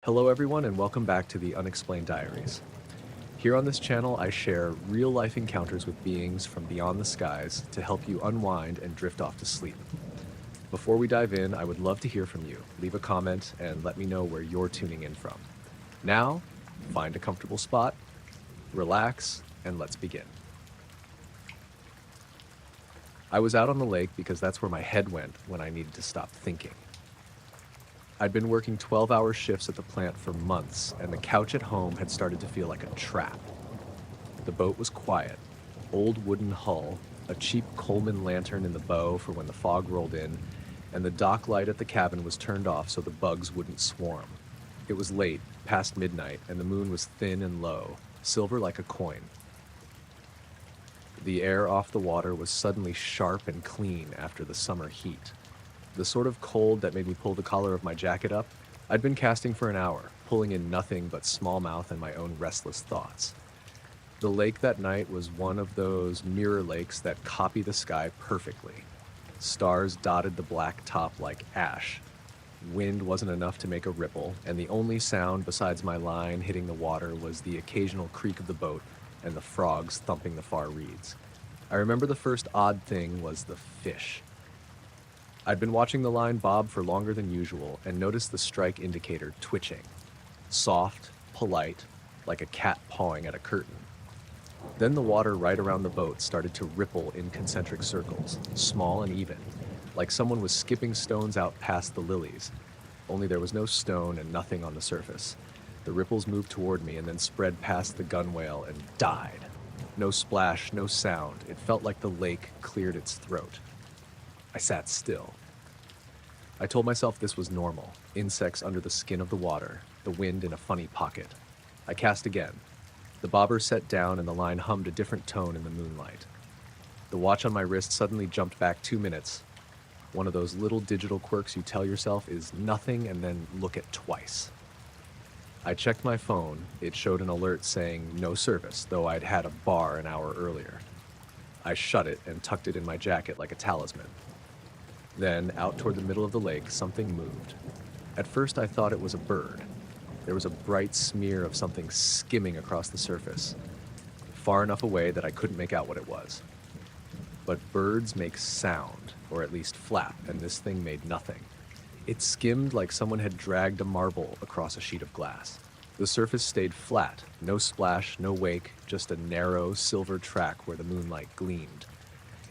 Hello, everyone, and welcome back to the Unexplained Diaries. Here on this channel, I share real life encounters with beings from beyond the skies to help you unwind and drift off to sleep. Before we dive in, I would love to hear from you. Leave a comment and let me know where you're tuning in from. Now, find a comfortable spot, relax, and let's begin. I was out on the lake because that's where my head went when I needed to stop thinking. I'd been working 12-hour shifts at the plant for months, and the couch at home had started to feel like a trap. The boat was quiet, old wooden hull, a cheap Coleman lantern in the bow for when the fog rolled in, and the dock light at the cabin was turned off so the bugs wouldn't swarm. It was late, past midnight, and the moon was thin and low, silver like a coin. The air off the water was suddenly sharp and clean after the summer heat. The sort of cold that made me pull the collar of my jacket up. I'd been casting for an hour, pulling in nothing but smallmouth and my own restless thoughts. The lake that night was one of those mirror lakes that copy the sky perfectly. Stars dotted the black top like ash. Wind wasn't enough to make a ripple, and the only sound besides my line hitting the water was the occasional creak of the boat and the frogs thumping the far reeds. I remember the first odd thing was the fish. I'd been watching the line bob for longer than usual and noticed the strike indicator twitching. Soft, polite, like a cat pawing at a curtain. Then the water right around the boat started to ripple in concentric circles, small and even, like someone was skipping stones out past the lilies. Only there was no stone and nothing on the surface. The ripples moved toward me and then spread past the gunwale and died. No splash, no sound. It felt like the lake cleared its throat. I sat still. I told myself this was normal. Insects under the skin of the water, the wind in a funny pocket. I cast again. The bobber set down and the line hummed a different tone in the moonlight. The watch on my wrist suddenly jumped back 2 minutes. One of those little digital quirks you tell yourself is nothing and then look at twice. I checked my phone. It showed an alert saying no service, though I'd had a bar an hour earlier. I shut it and tucked it in my jacket like a talisman. Then, out toward the middle of the lake, something moved. At first, I thought it was a bird. There was a bright smear of something skimming across the surface, far enough away that I couldn't make out what it was. But birds make sound, or at least flap, and this thing made nothing. It skimmed like someone had dragged a marble across a sheet of glass. The surface stayed flat, no splash, no wake, just a narrow, silver track where the moonlight gleamed.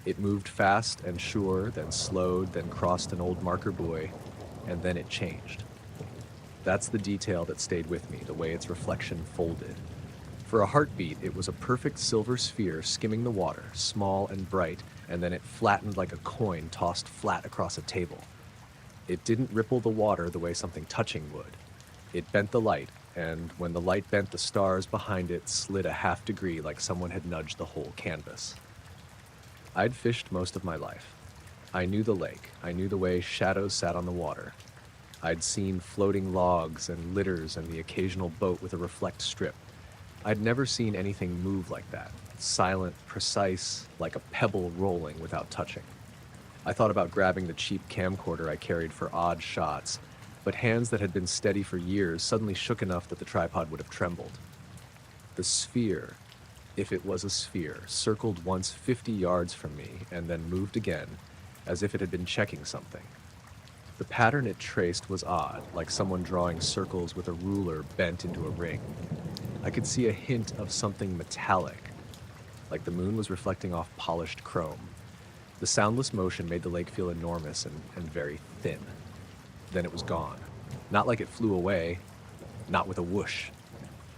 It moved fast and sure, then slowed, then crossed an old marker buoy, and then it changed. That's the detail that stayed with me, the way its reflection folded. For a heartbeat, it was a perfect silver sphere skimming the water, small and bright, and then it flattened like a coin tossed flat across a table. It didn't ripple the water the way something touching would. It bent the light, and when the light bent, the stars behind it slid a half degree like someone had nudged the whole canvas. I'd fished most of my life. I knew the lake. I knew the way shadows sat on the water. I'd seen floating logs and litters and the occasional boat with a reflect strip. I'd never seen anything move like that, silent, precise, like a pebble rolling without touching. I thought about grabbing the cheap camcorder I carried for odd shots, but hands that had been steady for years suddenly shook enough that the tripod would have trembled. The sphere, if it was a sphere, circled once 50 yards from me and then moved again, as if it had been checking something. The pattern it traced was odd, like someone drawing circles with a ruler bent into a ring. I could see a hint of something metallic, like the moon was reflecting off polished chrome. The soundless motion made the lake feel enormous and very thin. Then it was gone. Not like it flew away, not with a whoosh.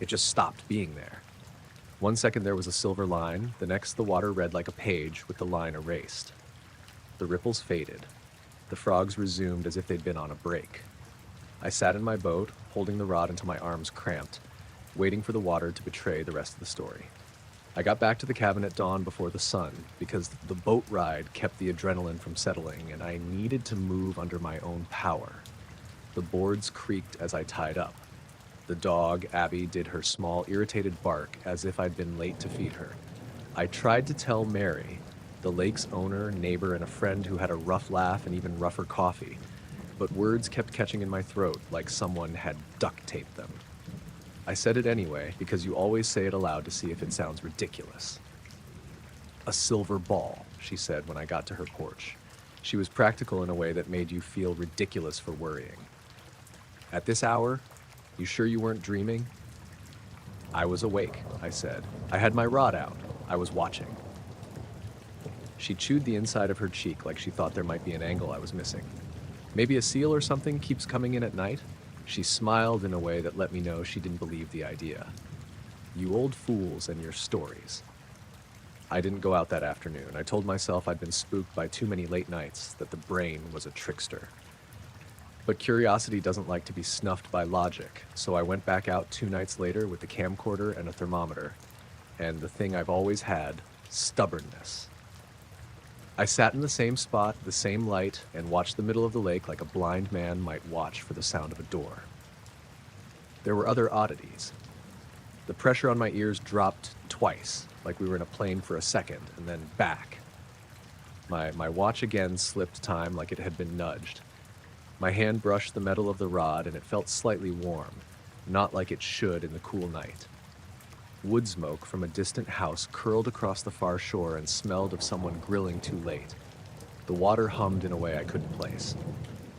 It just stopped being there. 1 second there was a silver line, the next the water read like a page with the line erased. The ripples faded. The frogs resumed as if they'd been on a break. I sat in my boat, holding the rod until my arms cramped, waiting for the water to betray the rest of the story. I got back to the cabin at dawn before the sun, because the boat ride kept the adrenaline from settling, and I needed to move under my own power. The boards creaked as I tied up. The dog, Abby, did her small, irritated bark as if I'd been late to feed her. I tried to tell Mary, the lake's owner, neighbor, and a friend who had a rough laugh and even rougher coffee, but words kept catching in my throat like someone had duct taped them. I said it anyway because you always say it aloud to see if it sounds ridiculous. A silver ball, she said when I got to her porch. She was practical in a way that made you feel ridiculous for worrying. At this hour, you sure you weren't dreaming? I was awake, I said. I had my rod out. I was watching. She chewed the inside of her cheek like she thought there might be an angle I was missing. Maybe a seal or something keeps coming in at night? She smiled in a way that let me know she didn't believe the idea. You old fools and your stories. I didn't go out that afternoon. I told myself I'd been spooked by too many late nights, that the brain was a trickster. But curiosity doesn't like to be snuffed by logic, so I went back out 2 nights later with the camcorder and a thermometer, and the thing I've always had, stubbornness. I sat in the same spot, the same light, and watched the middle of the lake like a blind man might watch for the sound of a door. There were other oddities. The pressure on my ears dropped twice, like we were in a plane for a second, and then back. My watch again slipped time like it had been nudged. My hand brushed the metal of the rod, and it felt slightly warm, not like it should in the cool night. Wood smoke from a distant house curled across the far shore and smelled of someone grilling too late. The water hummed in a way I couldn't place.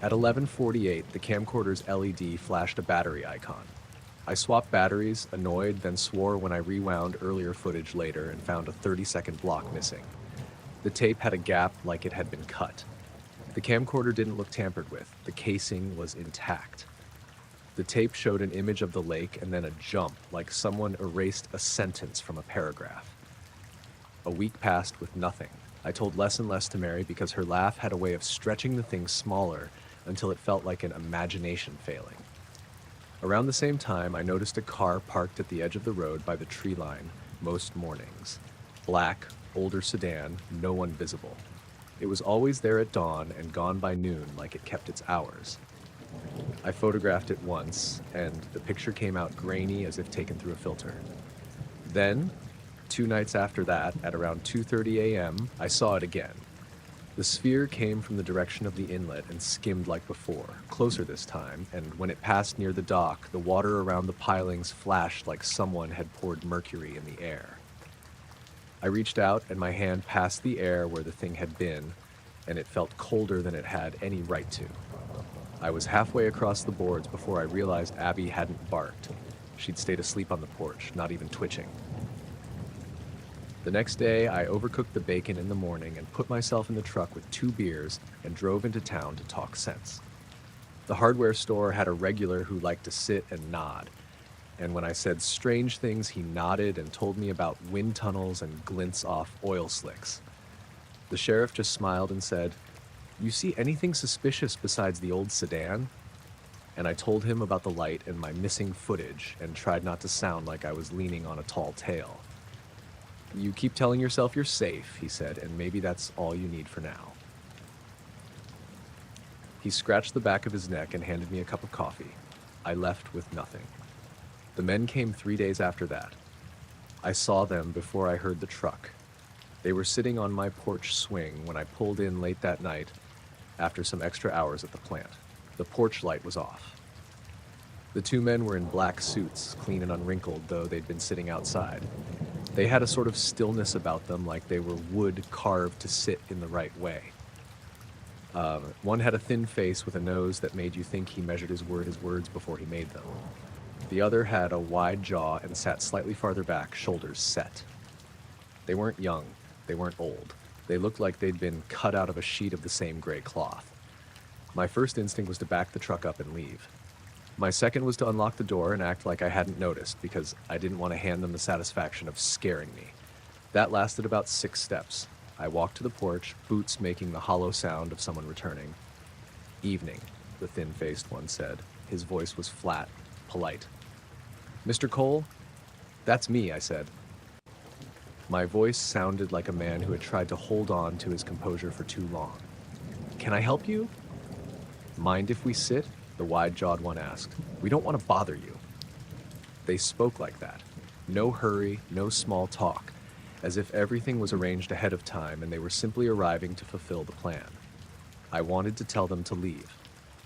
At 11:48, the camcorder's LED flashed a battery icon. I swapped batteries, annoyed, then swore when I rewound earlier footage later and found a 30-second block missing. The tape had a gap like it had been cut. The camcorder didn't look tampered with. The casing was intact. The tape showed an image of the lake and then a jump, like someone erased a sentence from a paragraph. A week passed with nothing. I told less and less to Mary because her laugh had a way of stretching the thing smaller until it felt like an imagination failing. Around the same time, I noticed a car parked at the edge of the road by the tree line most mornings. Black, older sedan, no one visible. It was always there at dawn and gone by noon like it kept its hours. I photographed it once, and the picture came out grainy as if taken through a filter. Then, 2 nights after that, at around 2:30 a.m., I saw it again. The sphere came from the direction of the inlet and skimmed like before, closer this time, and when it passed near the dock, the water around the pilings flashed like someone had poured mercury in the air. I reached out, and my hand passed the air where the thing had been, and it felt colder than it had any right to. I was halfway across the boards before I realized Abby hadn't barked. She'd stayed asleep on the porch, not even twitching. The next day, I overcooked the bacon in the morning and put myself in the truck with 2 beers and drove into town to talk sense. The hardware store had a regular who liked to sit and nod, and when I said strange things, he nodded and told me about wind tunnels and glints off oil slicks. The sheriff just smiled and said, "You see anything suspicious besides the old sedan?" And I told him about the light and my missing footage and tried not to sound like I was leaning on a tall tale. "You keep telling yourself you're safe," he said, "and maybe that's all you need for now." He scratched the back of his neck and handed me a cup of coffee. I left with nothing. The men came 3 days after that. I saw them before I heard the truck. They were sitting on my porch swing when I pulled in late that night after some extra hours at the plant. The porch light was off. The 2 men were in black suits, clean and unwrinkled, though they'd been sitting outside. They had a sort of stillness about them, like they were wood carved to sit in the right way. One had a thin face with a nose that made you think he measured his words before he made them. The other had a wide jaw and sat slightly farther back, shoulders set. They weren't young. They weren't old. They looked like they'd been cut out of a sheet of the same gray cloth. My first instinct was to back the truck up and leave. My second was to unlock the door and act like I hadn't noticed, because I didn't want to hand them the satisfaction of scaring me. That lasted about 6 steps. I walked to the porch, boots making the hollow sound of someone returning. "Evening," the thin-faced one said. His voice was flat, polite. "Mr. Cole?" "That's me," I said. My voice sounded like a man who had tried to hold on to his composure for too long. "Can I help you?" "Mind if we sit?" the wide-jawed one asked. "We don't want to bother you." They spoke like that. No hurry, no small talk, as if everything was arranged ahead of time and they were simply arriving to fulfill the plan. I wanted to tell them to leave.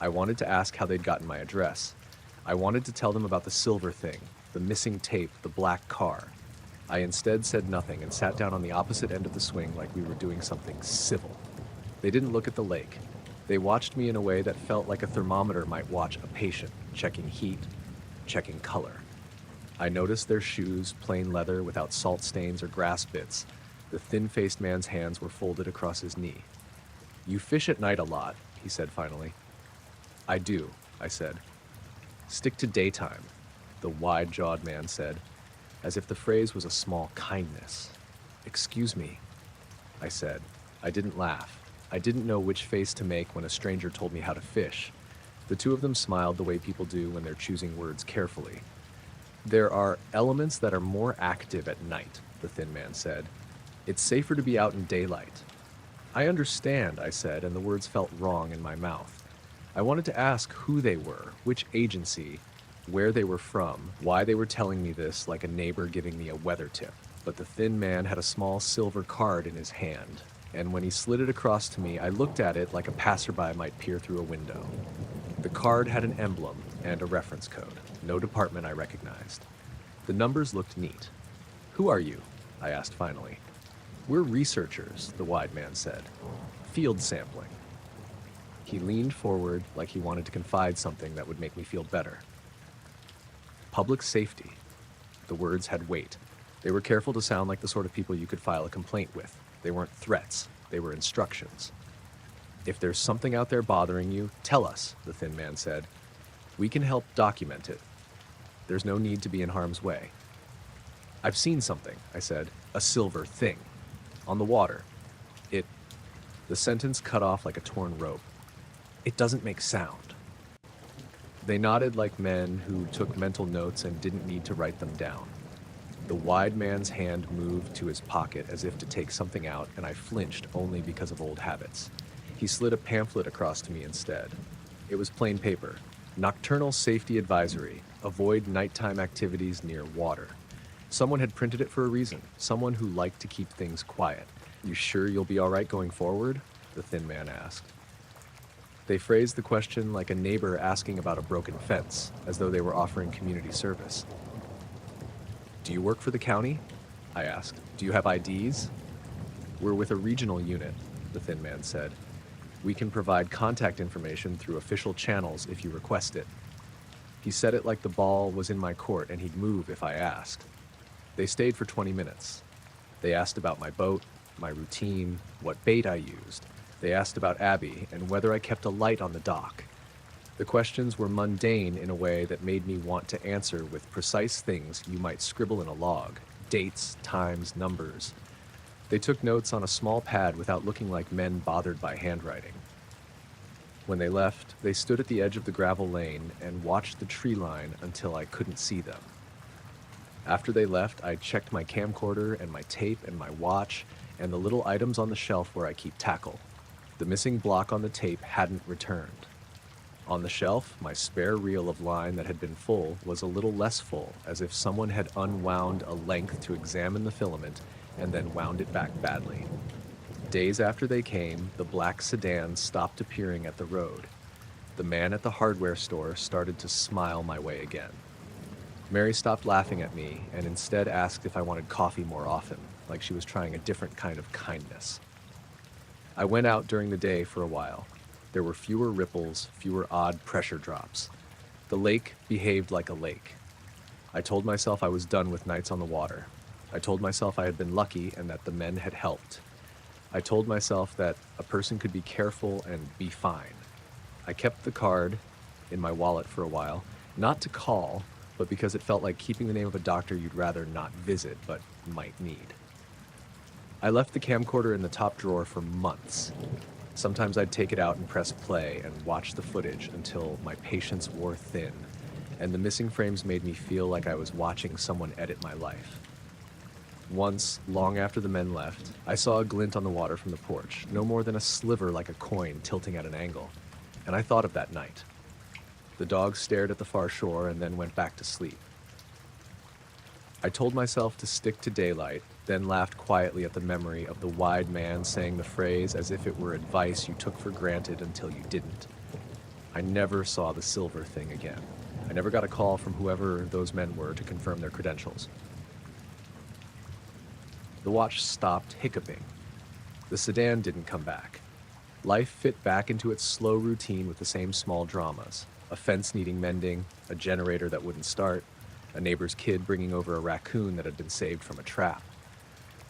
I wanted to ask how they'd gotten my address. I wanted to tell them about the silver thing, the missing tape, the black car. I instead said nothing and sat down on the opposite end of the swing like we were doing something civil. They didn't look at the lake. They watched me in a way that felt like a thermometer might watch a patient, checking heat, checking color. I noticed their shoes, plain leather without salt stains or grass bits. The thin-faced man's hands were folded across his knee. "You fish at night a lot," he said finally. "I do," I said. "Stick to daytime," the wide-jawed man said, as if the phrase was a small kindness. "Excuse me," I said. I didn't laugh. I didn't know which face to make when a stranger told me how to fish. The two of them smiled the way people do when they're choosing words carefully. "There are elements that are more active at night," the thin man said. "It's safer to be out in daylight." "I understand," I said, and the words felt wrong in my mouth. I wanted to ask who they were, which agency, where they were from, why they were telling me this like a neighbor giving me a weather tip. But the thin man had a small silver card in his hand, and when he slid it across to me, I looked at it like a passerby might peer through a window. The card had an emblem and a reference code. No department I recognized. The numbers looked neat. "Who are you?" I asked finally. "We're researchers," the wide man said. "Field sampling." He leaned forward like he wanted to confide something that would make me feel better. "Public safety." The words had weight. They were careful to sound like the sort of people you could file a complaint with. They weren't threats. They were instructions. "If there's something out there bothering you, tell us," the thin man said. "We can help document it. There's no need to be in harm's way." "I've seen something," I said. "A silver thing. On the water. It..." The sentence cut off like a torn rope. "It doesn't make sound." They nodded like men who took mental notes and didn't need to write them down. The wide man's hand moved to his pocket as if to take something out, and I flinched only because of old habits. He slid a pamphlet across to me instead. It was plain paper. "Nocturnal Safety Advisory. Avoid nighttime activities near water." Someone had printed it for a reason. Someone who liked to keep things quiet. "You sure you'll be all right going forward?" the thin man asked. They phrased the question like a neighbor asking about a broken fence, as though they were offering community service. "Do you work for the county?" I asked. "Do you have IDs?" "We're with a regional unit," the thin man said. "We can provide contact information through official channels if you request it." He said it like the ball was in my court and he'd move if I asked. They stayed for 20 minutes. They asked about my boat, my routine, what bait I used. They asked about Abby and whether I kept a light on the dock. The questions were mundane in a way that made me want to answer with precise things you might scribble in a log: dates, times, numbers. They took notes on a small pad without looking like men bothered by handwriting. When they left, they stood at the edge of the gravel lane and watched the tree line until I couldn't see them. After they left, I checked my camcorder and my tape and my watch and the little items on the shelf where I keep tackle. The missing block on the tape hadn't returned. On the shelf, my spare reel of line that had been full was a little less full, as if someone had unwound a length to examine the filament and then wound it back badly. Days after they came, the black sedan stopped appearing at the road. The man at the hardware store started to smile my way again. Mary stopped laughing at me and instead asked if I wanted coffee more often, like she was trying a different kind of kindness. I went out during the day for a while. There were fewer ripples, fewer odd pressure drops. The lake behaved like a lake. I told myself I was done with nights on the water. I told myself I had been lucky and that the men had helped. I told myself that a person could be careful and be fine. I kept the card in my wallet for a while, not to call, but because it felt like keeping the name of a doctor you'd rather not visit but might need. I left the camcorder in the top drawer for months. Sometimes I'd take it out and press play and watch the footage until my patience wore thin, and the missing frames made me feel like I was watching someone edit my life. Once, long after the men left, I saw a glint on the water from the porch, no more than a sliver like a coin tilting at an angle, and I thought of that night. The dog stared at the far shore and then went back to sleep. I told myself to stick to daylight, then laughed quietly at the memory of the wide man saying the phrase as if it were advice you took for granted until you didn't. I never saw the silver thing again. I never got a call from whoever those men were to confirm their credentials. The watch stopped hiccuping. The sedan didn't come back. Life fit back into its slow routine with the same small dramas. A fence needing mending, a generator that wouldn't start, a neighbor's kid bringing over a raccoon that had been saved from a trap.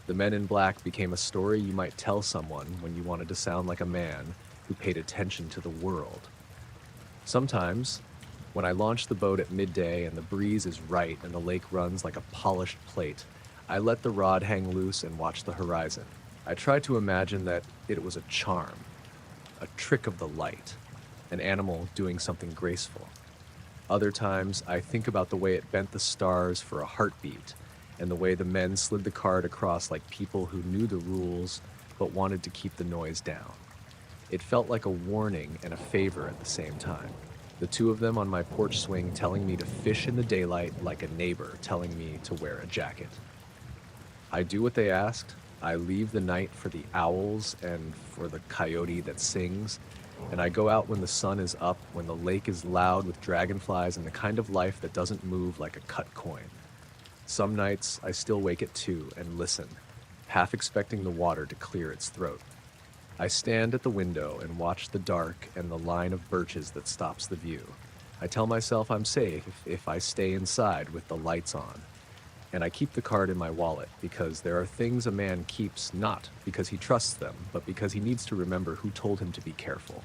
The Men in Black became a story you might tell someone when you wanted to sound like a man who paid attention to the world. Sometimes, when I launch the boat at midday and the breeze is right and the lake runs like a polished plate, I let the rod hang loose and watch the horizon. I try to imagine that it was a charm, a trick of the light, an animal doing something graceful. Other times, I think about the way it bent the stars for a heartbeat, and the way the men slid the card across like people who knew the rules but wanted to keep the noise down. It felt like a warning and a favor at the same time. The two of them on my porch swing telling me to fish in the daylight like a neighbor telling me to wear a jacket. I do what they asked. I leave the night for the owls and for the coyote that sings, and I go out when the sun is up, when the lake is loud with dragonflies and the kind of life that doesn't move like a cut coin. Some nights I still wake at 2 and listen, half expecting the water to clear its throat. I stand at the window and watch the dark and the line of birches that stops the view. I tell myself I'm safe if I stay inside with the lights on. And I keep the card in my wallet because there are things a man keeps not because he trusts them, but because he needs to remember who told him to be careful.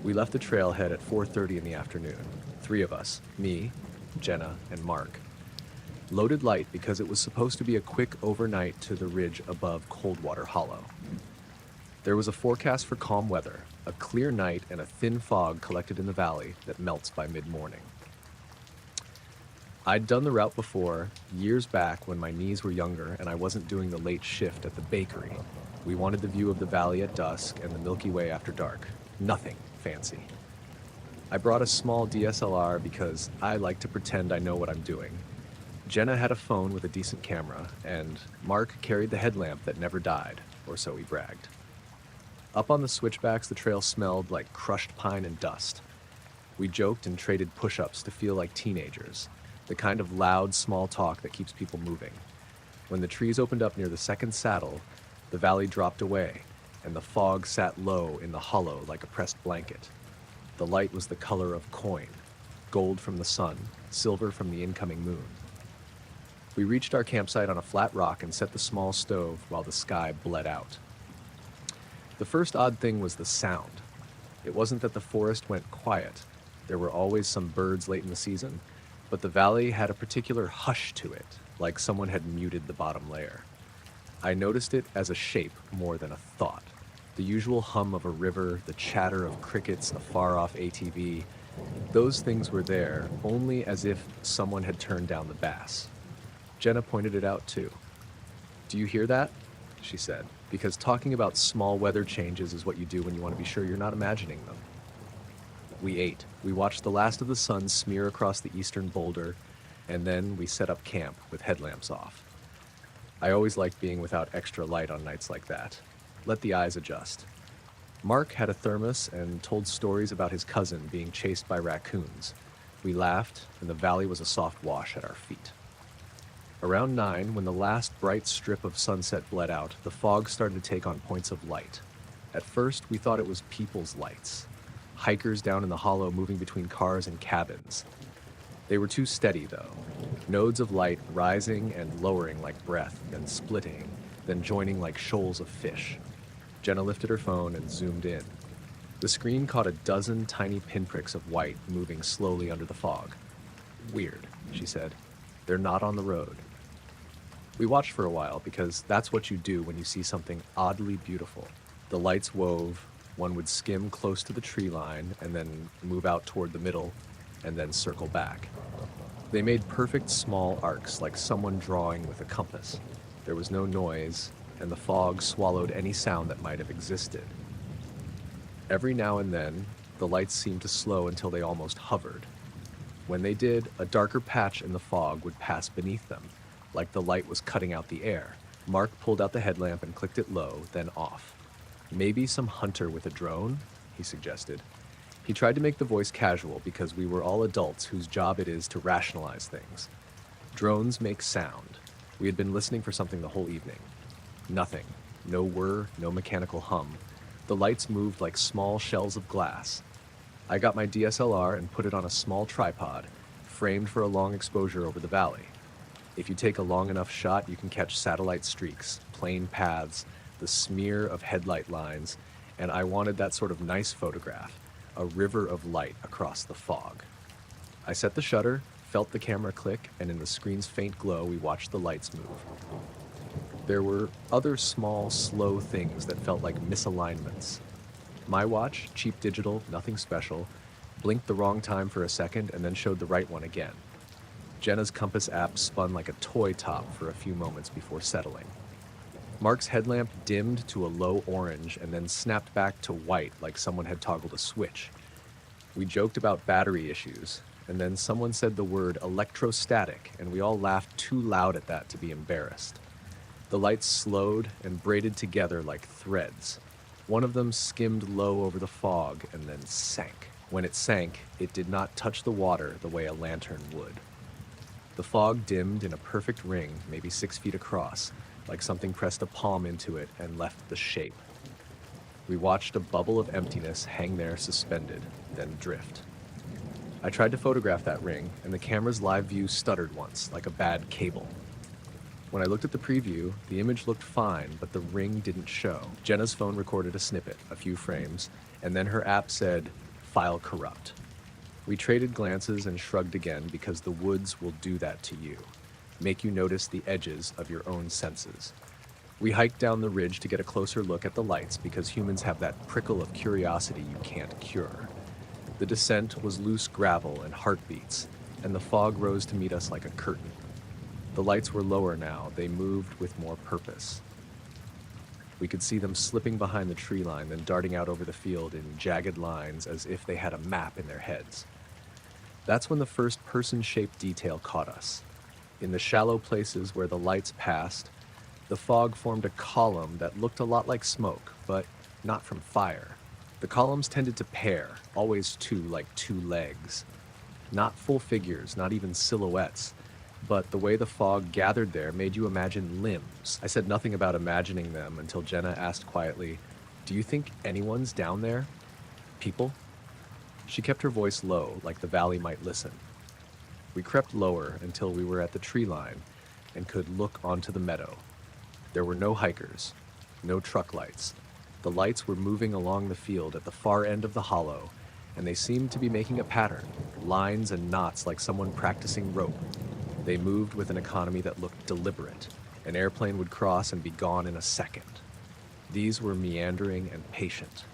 We left the trailhead at 4:30 in the afternoon. 3 of us, me, Jenna, and Mark. Loaded light because it was supposed to be a quick overnight to the ridge above Coldwater Hollow. There was a forecast for calm weather, a clear night, and a thin fog collected in the valley that melts by mid-morning. I'd done the route before, years back when my knees were younger and I wasn't doing the late shift at the bakery. We wanted the view of the valley at dusk and the Milky Way after dark. Nothing fancy. I brought a small DSLR because I like to pretend I know what I'm doing. Jenna had a phone with a decent camera, and Mark carried the headlamp that never died, or so he bragged. Up on the switchbacks, the trail smelled like crushed pine and dust. We joked and traded push-ups to feel like teenagers, the kind of loud, small talk that keeps people moving. When the trees opened up near the second saddle, the valley dropped away, and the fog sat low in the hollow like a pressed blanket. The light was the color of coin, gold from the sun, silver from the incoming moon. We reached our campsite on a flat rock and set the small stove while the sky bled out. The first odd thing was the sound. It wasn't that the forest went quiet. There were always some birds late in the season, but the valley had a particular hush to it, like someone had muted the bottom layer. I noticed it as a shape more than a thought. The usual hum of a river, the chatter of crickets, a far-off ATV, those things were there only as if someone had turned down the bass. Jenna pointed it out too. "Do you hear that?" she said, because talking about small weather changes is what you do when you want to be sure you're not imagining them. We ate. We watched the last of the sun smear across the eastern boulder, and then we set up camp with headlamps off. I always liked being without extra light on nights like that. Let the eyes adjust. Mark had a thermos and told stories about his cousin being chased by raccoons. We laughed, and the valley was a soft wash at our feet. Around 9, when the last bright strip of sunset bled out, the fog started to take on points of light. At first, we thought it was people's lights. Hikers down in the hollow moving between cars and cabins. They were too steady, though. Nodes of light rising and lowering like breath, then splitting, then joining like shoals of fish. Jenna lifted her phone and zoomed in. The screen caught a dozen tiny pinpricks of white moving slowly under the fog. "Weird," she said. "They're not on the road." We watched for a while because that's what you do when you see something oddly beautiful. The lights wove, one would skim close to the tree line and then move out toward the middle and then circle back. They made perfect small arcs like someone drawing with a compass. There was no noise, and the fog swallowed any sound that might have existed. Every now and then, the lights seemed to slow until they almost hovered. When they did, a darker patch in the fog would pass beneath them, like the light was cutting out the air. Mark pulled out the headlamp and clicked it low, then off. Maybe some hunter with a drone, he suggested. He tried to make the voice casual because we were all adults whose job it is to rationalize things. Drones make sound. We had been listening for something the whole evening. Nothing. No whir, no mechanical hum. The lights moved like small shells of glass. I got my DSLR and put it on a small tripod, framed for a long exposure over the valley. If you take a long enough shot, you can catch satellite streaks, plain paths, the smear of headlight lines, and I wanted that sort of nice photograph, a river of light across the fog. I set the shutter, felt the camera click, and in the screen's faint glow, we watched the lights move. There were other small, slow things that felt like misalignments. My watch, cheap digital, nothing special, blinked the wrong time for a second and then showed the right one again. Jenna's compass app spun like a toy top for a few moments before settling. Mark's headlamp dimmed to a low orange and then snapped back to white like someone had toggled a switch. We joked about battery issues, and then someone said the word electrostatic, and we all laughed too loud at that to be embarrassed. The lights slowed and braided together like threads. One of them skimmed low over the fog and then sank. When it sank, it did not touch the water the way a lantern would. The fog dimmed in a perfect ring, maybe 6 feet across, like something pressed a palm into it and left the shape. We watched a bubble of emptiness hang there suspended, then drift. I tried to photograph that ring, and the camera's live view stuttered once, like a bad cable. When I looked at the preview, the image looked fine, but the ring didn't show. Jenna's phone recorded a snippet, a few frames, and then her app said, "File corrupt." We traded glances and shrugged again because the woods will do that to you, make you notice the edges of your own senses. We hiked down the ridge to get a closer look at the lights because humans have that prickle of curiosity you can't cure. The descent was loose gravel and heartbeats, and the fog rose to meet us like a curtain. The lights were lower now, they moved with more purpose. We could see them slipping behind the tree line, then darting out over the field in jagged lines as if they had a map in their heads. That's when the first person-shaped detail caught us. In the shallow places where the lights passed, the fog formed a column that looked a lot like smoke, but not from fire. The columns tended to pair, always two, like two legs. Not full figures, not even silhouettes, but the way the fog gathered there made you imagine limbs. I said nothing about imagining them until Jenna asked quietly, "Do you think anyone's down there? People?" She kept her voice low, like the valley might listen. We crept lower until we were at the tree line and could look onto the meadow. There were no hikers, no truck lights. The lights were moving along the field at the far end of the hollow, and they seemed to be making a pattern, lines and knots like someone practicing rope. They moved with an economy that looked deliberate. An airplane would cross and be gone in a second. These were meandering and patient.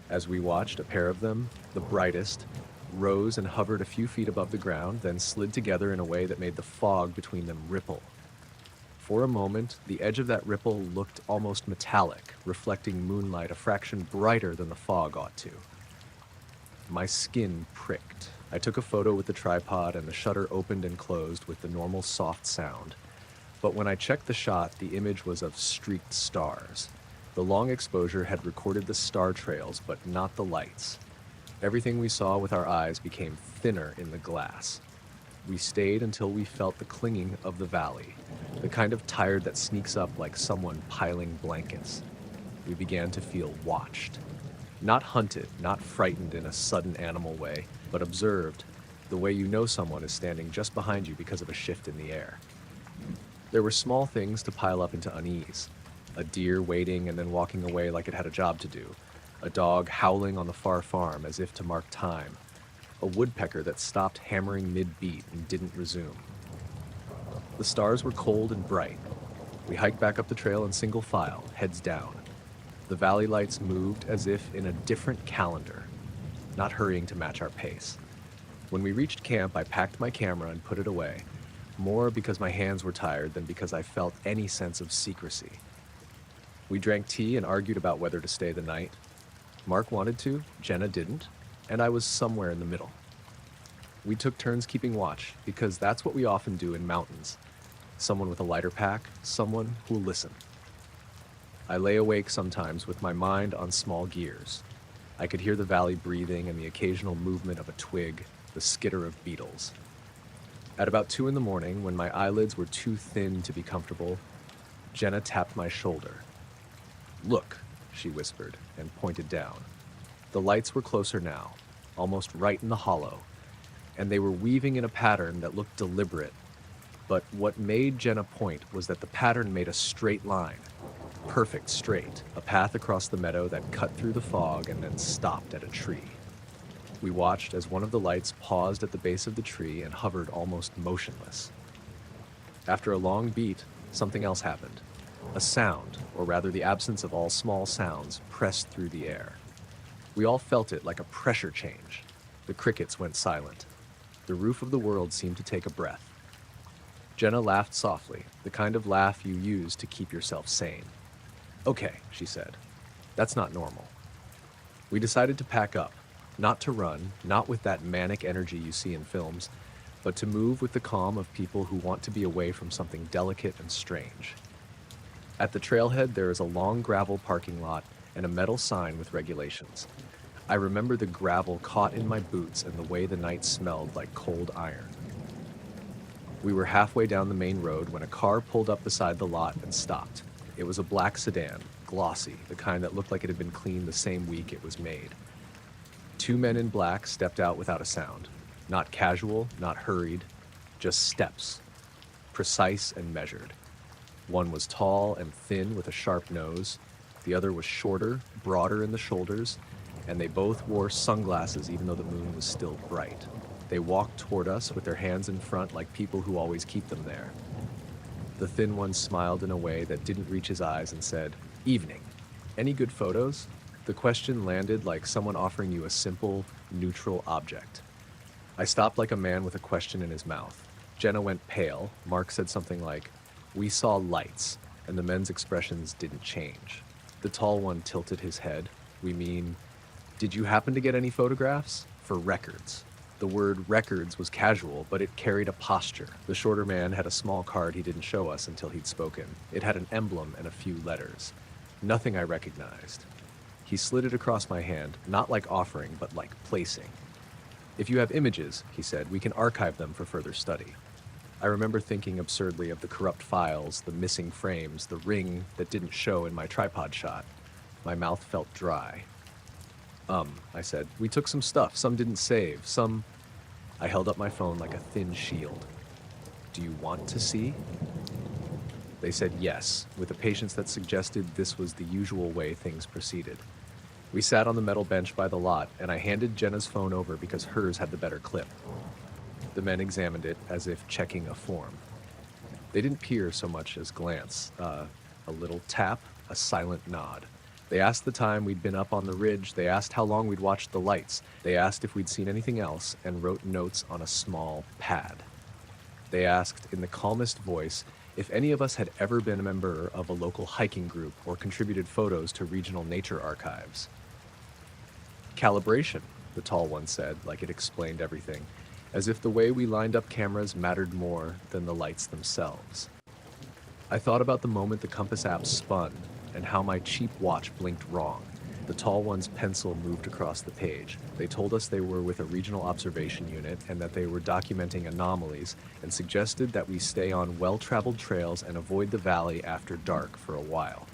As we watched, a pair of them, the brightest, rose and hovered a few feet above the ground, then slid together in a way that made the fog between them ripple. For a moment, the edge of that ripple looked almost metallic, reflecting moonlight a fraction brighter than the fog ought to. My skin pricked. I took a photo with the tripod and the shutter opened and closed with the normal soft sound. But when I checked the shot, the image was of streaked stars. The long exposure had recorded the star trails, but not the lights. Everything we saw with our eyes became thinner in the glass. We stayed until we felt the clinging of the valley, the kind of tired that sneaks up like someone piling blankets. We began to feel watched. Not hunted, not frightened in a sudden animal way, but observed, the way you know someone is standing just behind you because of a shift in the air. There were small things to pile up into unease. A deer waiting and then walking away like it had a job to do. A dog howling on the far farm as if to mark time. A woodpecker that stopped hammering mid-beat and didn't resume. The stars were cold and bright. We hiked back up the trail in single file, heads down. The valley lights moved as if in a different calendar, not hurrying to match our pace. When we reached camp, I packed my camera and put it away, more because my hands were tired than because I felt any sense of secrecy. We drank tea and argued about whether to stay the night. Mark wanted to, Jenna didn't, and I was somewhere in the middle. We took turns keeping watch, because that's what we often do in mountains. Someone with a lighter pack, someone who'll listen. I lay awake sometimes with my mind on small gears. I could hear the valley breathing and the occasional movement of a twig, the skitter of beetles. At about 2 in the morning, when my eyelids were too thin to be comfortable, Jenna tapped my shoulder. "Look," she whispered, and pointed down. The lights were closer now, almost right in the hollow, and they were weaving in a pattern that looked deliberate. But what made Jenna point was that the pattern made a straight line, perfect straight, a path across the meadow that cut through the fog and then stopped at a tree. We watched as one of the lights paused at the base of the tree and hovered almost motionless. After a long beat, something else happened. A sound, or rather the absence of all small sounds, pressed through the air. We all felt it like a pressure change. The crickets went silent. The roof of the world seemed to take a breath. Jenna laughed softly, the kind of laugh you use to keep yourself sane. "Okay," she said. "That's not normal." We decided to pack up, not to run, not with that manic energy you see in films, but to move with the calm of people who want to be away from something delicate and strange. At the trailhead, there is a long gravel parking lot and a metal sign with regulations. I remember the gravel caught in my boots and the way the night smelled like cold iron. We were halfway down the main road when a car pulled up beside the lot and stopped. It was a black sedan, glossy, the kind that looked like it had been cleaned the same week it was made. 2 men in black stepped out without a sound. Not casual, not hurried, just steps, precise and measured. One was tall and thin with a sharp nose. The other was shorter, broader in the shoulders, and they both wore sunglasses even though the moon was still bright. They walked toward us with their hands in front like people who always keep them there. The thin one smiled in a way that didn't reach his eyes and said, "Evening. Any good photos?" The question landed like someone offering you a simple, neutral object. I stopped like a man with a question in his mouth. Jenna went pale. Mark said something like, "We saw lights," and the men's expressions didn't change. The tall one tilted his head. "We mean, did you happen to get any photographs? For records." The word records was casual, but it carried a posture. The shorter man had a small card he didn't show us until he'd spoken. It had an emblem and a few letters. Nothing I recognized. He slid it across my hand, not like offering, but like placing. "If you have images," he said, "we can archive them for further study." I remember thinking absurdly of the corrupt files, the missing frames, the ring that didn't show in my tripod shot. My mouth felt dry. I said, "We took some stuff, some didn't save, some..." I held up my phone like a thin shield. "Do you want to see?" They said yes, with a patience that suggested this was the usual way things proceeded. We sat on the metal bench by the lot, and I handed Jenna's phone over because hers had the better clip. The men examined it as if checking a form. They didn't peer so much as glance. A little tap, a silent nod. They asked the time we'd been up on the ridge. They asked how long we'd watched the lights. They asked if we'd seen anything else and wrote notes on a small pad. They asked, in the calmest voice, if any of us had ever been a member of a local hiking group or contributed photos to regional nature archives. "Calibration," the tall one said, like it explained everything, as if the way we lined up cameras mattered more than the lights themselves. I thought about the moment the compass app spun and how my cheap watch blinked wrong. The tall one's pencil moved across the page. They told us they were with a regional observation unit and that they were documenting anomalies and suggested that we stay on well-traveled trails and avoid the valley after dark for a while.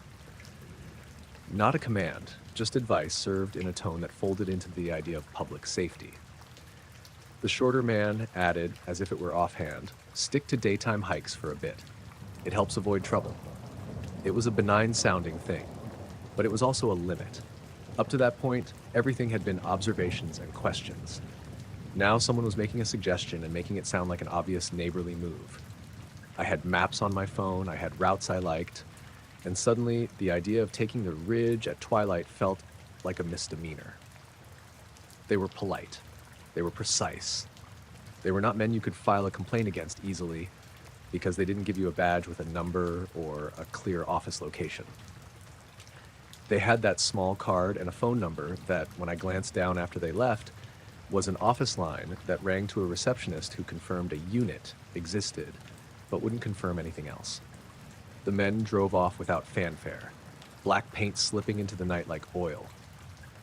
Not a command, just advice served in a tone that folded into the idea of public safety. The shorter man added, as if it were offhand, "Stick to daytime hikes for a bit. It helps avoid trouble." It was a benign-sounding thing, but it was also a limit. Up to that point, everything had been observations and questions. Now someone was making a suggestion and making it sound like an obvious neighborly move. I had maps on my phone, I had routes I liked, and suddenly the idea of taking the ridge at twilight felt like a misdemeanor. They were polite. They were precise. They were not men you could file a complaint against easily because they didn't give you a badge with a number or a clear office location. They had that small card and a phone number that, when I glanced down after they left, was an office line that rang to a receptionist who confirmed a unit existed, but wouldn't confirm anything else. The men drove off without fanfare, black paint slipping into the night like oil.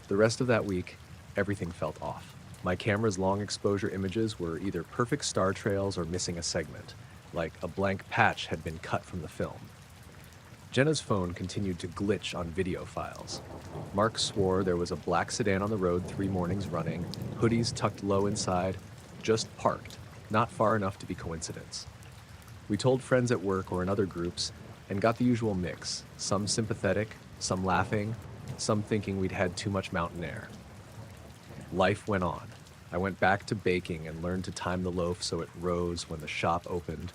The rest of that week, everything felt off. My camera's long exposure images were either perfect star trails or missing a segment, like a blank patch had been cut from the film. Jenna's phone continued to glitch on video files. Mark swore there was a black sedan on the road 3 mornings running, hoodies tucked low inside, just parked, not far enough to be coincidence. We told friends at work or in other groups and got the usual mix, some sympathetic, some laughing, some thinking we'd had too much mountain air. Life went on. I went back to baking and learned to time the loaf so it rose when the shop opened.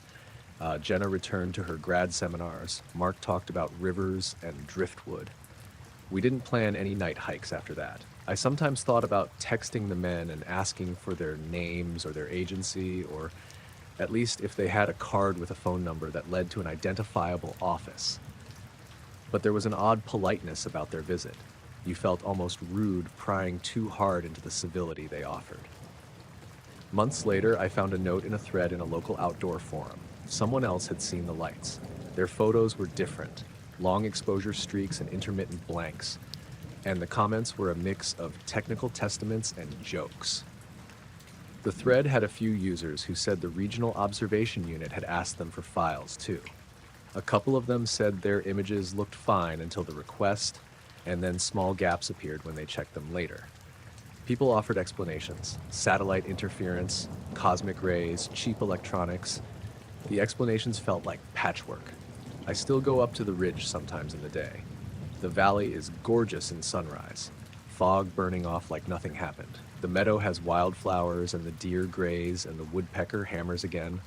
Jenna returned to her grad seminars. Mark talked about rivers and driftwood. We didn't plan any night hikes after that. I sometimes thought about texting the men and asking for their names or their agency, or at least if they had a card with a phone number that led to an identifiable office. But there was an odd politeness about their visit. You felt almost rude prying too hard into the civility they offered. Months later, I found a note in a thread in a local outdoor forum. Someone else had seen the lights. Their photos were different, long exposure streaks and intermittent blanks, and the comments were a mix of technical testaments and jokes. The thread had a few users who said the Regional Observation Unit had asked them for files too. A couple of them said their images looked fine until the request, and then small gaps appeared when they checked them later. People offered explanations: satellite interference, cosmic rays, cheap electronics. The explanations felt like patchwork. I still go up to the ridge sometimes in the day. The valley is gorgeous in sunrise, fog burning off like nothing happened. The meadow has wildflowers and the deer graze and the woodpecker hammers again.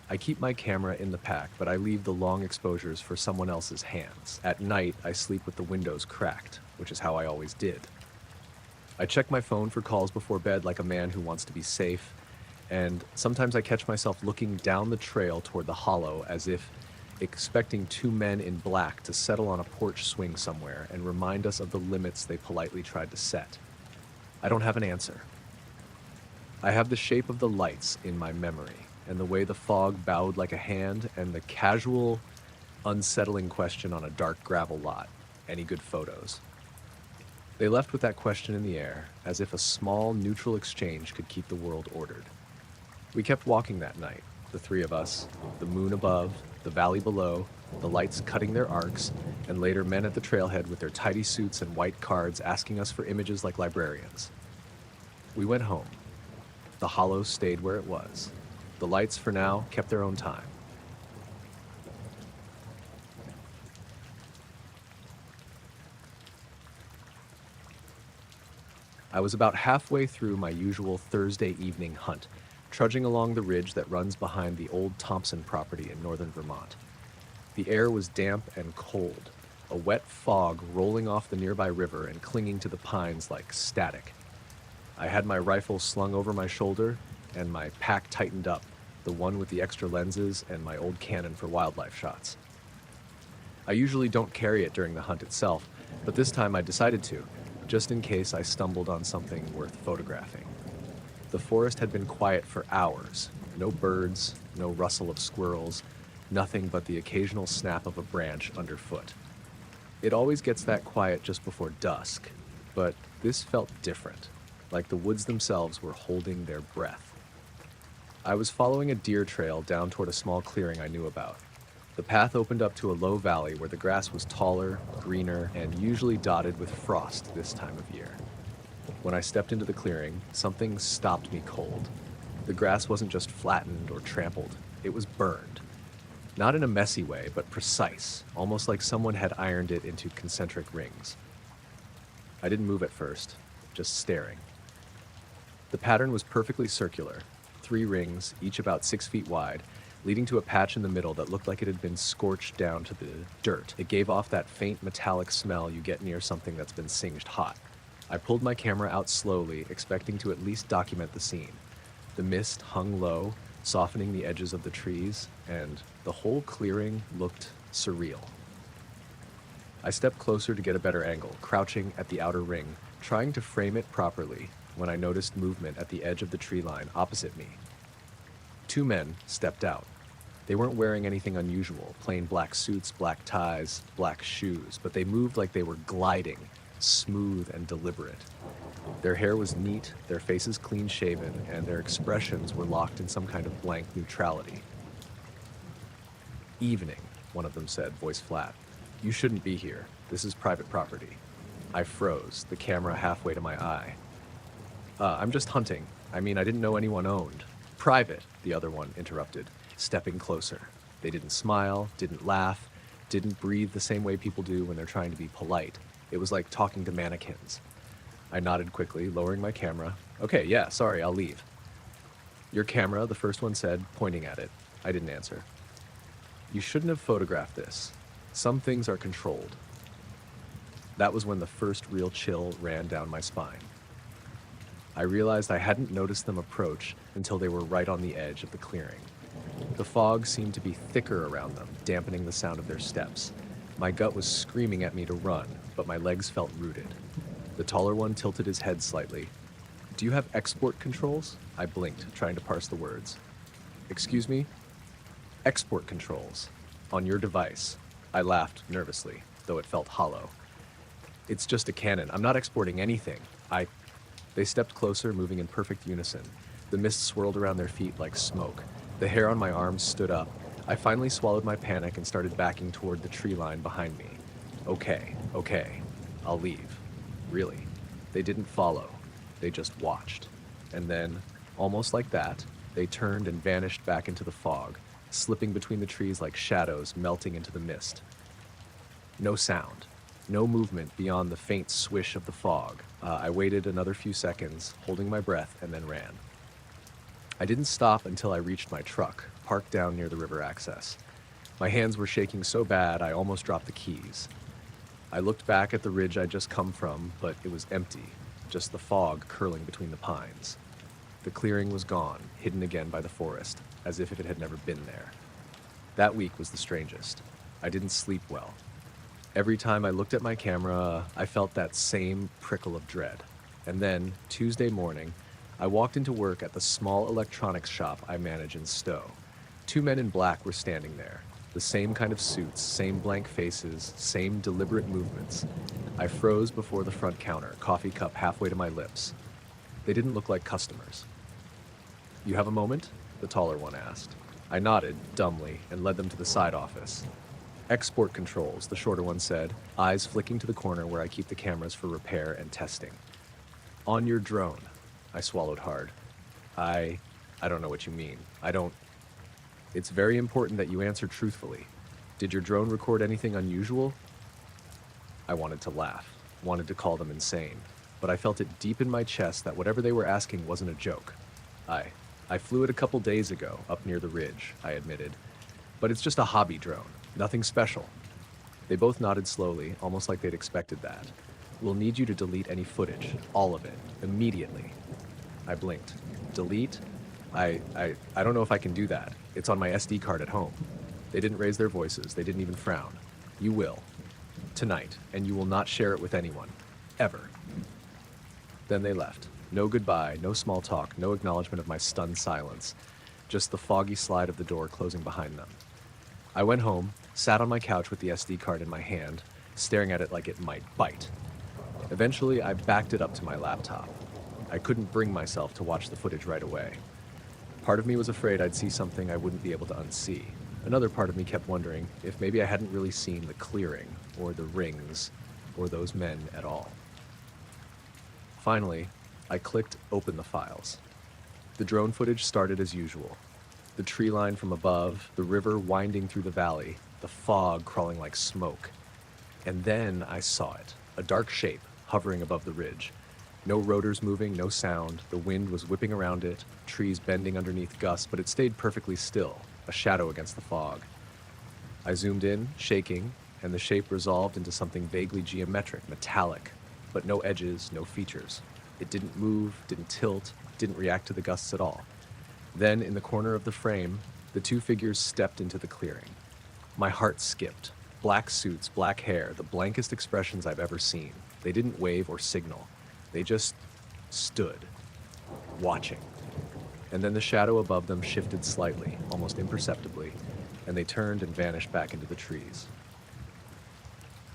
I keep my camera in the pack, but I leave the long exposures for someone else's hands. At night, I sleep with the windows cracked, which is how I always did. I check my phone for calls before bed like a man who wants to be safe, and sometimes I catch myself looking down the trail toward the hollow as if expecting 2 men in black to settle on a porch swing somewhere and remind us of the limits they politely tried to set. I don't have an answer. I have the shape of the lights in my memory, and the way the fog bowed like a hand, and the casual, unsettling question on a dark gravel lot: any good photos? They left with that question in the air, as if a small, neutral exchange could keep the world ordered. We kept walking that night, the 3 of us, the moon above, the valley below, the lights cutting their arcs, and later men at the trailhead with their tidy suits and white cards asking us for images like librarians. We went home. The hollow stayed where it was. The lights, for now, kept their own time. I was about halfway through my usual Thursday evening hunt, trudging along the ridge that runs behind the old Thompson property in northern Vermont. The air was damp and cold, a wet fog rolling off the nearby river and clinging to the pines like static. I had my rifle slung over my shoulder and my pack tightened up, the one with the extra lenses and my old Canon for wildlife shots. I usually don't carry it during the hunt itself, but this time I decided to, just in case I stumbled on something worth photographing. The forest had been quiet for hours. No birds, no rustle of squirrels, nothing but the occasional snap of a branch underfoot. It always gets that quiet just before dusk, but this felt different, like the woods themselves were holding their breath. I was following a deer trail down toward a small clearing I knew about. The path opened up to a low valley where the grass was taller, greener, and usually dotted with frost this time of year. When I stepped into the clearing, something stopped me cold. The grass wasn't just flattened or trampled, it was burned. Not in a messy way, but precise, almost like someone had ironed it into concentric rings. I didn't move at first, just staring. The pattern was perfectly circular, 3 rings, each about 6 feet wide, leading to a patch in the middle that looked like it had been scorched down to the dirt. It gave off that faint metallic smell you get near something that's been singed hot. I pulled my camera out slowly, expecting to at least document the scene. The mist hung low, softening the edges of the trees, and the whole clearing looked surreal. I stepped closer to get a better angle, crouching at the outer ring, trying to frame it properly, when I noticed movement at the edge of the tree line opposite me. Two men stepped out. They weren't wearing anything unusual, plain black suits, black ties, black shoes, but they moved like they were gliding, smooth and deliberate. Their hair was neat, their faces clean-shaven, and their expressions were locked in some kind of blank neutrality. "Evening," one of them said, voice flat. "You shouldn't be here. This is private property." I froze, the camera halfway to my eye. I'm just hunting. I didn't know anyone owned." "Private," the other one interrupted, stepping closer. They didn't smile, didn't laugh, didn't breathe the same way people do when they're trying to be polite. It was like talking to mannequins. I nodded quickly, lowering my camera. "Okay, yeah, sorry, I'll leave." "Your camera," the first one said, pointing at it. I didn't answer. "You shouldn't have photographed this. Some things are controlled." That was when the first real chill ran down my spine. I realized I hadn't noticed them approach until they were right on the edge of the clearing. The fog seemed to be thicker around them, dampening the sound of their steps. My gut was screaming at me to run, but my legs felt rooted. The taller one tilted his head slightly. "Do you have export controls?" I blinked, trying to parse the words. "Excuse me?" "Export controls. On your device." I laughed nervously, though it felt hollow. "It's just a Canon. I'm not exporting anything. They stepped closer, moving in perfect unison. The mist swirled around their feet like smoke. The hair on my arms stood up. I finally swallowed my panic and started backing toward the tree line behind me. Okay, I'll leave. Really. They didn't follow. They just watched. And then, almost like that, they turned and vanished back into the fog, slipping between the trees like shadows melting into the mist. No sound. No movement beyond the faint swish of the fog. I waited another few seconds, holding my breath, and then ran. I didn't stop until I reached my truck, parked down near the river access. My hands were shaking so bad I almost dropped the keys. I looked back at the ridge I'd just come from, but it was empty, just the fog curling between the pines. The clearing was gone, hidden again by the forest, as if it had never been there. That week was the strangest. I didn't sleep well. Every time I looked at my camera, I felt that same prickle of dread. And then, Tuesday morning, I walked into work at the small electronics shop I manage in Stowe. Two men in black were standing there. The same kind of suits, same blank faces, same deliberate movements. I froze before the front counter, coffee cup halfway to my lips. They didn't look like customers. "You have a moment?" the taller one asked. I nodded, dumbly, and led them to the side office. "Export controls," the shorter one said, eyes flicking to the corner where I keep the cameras for repair and testing. "On your drone." I swallowed hard. I don't know what you mean. It's very important that you answer truthfully. Did your drone record anything unusual? I wanted to laugh, wanted to call them insane, but I felt it deep in my chest that whatever they were asking wasn't a joke. I flew it a couple days ago, up near the ridge, I admitted. But it's just a hobby drone, nothing special. They both nodded slowly, almost like they'd expected that. "We'll need you to delete any footage, all of it, immediately." I blinked. "Delete? I don't know if I can do that. It's on my SD card at home." They didn't raise their voices, they didn't even frown. "You will. Tonight, and you will not share it with anyone. Ever." Then they left. No goodbye, no small talk, no acknowledgement of my stunned silence. Just the foggy slide of the door closing behind them. I went home, sat on my couch with the SD card in my hand, staring at it like it might bite. Eventually, I backed it up to my laptop. I couldn't bring myself to watch the footage right away. Part of me was afraid I'd see something I wouldn't be able to unsee. Another part of me kept wondering if maybe I hadn't really seen the clearing, or the rings, or those men at all. Finally, I clicked open the files. The drone footage started as usual. The tree line from above, the river winding through the valley, the fog crawling like smoke. And then I saw it, a dark shape hovering above the ridge. No rotors moving, no sound. The wind was whipping around it, trees bending underneath gusts, but it stayed perfectly still, a shadow against the fog. I zoomed in, shaking, and the shape resolved into something vaguely geometric, metallic, but no edges, no features. It didn't move, didn't tilt, didn't react to the gusts at all. Then, in the corner of the frame, the two figures stepped into the clearing. My heart skipped. Black suits, black hair, the blankest expressions I've ever seen. They didn't wave or signal. They just stood, watching. And then the shadow above them shifted slightly, almost imperceptibly, and they turned and vanished back into the trees.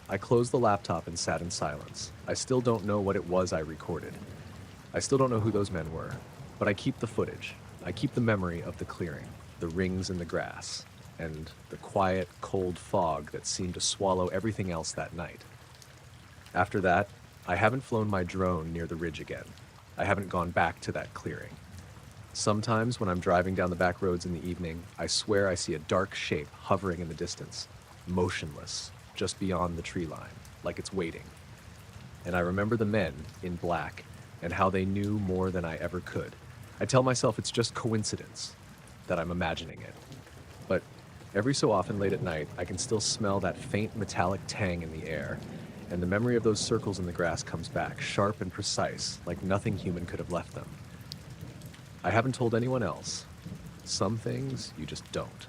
I closed the laptop and sat in silence. I still don't know what it was I recorded. I still don't know who those men were, but I keep the footage. I keep the memory of the clearing, the rings in the grass, and the quiet, cold fog that seemed to swallow everything else that night. After that, I haven't flown my drone near the ridge again. I haven't gone back to that clearing. Sometimes when I'm driving down the back roads in the evening, I swear I see a dark shape hovering in the distance, motionless, just beyond the tree line, like it's waiting. And I remember the men in black and how they knew more than I ever could. I tell myself it's just coincidence, that I'm imagining it. But every so often late at night, I can still smell that faint metallic tang in the air, and the memory of those circles in the grass comes back, sharp and precise, like nothing human could have left them. I haven't told anyone else. Some things you just don't.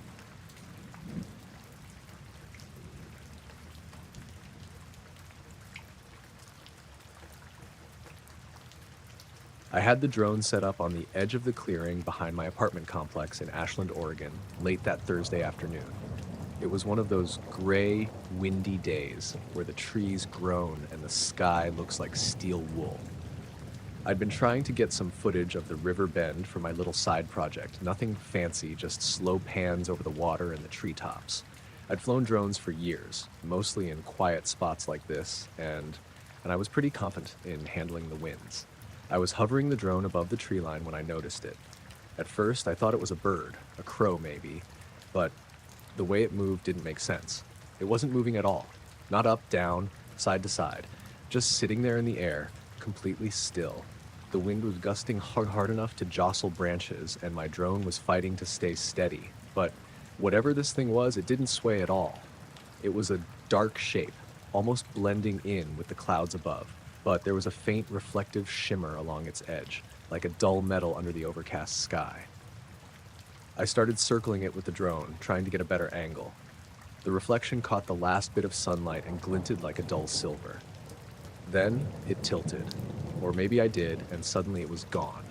I had the drone set up on the edge of the clearing behind my apartment complex in Ashland, Oregon, late that Thursday afternoon. It was one of those gray, windy days where the trees groan and the sky looks like steel wool. I'd been trying to get some footage of the river bend for my little side project. Nothing fancy, just slow pans over the water and the treetops. I'd flown drones for years, mostly in quiet spots like this, and I was pretty confident in handling the winds. I was hovering the drone above the tree line when I noticed it. At first, I thought it was a bird, a crow maybe, but the way it moved didn't make sense. It wasn't moving at all. Not up, down, side to side. Just sitting there in the air, completely still. The wind was gusting hard enough to jostle branches, and my drone was fighting to stay steady. But whatever this thing was, it didn't sway at all. It was a dark shape, almost blending in with the clouds above. But there was a faint reflective shimmer along its edge, like a dull metal under the overcast sky. I started circling it with the drone, trying to get a better angle. The reflection caught the last bit of sunlight and glinted like a dull silver. Then it tilted, or maybe I did, and suddenly it was gone.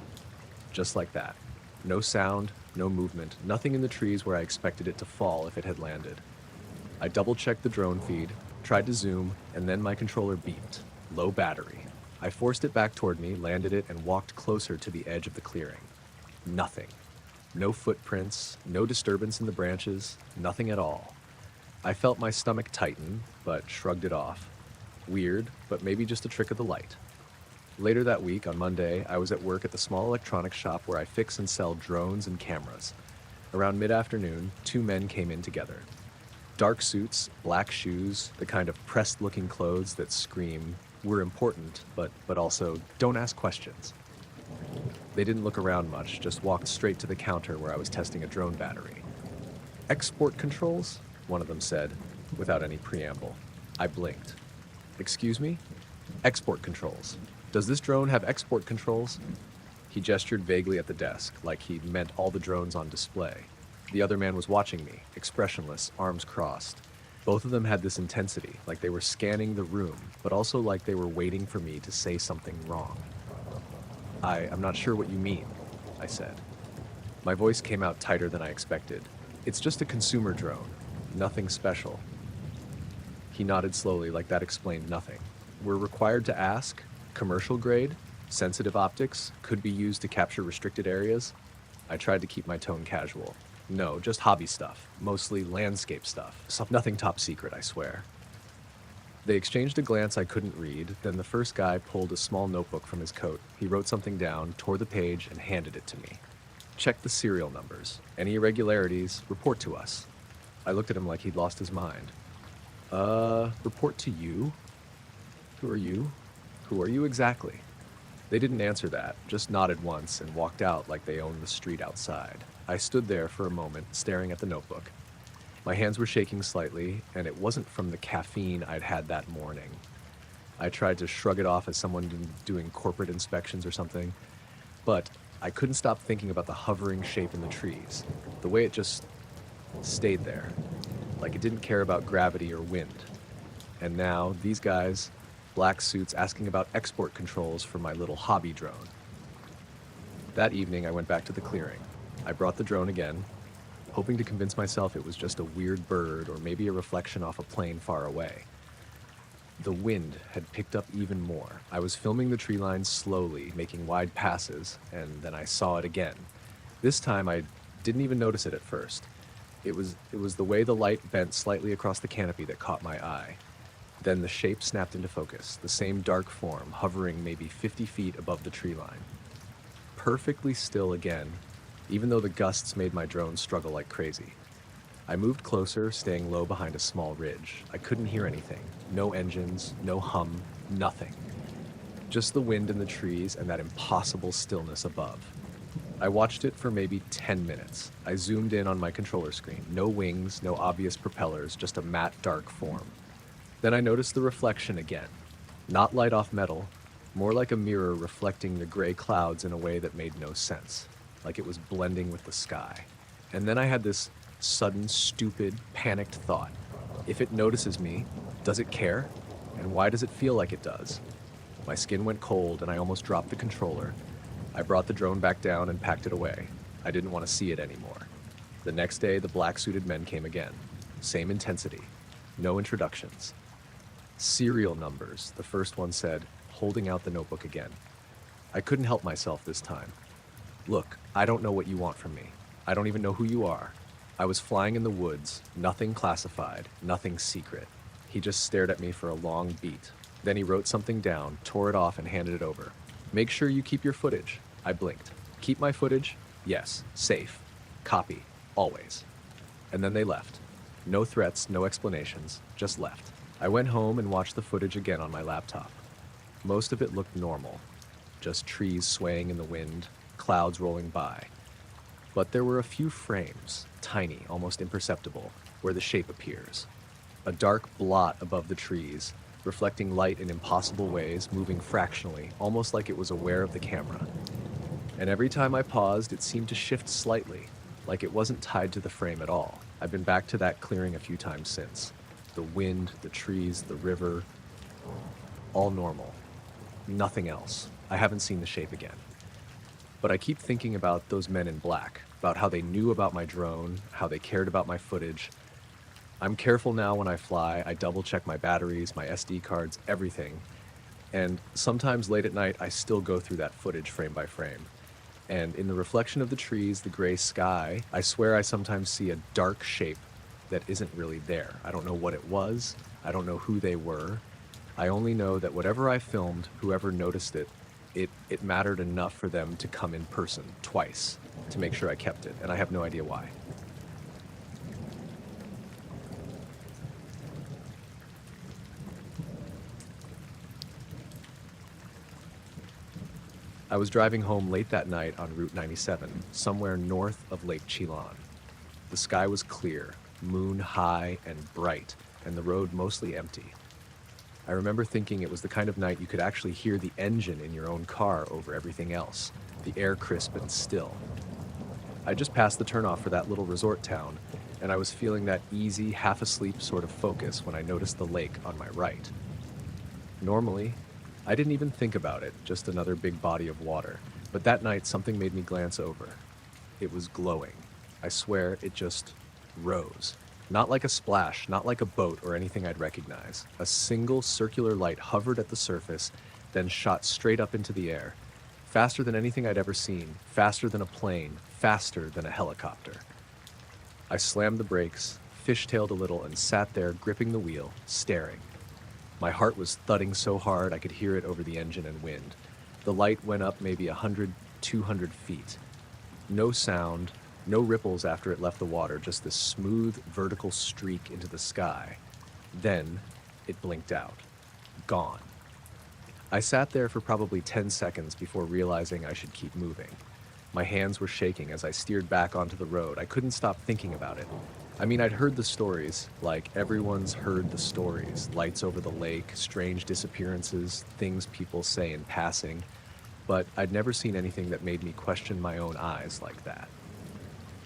Just like that. No sound, no movement, nothing in the trees where I expected it to fall if it had landed. I double-checked the drone feed, tried to zoom, and then my controller beeped. Low battery. I forced it back toward me, landed it, and walked closer to the edge of the clearing. Nothing. No footprints, no disturbance in the branches, nothing at all. I felt my stomach tighten, but shrugged it off. Weird, but maybe just a trick of the light. Later that week, on Monday, I was at work at the small electronics shop where I fix and sell drones and cameras. Around mid-afternoon, two men came in together. Dark suits, black shoes, the kind of pressed-looking clothes that scream, "We're important, but also, don't ask questions." They didn't look around much, just walked straight to the counter where I was testing a drone battery. "Export controls?" one of them said, without any preamble. I blinked. "Excuse me?" "Export controls. Does this drone have export controls?" He gestured vaguely at the desk, like he meant all the drones on display. The other man was watching me, expressionless, arms crossed. Both of them had this intensity, like they were scanning the room, but also like they were waiting for me to say something wrong. I'm not sure what you mean," I said. My voice came out tighter than I expected. "It's just a consumer drone. Nothing special." He nodded slowly, like that explained nothing. "We're required to ask? Commercial grade? Sensitive optics? Could be used to capture restricted areas?" I tried to keep my tone casual. "No, just hobby stuff. Mostly landscape stuff. Nothing top secret, I swear." They exchanged a glance I couldn't read, then the first guy pulled a small notebook from his coat. He wrote something down, tore the page, and handed it to me. "Check the serial numbers. Any irregularities, report to us." I looked at him like he'd lost his mind. Report to you? Who are you? Who are you exactly?" They didn't answer that, just nodded once and walked out like they owned the street outside. I stood there for a moment, staring at the notebook. My hands were shaking slightly, and it wasn't from the caffeine I'd had that morning. I tried to shrug it off as someone doing corporate inspections or something, but I couldn't stop thinking about the hovering shape in the trees, the way it just stayed there, like it didn't care about gravity or wind. And now, these guys, black suits asking about export controls for my little hobby drone. That evening, I went back to the clearing. I brought the drone again, hoping to convince myself it was just a weird bird or maybe a reflection off a plane far away. The wind had picked up even more. I was filming the tree line slowly, making wide passes, and then I saw it again. This time I didn't even notice it at first. It was the way the light bent slightly across the canopy that caught my eye. Then the shape snapped into focus, the same dark form hovering maybe 50 feet above the tree line. Perfectly still again, even though the gusts made my drone struggle like crazy. I moved closer, staying low behind a small ridge. I couldn't hear anything. No engines, no hum, nothing. Just the wind in the trees and that impossible stillness above. I watched it for maybe 10 minutes. I zoomed in on my controller screen. No wings, no obvious propellers, just a matte dark form. Then I noticed the reflection again. Not light off metal, more like a mirror reflecting the gray clouds in a way that made no sense, like it was blending with the sky. And then I had this sudden, stupid, panicked thought. If it notices me, does it care? And why does it feel like it does? My skin went cold and I almost dropped the controller. I brought the drone back down and packed it away. I didn't want to see it anymore. The next day, the black-suited men came again. Same intensity. No introductions. Serial numbers, the first one said, holding out the notebook again. I couldn't help myself this time. Look, I don't know what you want from me. I don't even know who you are. I was flying in the woods, nothing classified, nothing secret. He just stared at me for a long beat. Then he wrote something down, tore it off, and handed it over. Make sure you keep your footage. I blinked. Keep my footage? Yes. Safe. Copy. Always. And then they left. No threats, no explanations, just left. I went home and watched the footage again on my laptop. Most of it looked normal. Just trees swaying in the wind, clouds rolling by. But there were a few frames, tiny, almost imperceptible, where the shape appears. A dark blot above the trees, reflecting light in impossible ways, moving fractionally, almost like it was aware of the camera. And every time I paused, it seemed to shift slightly, like it wasn't tied to the frame at all. I've been back to that clearing a few times since. The wind, the trees, the river, all normal. Nothing else. I haven't seen the shape again. But I keep thinking about those men in black, about how they knew about my drone, how they cared about my footage. I'm careful now when I fly. I double check my batteries, my SD cards, everything. And sometimes late at night, I still go through that footage frame by frame. And in the reflection of the trees, the gray sky, I swear I sometimes see a dark shape that isn't really there. I don't know what it was. I don't know who they were. I only know that whatever I filmed, whoever noticed it, it mattered enough for them to come in person twice to make sure I kept it, and I have no idea why. I was driving home late that night on Route 97, somewhere north of Lake Chelan. The sky was clear, moon high and bright, and the road mostly empty. I remember thinking it was the kind of night you could actually hear the engine in your own car over everything else, the air crisp and still. I just passed the turnoff for that little resort town, and I was feeling that easy, half-asleep sort of focus when I noticed the lake on my right. Normally, I didn't even think about it, just another big body of water, but that night something made me glance over. It was glowing. I swear it just rose. Not like a splash, not like a boat or anything I'd recognize. A single circular light hovered at the surface, then shot straight up into the air. Faster than anything I'd ever seen, faster than a plane, faster than a helicopter. I slammed the brakes, fishtailed a little, and sat there gripping the wheel, staring. My heart was thudding so hard I could hear it over the engine and wind. The light went up maybe 100, 200 feet. No sound, no ripples after it left the water, just this smooth, vertical streak into the sky. Then, it blinked out. Gone. I sat there for probably 10 seconds before realizing I should keep moving. My hands were shaking as I steered back onto the road. I couldn't stop thinking about it. I mean, I'd heard the stories, like everyone's heard the stories. Lights over the lake, strange disappearances, things people say in passing. But I'd never seen anything that made me question my own eyes like that.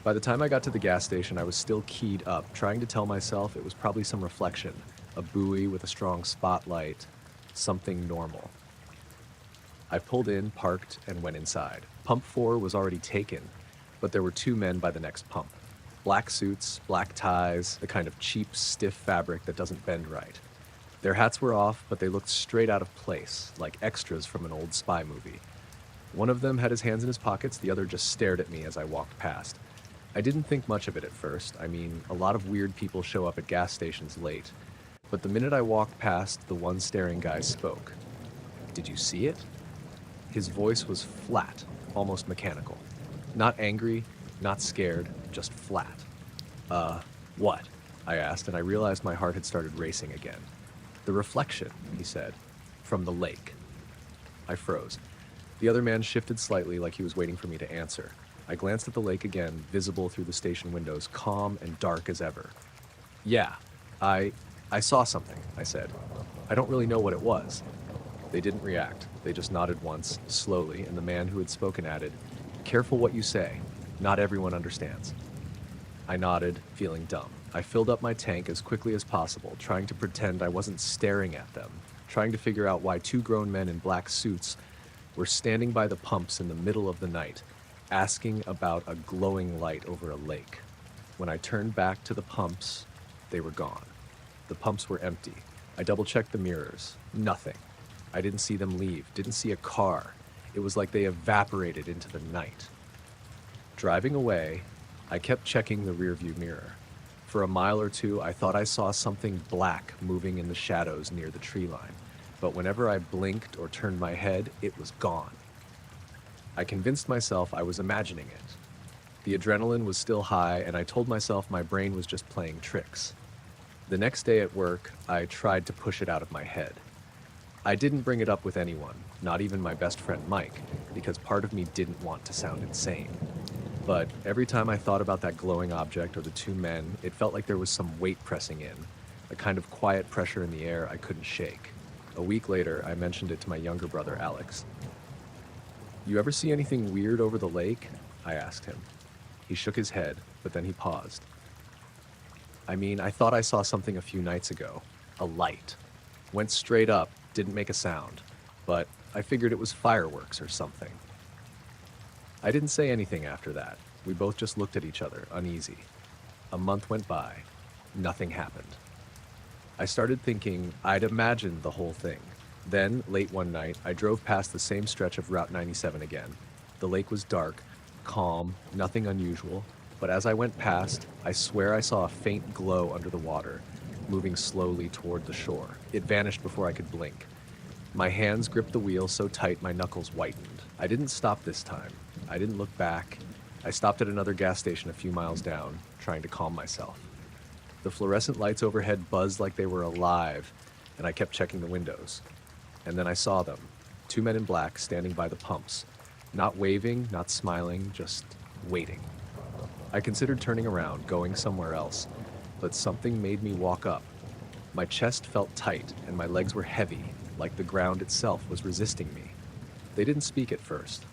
By the time I got to the gas station, I was still keyed up, trying to tell myself it was probably some reflection, a buoy with a strong spotlight. something normal. I pulled in, parked, and went inside. Pump 4 was already taken, but there were two men by the next pump. Black suits, black ties, the kind of cheap, stiff fabric that doesn't bend right. Their hats were off, but they looked straight out of place, like extras from an old spy movie. One of them had his hands in his pockets, the other just stared at me as I walked past. I didn't think much of it at first. I mean, a lot of weird people show up at gas stations late. But the minute I walked past, the one staring guy spoke. "Did you see it?" His voice was flat, almost mechanical. Not angry, not scared, just flat. What?" I asked, and I realized my heart had started racing again. "The reflection," he said, "from the lake." I froze. The other man shifted slightly like he was waiting for me to answer. I glanced at the lake again, visible through the station windows, calm and dark as ever. "Yeah, I saw something," I said. "I don't really know what it was." They didn't react. They just nodded once, slowly, and the man who had spoken added, "Careful what you say. Not everyone understands." I nodded, feeling dumb. I filled up my tank as quickly as possible, trying to pretend I wasn't staring at them, trying to figure out why two grown men in black suits were standing by the pumps in the middle of the night, asking about a glowing light over a lake. When I turned back to the pumps, they were gone. The pumps were empty. I double-checked the mirrors. Nothing. I didn't see them leave, didn't see a car. It was like they evaporated into the night. Driving away, I kept checking the rearview mirror. For a mile or two, I thought I saw something black moving in the shadows near the tree line, but whenever I blinked or turned my head, it was gone. I convinced myself I was imagining it. The adrenaline was still high, and I told myself my brain was just playing tricks. The next day at work, I tried to push it out of my head. I didn't bring it up with anyone, not even my best friend Mike, because part of me didn't want to sound insane. But every time I thought about that glowing object or the two men, it felt like there was some weight pressing in, a kind of quiet pressure in the air I couldn't shake. A week later, I mentioned it to my younger brother Alex. "You ever see anything weird over the lake?" I asked him. He shook his head, but then he paused. "I mean, I thought I saw something a few nights ago. A light. Went straight up, didn't make a sound, but I figured it was fireworks or something." I didn't say anything after that. We both just looked at each other, uneasy. A month went by. Nothing happened. I started thinking I'd imagined the whole thing. Then, late one night, I drove past the same stretch of Route 97 again. The lake was dark, calm, nothing unusual, but as I went past, I swear I saw a faint glow under the water, moving slowly toward the shore. It vanished before I could blink. My hands gripped the wheel so tight my knuckles whitened. I didn't stop this time. I didn't look back. I stopped at another gas station a few miles down, trying to calm myself. The fluorescent lights overhead buzzed like they were alive, and I kept checking the windows. And then I saw them, two men in black standing by the pumps, not waving, not smiling, just waiting. I considered turning around, going somewhere else, but something made me walk up. My chest felt tight, and my legs were heavy, like the ground itself was resisting me. They didn't speak at first.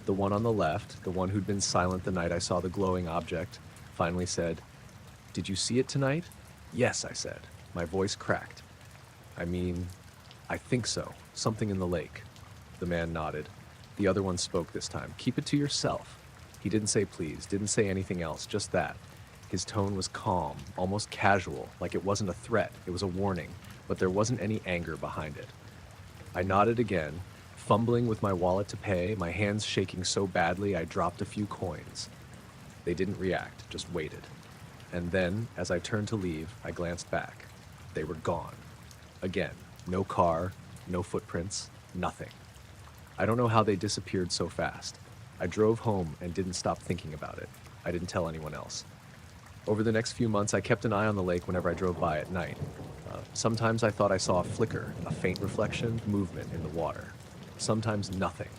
The one on the left, the one who'd been silent the night I saw the glowing object, finally said, "Did you see it tonight?" "Yes," I said. My voice cracked. I think so. Something in the lake." The man nodded. The other one spoke this time. "Keep it to yourself." He didn't say please, didn't say anything else, just that. His tone was calm, almost casual, like it wasn't a threat, it was a warning, but there wasn't any anger behind it. I nodded again, fumbling with my wallet to pay, my hands shaking so badly I dropped a few coins. They didn't react, just waited. And then, as I turned to leave, I glanced back. They were gone. Again, no car, no footprints, nothing. I don't know how they disappeared so fast. I drove home and didn't stop thinking about it. I didn't tell anyone else. Over the next few months, I kept an eye on the lake whenever I drove by at night. Sometimes I thought I saw a flicker, a faint reflection, movement in the water. Sometimes nothing.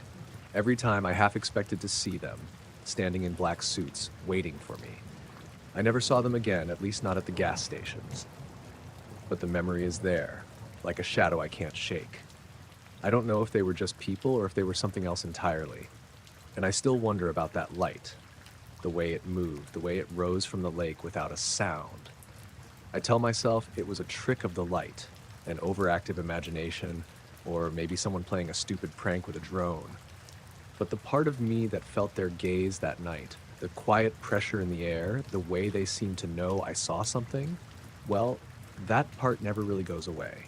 Every time I half expected to see them, standing in black suits, waiting for me. I never saw them again, at least not at the gas stations. But the memory is there, like a shadow I can't shake. I don't know if they were just people or if they were something else entirely. And I still wonder about that light, the way it moved, the way it rose from the lake without a sound. I tell myself it was a trick of the light, an overactive imagination, or maybe someone playing a stupid prank with a drone. But the part of me that felt their gaze that night, the quiet pressure in the air, the way they seemed to know I saw something, well, that part never really goes away.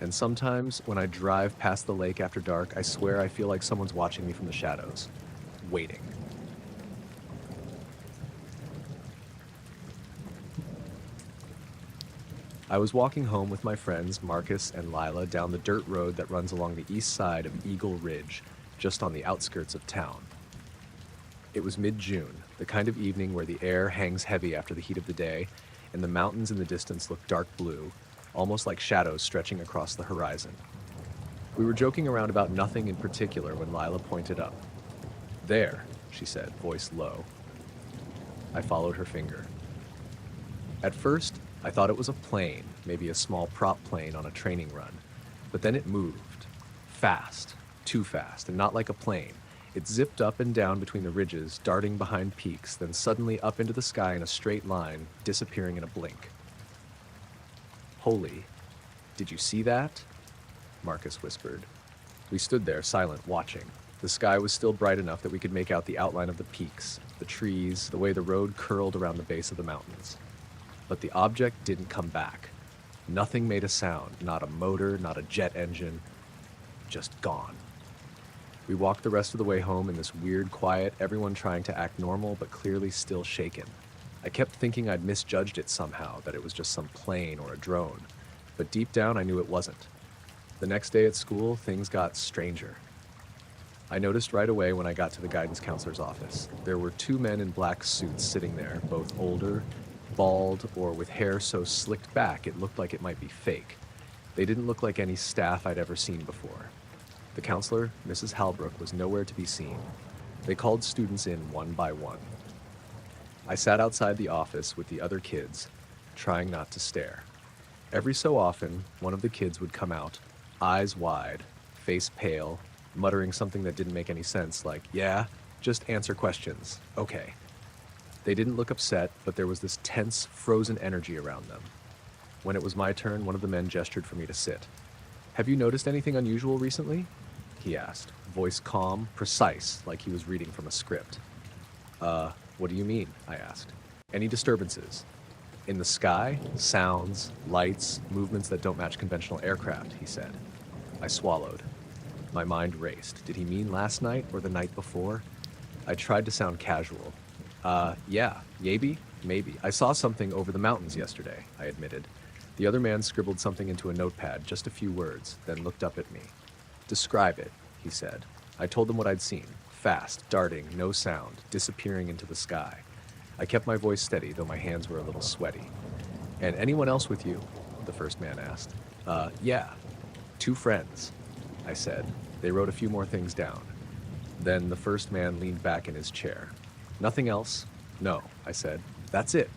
And sometimes when I drive past the lake after dark, I swear I feel like someone's watching me from the shadows, waiting. I was walking home with my friends, Marcus and Lila, down the dirt road that runs along the east side of Eagle Ridge, just on the outskirts of town. It was mid-June, the kind of evening where the air hangs heavy after the heat of the day, and the mountains in the distance look dark blue, almost like shadows stretching across the horizon. We were joking around about nothing in particular when Lila pointed up. "There," she said, voice low. I followed her finger. At first, I thought it was a plane, maybe a small prop plane on a training run. But then it moved. Fast. Too fast, and not like a plane. It zipped up and down between the ridges, darting behind peaks, then suddenly up into the sky in a straight line, disappearing in a blink. "Holy, did you see that?" Marcus whispered. We stood there, silent, watching. The sky was still bright enough that we could make out the outline of the peaks, the trees, the way the road curled around the base of the mountains. But the object didn't come back. Nothing made a sound, not a motor, not a jet engine, just gone. We walked the rest of the way home in this weird quiet, everyone trying to act normal but clearly still shaken. I kept thinking I'd misjudged it somehow, that it was just some plane or a drone, but deep down I knew it wasn't. The next day at school, things got stranger. I noticed right away when I got to the guidance counselor's office. There were two men in black suits sitting there, both older, bald, or with hair so slicked back it looked like it might be fake. They didn't look like any staff I'd ever seen before. The counselor, Mrs. Halbrook, was nowhere to be seen. They called students in one by one. I sat outside the office with the other kids, trying not to stare. Every so often, one of the kids would come out, eyes wide, face pale, muttering something that didn't make any sense, like, "Yeah, just answer questions. Okay." They didn't look upset, but there was this tense, frozen energy around them. When it was my turn, one of the men gestured for me to sit. "Have you noticed anything unusual recently?" he asked, voice calm, precise, like he was reading from a script. What do you mean?" I asked. "Any disturbances?" "In the sky, sounds, lights, movements that don't match conventional aircraft," he said. I swallowed. My mind raced. Did he mean last night or the night before? I tried to sound casual. Yeah, maybe. I saw something over the mountains yesterday," I admitted. The other man scribbled something into a notepad, just a few words, then looked up at me. "Describe it," he said. I told him what I'd seen. Fast, darting, no sound, disappearing into the sky. I kept my voice steady, though my hands were a little sweaty. "And anyone else with you?" the first man asked. Yeah, 2 friends," I said. They wrote a few more things down. Then the first man leaned back in his chair. "Nothing else?" "No," I said. "That's it."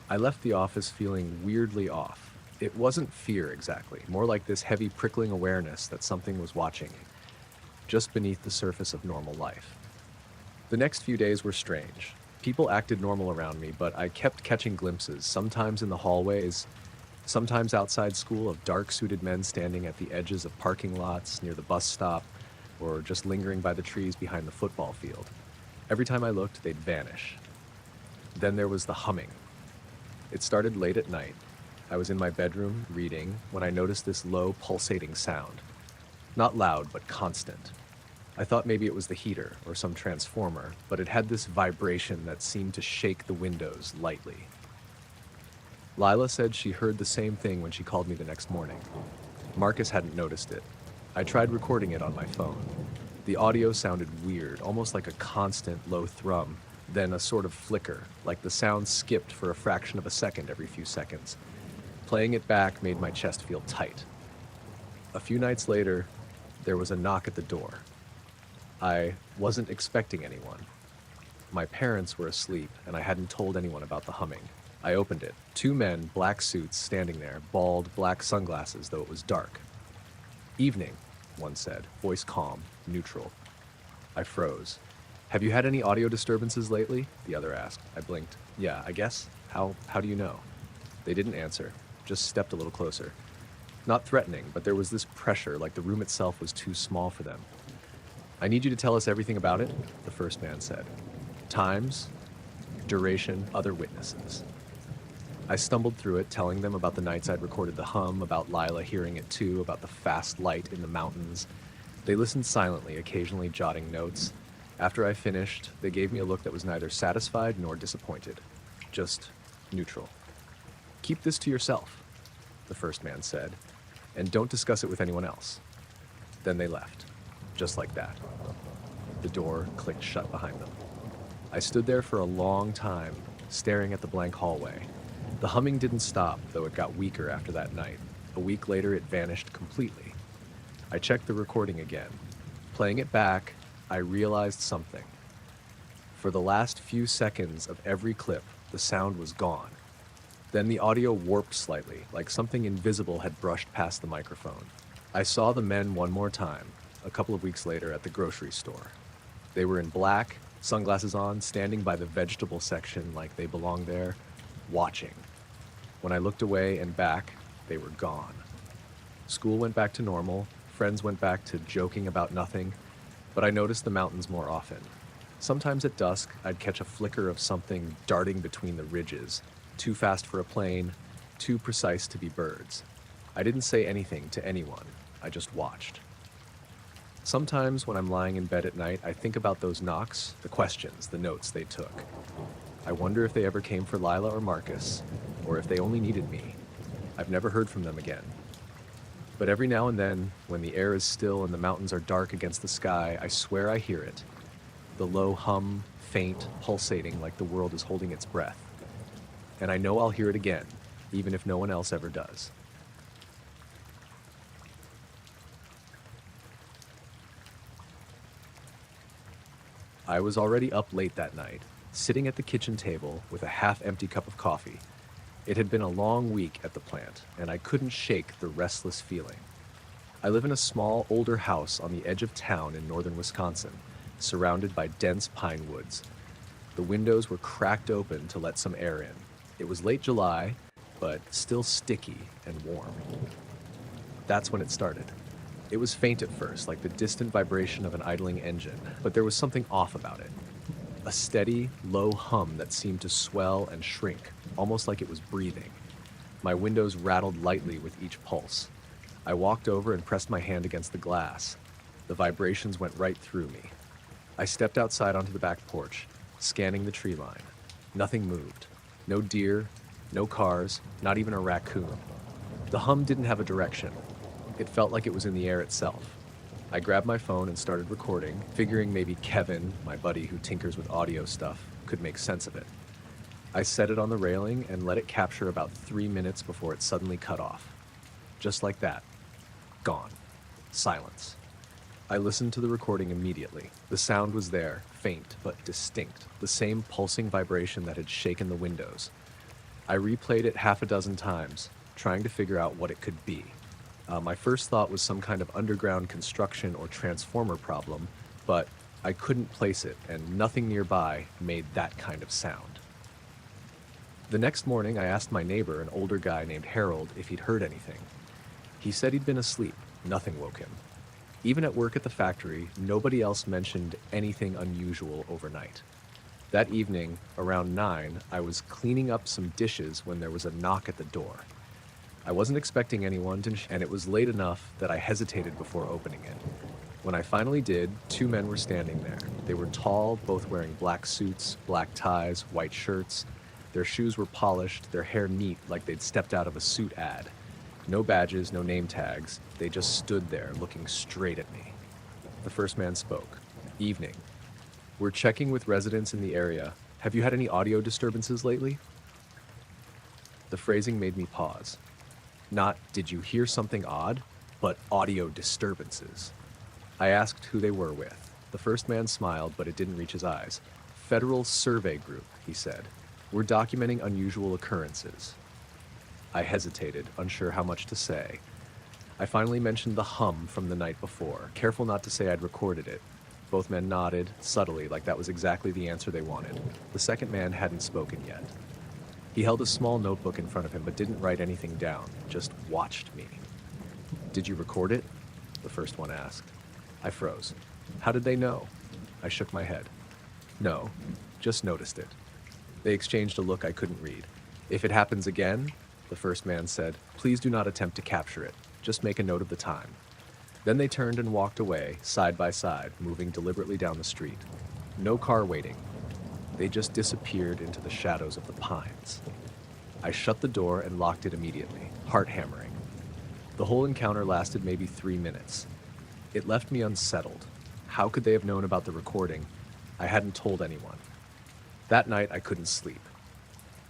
I left the office feeling weirdly off. It wasn't fear exactly, more like this heavy prickling awareness that something was watching, just beneath the surface of normal life. The next few days were strange. People acted normal around me, but I kept catching glimpses, sometimes in the hallways, sometimes outside school, of dark-suited men standing at the edges of parking lots, near the bus stop, or just lingering by the trees behind the football field. Every time I looked, they'd vanish. Then there was the humming. It started late at night. I was in my bedroom, reading, when I noticed this low, pulsating sound. Not loud, but constant. I thought maybe it was the heater, or some transformer, but it had this vibration that seemed to shake the windows lightly. Lila said she heard the same thing when she called me the next morning. Marcus hadn't noticed it. I tried recording it on my phone. The audio sounded weird, almost like a constant low thrum, then a sort of flicker, like the sound skipped for a fraction of a second every few seconds. Playing it back made my chest feel tight. A few nights later, there was a knock at the door. I wasn't expecting anyone. My parents were asleep, and I hadn't told anyone about the humming. I opened it. 2 men, black suits, standing there, bald, black sunglasses, though it was dark. "Evening," one said, voice calm, neutral. I froze. "Have you had any audio disturbances lately?" the other asked. I blinked. "Yeah, I guess. How do you know?" They didn't answer, just stepped a little closer. Not threatening, but there was this pressure, like the room itself was too small for them. "I need you to tell us everything about it," the first man said. "Times, duration, other witnesses." I stumbled through it, telling them about the nights I'd recorded the hum, about Lila hearing it too, about the fast light in the mountains. They listened silently, occasionally jotting notes. After I finished, they gave me a look that was neither satisfied nor disappointed, just neutral. "Keep this to yourself," the first man said, "and don't discuss it with anyone else." Then they left, just like that. The door clicked shut behind them. I stood there for a long time, staring at the blank hallway. The humming didn't stop, though it got weaker after that night. A week later, it vanished completely. I checked the recording again. Playing it back, I realized something. For the last few seconds of every clip, the sound was gone. Then the audio warped slightly, like something invisible had brushed past the microphone. I saw the men one more time, a couple of weeks later at the grocery store. They were in black, sunglasses on, standing by the vegetable section like they belonged there, watching. When I looked away and back, they were gone. School went back to normal, friends went back to joking about nothing, but I noticed the mountains more often. Sometimes at dusk, I'd catch a flicker of something darting between the ridges, too fast for a plane, too precise to be birds. I didn't say anything to anyone, I just watched. Sometimes when I'm lying in bed at night, I think about those knocks, the questions, the notes they took. I wonder if they ever came for Lila or Marcus, or if they only needed me. I've never heard from them again. But every now and then, when the air is still and the mountains are dark against the sky, I swear I hear it. The low hum, faint, pulsating like the world is holding its breath. And I know I'll hear it again, even if no one else ever does. I was already up late that night, sitting at the kitchen table with a half-empty cup of coffee. It had been a long week at the plant, and I couldn't shake the restless feeling. I live in a small, older house on the edge of town in northern Wisconsin, surrounded by dense pine woods. The windows were cracked open to let some air in. It was late July, but still sticky and warm. That's when it started. It was faint at first, like the distant vibration of an idling engine, but there was something off about it. A steady, low hum that seemed to swell and shrink, almost like it was breathing. My windows rattled lightly with each pulse. I walked over and pressed my hand against the glass. The vibrations went right through me. I stepped outside onto the back porch, scanning the tree line. Nothing moved. No deer, no cars, not even a raccoon. The hum didn't have a direction. It felt like it was in the air itself. I grabbed my phone and started recording, figuring maybe Kevin, my buddy who tinkers with audio stuff, could make sense of it. I set it on the railing and let it capture about 3 minutes before it suddenly cut off. Just like that. Gone. Silence. I listened to the recording immediately. The sound was there, faint but distinct, the same pulsing vibration that had shaken the windows. I replayed it half a dozen times, trying to figure out what it could be. My first thought was some kind of underground construction or transformer problem, but I couldn't place it, and nothing nearby made that kind of sound. The next morning, I asked my neighbor, an older guy named Harold, if he'd heard anything. He said he'd been asleep. Nothing woke him. Even at work at the factory, nobody else mentioned anything unusual overnight. That evening, around 9, I was cleaning up some dishes when there was a knock at the door. I wasn't expecting anyone, and it was late enough that I hesitated before opening it. When I finally did, 2 men were standing there. They were tall, both wearing black suits, black ties, white shirts. Their shoes were polished, their hair neat like they'd stepped out of a suit ad. No badges, no name tags. They just stood there, looking straight at me. The first man spoke. "Evening. We're checking with residents in the area. Have you had any audio disturbances lately?" The phrasing made me pause. Not, "Did you hear something odd?" but audio disturbances. I asked who they were with. The first man smiled, but it didn't reach his eyes. "Federal Survey Group," he said. "We're documenting unusual occurrences." I hesitated, unsure how much to say. I finally mentioned the hum from the night before, careful not to say I'd recorded it. Both men nodded, subtly, like that was exactly the answer they wanted. The second man hadn't spoken yet. He held a small notebook in front of him, but didn't write anything down, just watched me. "Did you record it?" the first one asked. I froze. "How did they know?" I shook my head. "No, just noticed it." They exchanged a look I couldn't read. "If it happens again," the first man said, "please do not attempt to capture it. Just make a note of the time." Then they turned and walked away, side by side, moving deliberately down the street. No car waiting. They just disappeared into the shadows of the pines. I shut the door and locked it immediately, heart hammering. The whole encounter lasted maybe 3 minutes. It left me unsettled. How could they have known about the recording? I hadn't told anyone. That night, I couldn't sleep.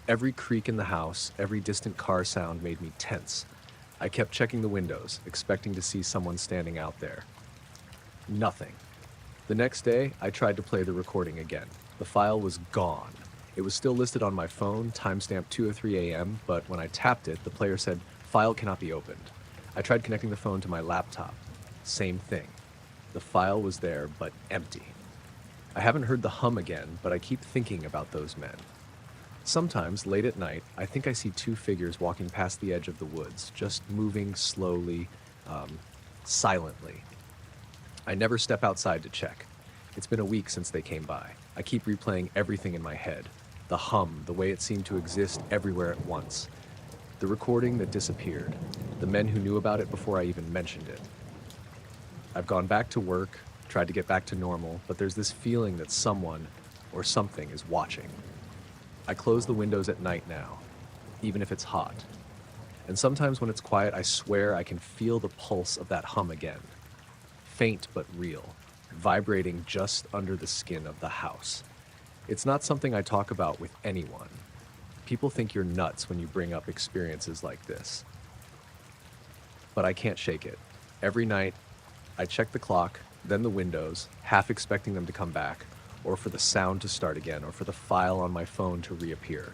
Every creak in the house, every distant car sound made me tense. I kept checking the windows, expecting to see someone standing out there. Nothing. The next day, I tried to play the recording again. The file was gone. It was still listed on my phone, timestamped 2:03 a.m., but when I tapped it, the player said, "File cannot be opened." I tried connecting the phone to my laptop. Same thing. The file was there, but empty. I haven't heard the hum again, but I keep thinking about those men. Sometimes, late at night, I think I see two figures walking past the edge of the woods, just moving slowly, silently. I never step outside to check. It's been a week since they came by. I keep replaying everything in my head. The hum, the way it seemed to exist everywhere at once. The recording that disappeared. The men who knew about it before I even mentioned it. I've gone back to work, tried to get back to normal, but there's this feeling that someone or something is watching. I close the windows at night now, even if it's hot. And sometimes when it's quiet, I swear I can feel the pulse of that hum again. Faint but real, vibrating just under the skin of the house. It's not something I talk about with anyone. People think you're nuts when you bring up experiences like this. But I can't shake it. Every night, I check the clock, then the windows, half expecting them to come back, or for the sound to start again, or for the file on my phone to reappear.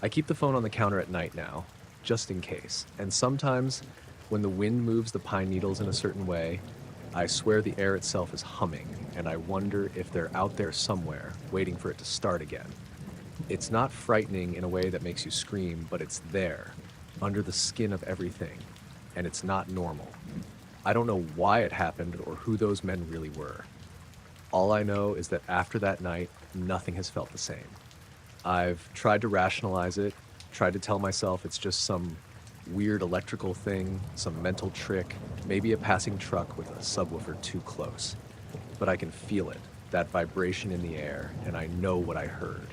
I keep the phone on the counter at night now, just in case. And sometimes, when the wind moves the pine needles in a certain way, I swear the air itself is humming, and I wonder if they're out there somewhere, waiting for it to start again. It's not frightening in a way that makes you scream, but it's there, under the skin of everything, and it's not normal. I don't know why it happened or who those men really were. All I know is that after that night, nothing has felt the same. I've tried to rationalize it, tried to tell myself it's just some weird electrical thing, some mental trick, maybe a passing truck with a subwoofer too close. But I can feel it, that vibration in the air, and I know what I heard.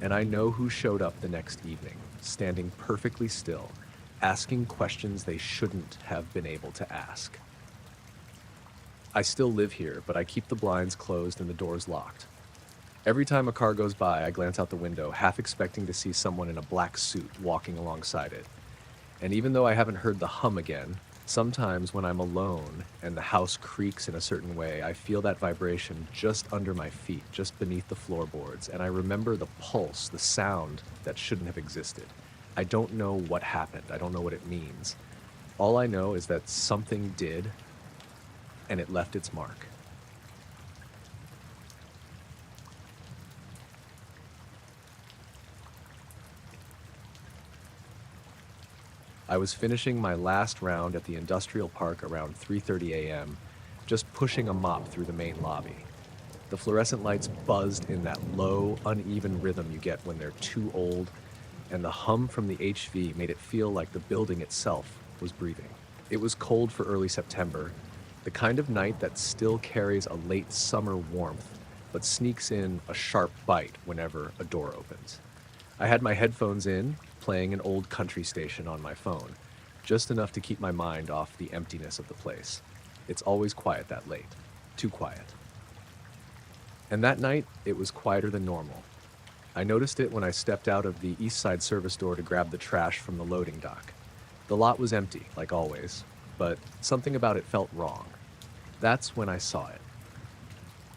And I know who showed up the next evening, standing perfectly still, asking questions they shouldn't have been able to ask. I still live here, but I keep the blinds closed and the doors locked. Every time a car goes by, I glance out the window, half expecting to see someone in a black suit walking alongside it. And even though I haven't heard the hum again, sometimes when I'm alone and the house creaks in a certain way, I feel that vibration just under my feet, just beneath the floorboards, and I remember the pulse, the sound that shouldn't have existed. I don't know what happened. I don't know what it means. All I know is that something did, and it left its mark. I was finishing my last round at the industrial park around 3:30 a.m., just pushing a mop through the main lobby. The fluorescent lights buzzed in that low, uneven rhythm you get when they're too old, and the hum from the HV made it feel like the building itself was breathing. It was cold for early September, the kind of night that still carries a late summer warmth, but sneaks in a sharp bite whenever a door opens. I had my headphones in, playing an old country station on my phone, just enough to keep my mind off the emptiness of the place. It's always quiet that late, too quiet. And that night, it was quieter than normal. I noticed it when I stepped out of the east side service door to grab the trash from the loading dock. The lot was empty, like always, but something about it felt wrong. That's when I saw it.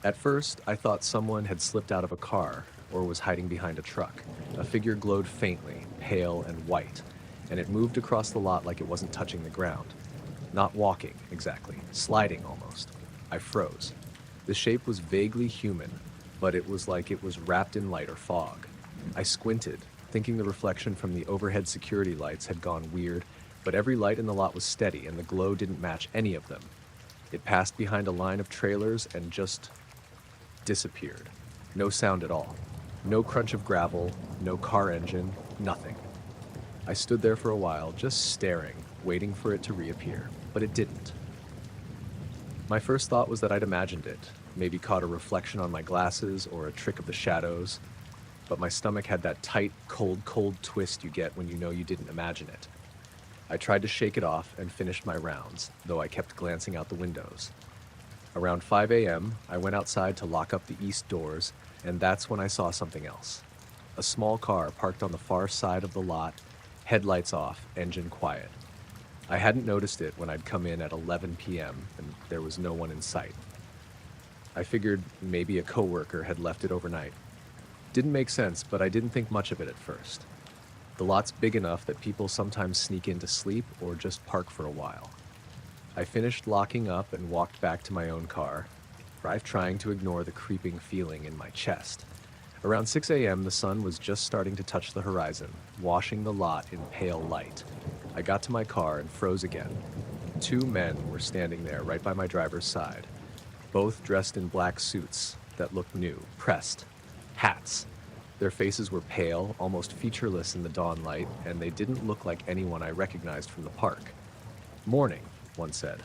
At first, I thought someone had slipped out of a car or was hiding behind a truck. A figure glowed faintly, pale and white, and it moved across the lot like it wasn't touching the ground. Not walking, exactly, sliding almost. I froze. The shape was vaguely human, but it was like it was wrapped in light or fog. I squinted, thinking the reflection from the overhead security lights had gone weird, but every light in the lot was steady and the glow didn't match any of them. It passed behind a line of trailers and just disappeared. No sound at all. No crunch of gravel, no car engine, nothing. I stood there for a while, just staring, waiting for it to reappear, but it didn't. My first thought was that I'd imagined it, maybe caught a reflection on my glasses or a trick of the shadows, but my stomach had that tight, cold twist you get when you know you didn't imagine it. I tried to shake it off and finished my rounds, though I kept glancing out the windows. Around 5 a.m., I went outside to lock up the east doors, and that's when I saw something else. A small car parked on the far side of the lot, headlights off, engine quiet. I hadn't noticed it when I'd come in at 11 p.m. and there was no one in sight. I figured maybe a coworker had left it overnight. Didn't make sense, but I didn't think much of it at first. The lot's big enough that people sometimes sneak in to sleep or just park for a while. I finished locking up and walked back to my own car, trying to ignore the creeping feeling in my chest. Around 6 a.m., the sun was just starting to touch the horizon, washing the lot in pale light. I got to my car and froze again. 2 men were standing there right by my driver's side, both dressed in black suits that looked new, pressed, hats. Their faces were pale, almost featureless in the dawn light, and they didn't look like anyone I recognized from the park. "Morning," one said.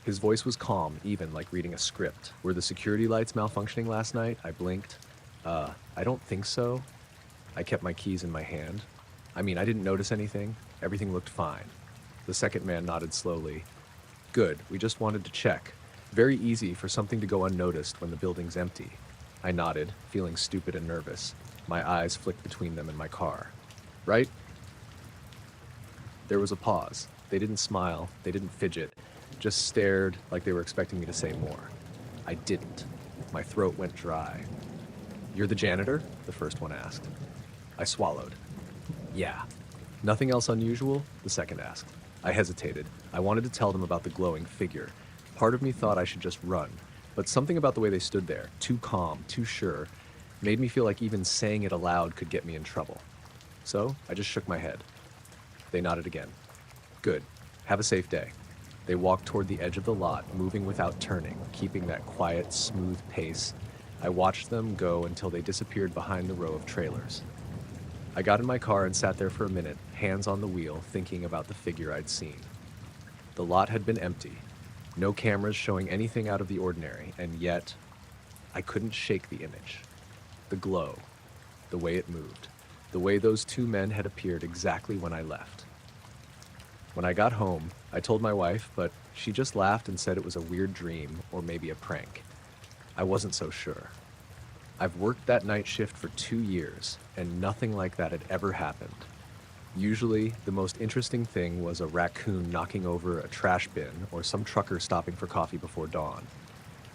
His voice was calm, even like reading a script. "Were the security lights malfunctioning last night?" I blinked. I don't think so." I kept my keys in my hand. "I mean, I didn't notice anything. Everything looked fine." The second man nodded slowly. "Good, we just wanted to check. Very easy for something to go unnoticed when the building's empty." I nodded, feeling stupid and nervous. My eyes flicked between them and my car. "Right?" There was a pause. They didn't smile, they didn't fidget, just stared like they were expecting me to say more. I didn't. My throat went dry. "You're the janitor?" the first one asked. I swallowed. "Yeah." "Nothing else unusual?" the second asked. I hesitated. I wanted to tell them about the glowing figure. Part of me thought I should just run, but something about the way they stood there, too calm, too sure, made me feel like even saying it aloud could get me in trouble. So I just shook my head. They nodded again. "Good. Have a safe day." They walked toward the edge of the lot, moving without turning, keeping that quiet, smooth pace. I watched them go until they disappeared behind the row of trailers. I got in my car and sat there for a minute, hands on the wheel, thinking about the figure I'd seen. The lot had been empty. No cameras showing anything out of the ordinary, and yet I couldn't shake the image. The glow, the way it moved, the way those 2 men had appeared exactly when I left. When I got home, I told my wife, but she just laughed and said it was a weird dream or maybe a prank. I wasn't so sure. I've worked that night shift for 2 years, and nothing like that had ever happened. Usually, the most interesting thing was a raccoon knocking over a trash bin or some trucker stopping for coffee before dawn.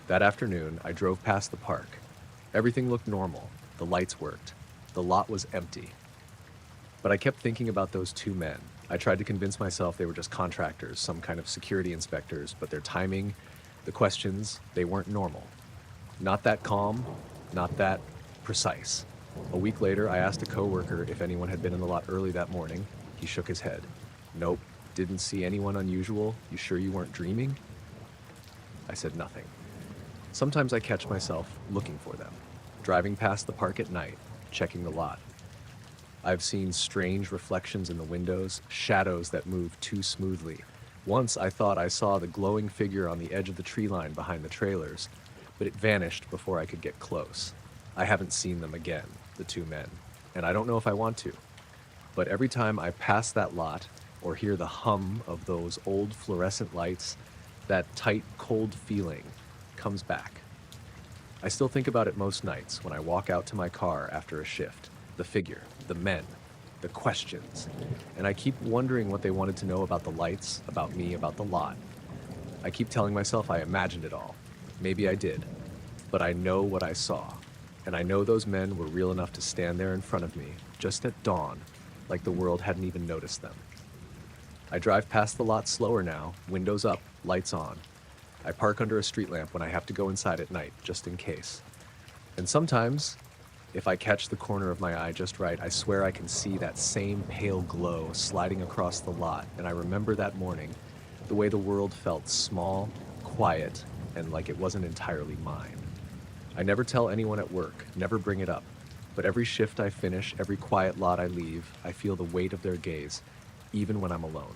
That afternoon, I drove past the park. Everything looked normal. The lights worked. The lot was empty. But I kept thinking about those 2 men. I tried to convince myself they were just contractors, some kind of security inspectors, but their timing, the questions, they weren't normal. Not that calm, not that precise. A week later, I asked a coworker if anyone had been in the lot early that morning. He shook his head. "Nope, didn't see anyone unusual. You sure you weren't dreaming?" I said nothing. Sometimes I catch myself looking for them, driving past the park at night, checking the lot. I've seen strange reflections in the windows, shadows that move too smoothly. Once I thought I saw the glowing figure on the edge of the tree line behind the trailers, but it vanished before I could get close. I haven't seen them again, the 2 men, and I don't know if I want to. But every time I pass that lot or hear the hum of those old fluorescent lights, that tight, cold feeling comes back. I still think about it most nights when I walk out to my car after a shift. The figure, the men, the questions. And I keep wondering what they wanted to know about the lights, about me, about the lot. I keep telling myself I imagined it all. Maybe I did. But I know what I saw. And I know those men were real enough to stand there in front of me, just at dawn, like the world hadn't even noticed them. I drive past the lot slower now, windows up, lights on. I park under a street lamp when I have to go inside at night, just in case. And sometimes If I catch the corner of my eye just right, I swear I can see that same pale glow sliding across the lot, and I remember that morning, the way the world felt small, quiet, and like it wasn't entirely mine. I never tell anyone at work, never bring it up, but every shift I finish, every quiet lot I leave, I feel the weight of their gaze, even when I'm alone.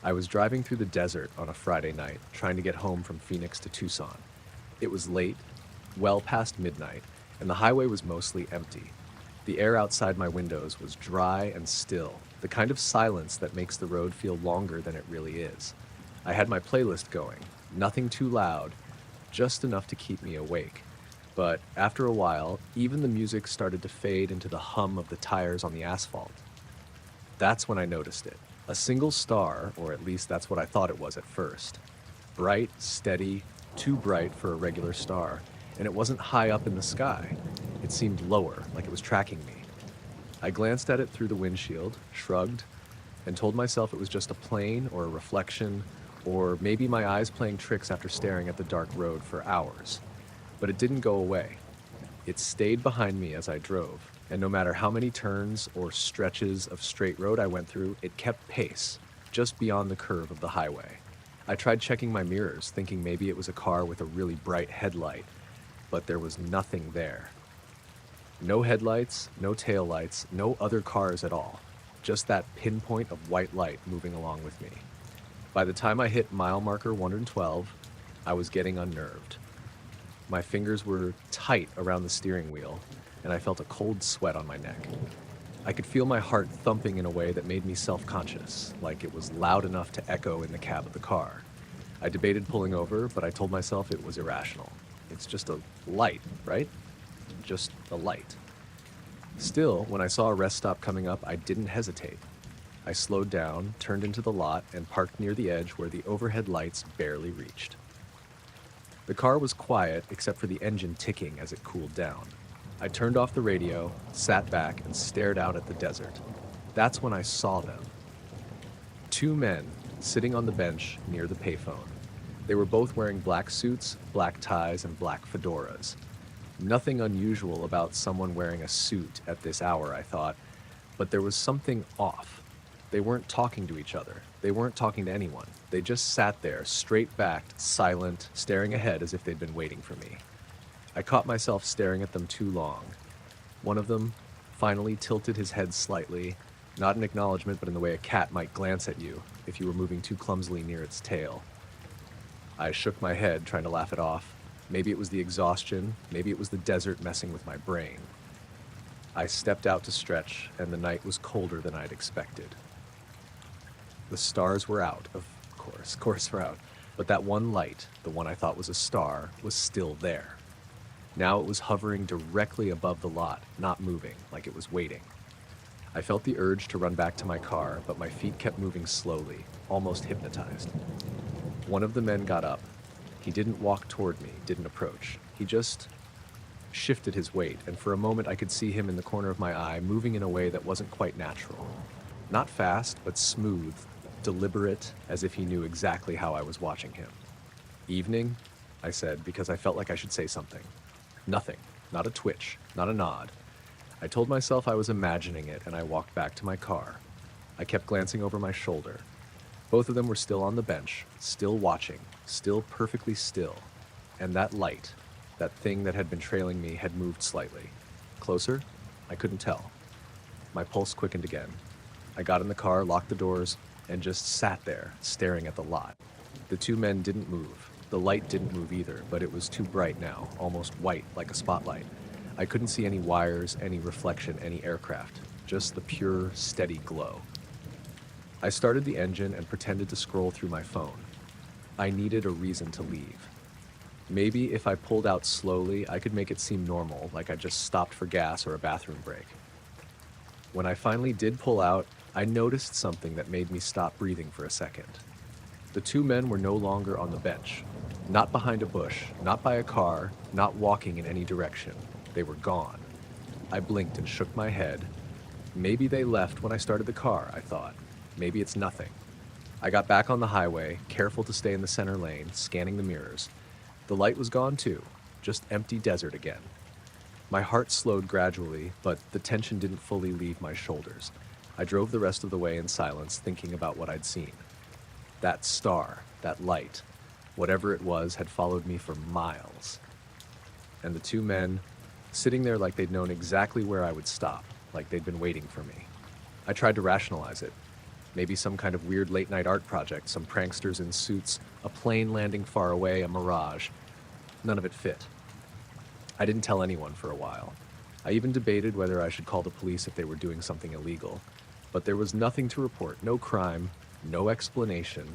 I was driving through the desert on a Friday night, trying to get home from Phoenix to Tucson. It was late, well past midnight, and the highway was mostly empty. The air outside my windows was dry and still, the kind of silence that makes the road feel longer than it really is. I had my playlist going, nothing too loud, just enough to keep me awake. But after a while, even the music started to fade into the hum of the tires on the asphalt. That's when I noticed it. A single star, or at least that's what I thought it was at first. Bright, steady, too bright for a regular star, and it wasn't high up in the sky. It seemed lower, like it was tracking me. I glanced at it through the windshield, shrugged, and told myself it was just a plane or a reflection, or maybe my eyes playing tricks after staring at the dark road for hours. But it didn't go away. It stayed behind me as I drove, and no matter how many turns or stretches of straight road I went through, it kept pace, just beyond the curve of the highway. I tried checking my mirrors, thinking maybe it was a car with a really bright headlight, but there was nothing there. No headlights, no taillights, no other cars at all. Just that pinpoint of white light moving along with me. By the time I hit mile marker 112, I was getting unnerved. My fingers were tight around the steering wheel, and I felt a cold sweat on my neck. I could feel my heart thumping in a way that made me self-conscious, like it was loud enough to echo in the cab of the car. I debated pulling over, but I told myself it was irrational. It's just a light, right? Just a light. Still, when I saw a rest stop coming up, I didn't hesitate. I slowed down, turned into the lot, and parked near the edge where the overhead lights barely reached. The car was quiet except for the engine ticking as it cooled down. I turned off the radio, sat back, and stared out at the desert. That's when I saw them. Two men sitting on the bench near the payphone. They were both wearing black suits, black ties, and black fedoras. Nothing unusual about someone wearing a suit at this hour, I thought, but there was something off. They weren't talking to each other. They weren't talking to anyone. They just sat there, straight-backed, silent, staring ahead as if they'd been waiting for me. I caught myself staring at them too long. One of them finally tilted his head slightly, not in acknowledgement, but in the way a cat might glance at you if you were moving too clumsily near its tail. I shook my head, trying to laugh it off. Maybe it was the exhaustion, maybe it was the desert messing with my brain. I stepped out to stretch, and the night was colder than I'd expected. The stars were out, of course were out, but that one light, the one I thought was a star, was still there. Now it was hovering directly above the lot, not moving, like it was waiting. I felt the urge to run back to my car, but my feet kept moving slowly, almost hypnotized. One of the men got up. He didn't walk toward me, didn't approach. He just shifted his weight, and for a moment I could see him in the corner of my eye, moving in a way that wasn't quite natural. Not fast, but smooth, deliberate, as if he knew exactly how I was watching him. "Evening?" I said, because I felt like I should say something. Nothing. Not a twitch, not a nod. I told myself I was imagining it, and I walked back to my car. I kept glancing over my shoulder. Both of them were still on the bench, still watching, still perfectly still. And that light, that thing that had been trailing me, had moved slightly. Closer? I couldn't tell. My pulse quickened again. I got in the car, locked the doors, and just sat there, staring at the lot. The two men didn't move. The light didn't move either, but it was too bright now, almost white, like a spotlight. I couldn't see any wires, any reflection, any aircraft, just the pure, steady glow. I started the engine and pretended to scroll through my phone. I needed a reason to leave. Maybe if I pulled out slowly, I could make it seem normal, like I just stopped for gas or a bathroom break. When I finally did pull out, I noticed something that made me stop breathing for a second. The two men were no longer on the bench, not behind a bush, not by a car, not walking in any direction. They were gone. I blinked and shook my head. Maybe they left when I started the car, I thought. Maybe it's nothing. I got back on the highway, careful to stay in the center lane, scanning the mirrors. The light was gone too, just empty desert again. My heart slowed gradually, but the tension didn't fully leave my shoulders. I drove the rest of the way in silence, thinking about what I'd seen. That star, that light, whatever it was, had followed me for miles. And the two men, sitting there like they'd known exactly where I would stop, like they'd been waiting for me. I tried to rationalize it. Maybe some kind of weird late-night art project, some pranksters in suits, a plane landing far away, a mirage. None of it fit. I didn't tell anyone for a while. I even debated whether I should call the police if they were doing something illegal. But there was nothing to report, no crime, no explanation,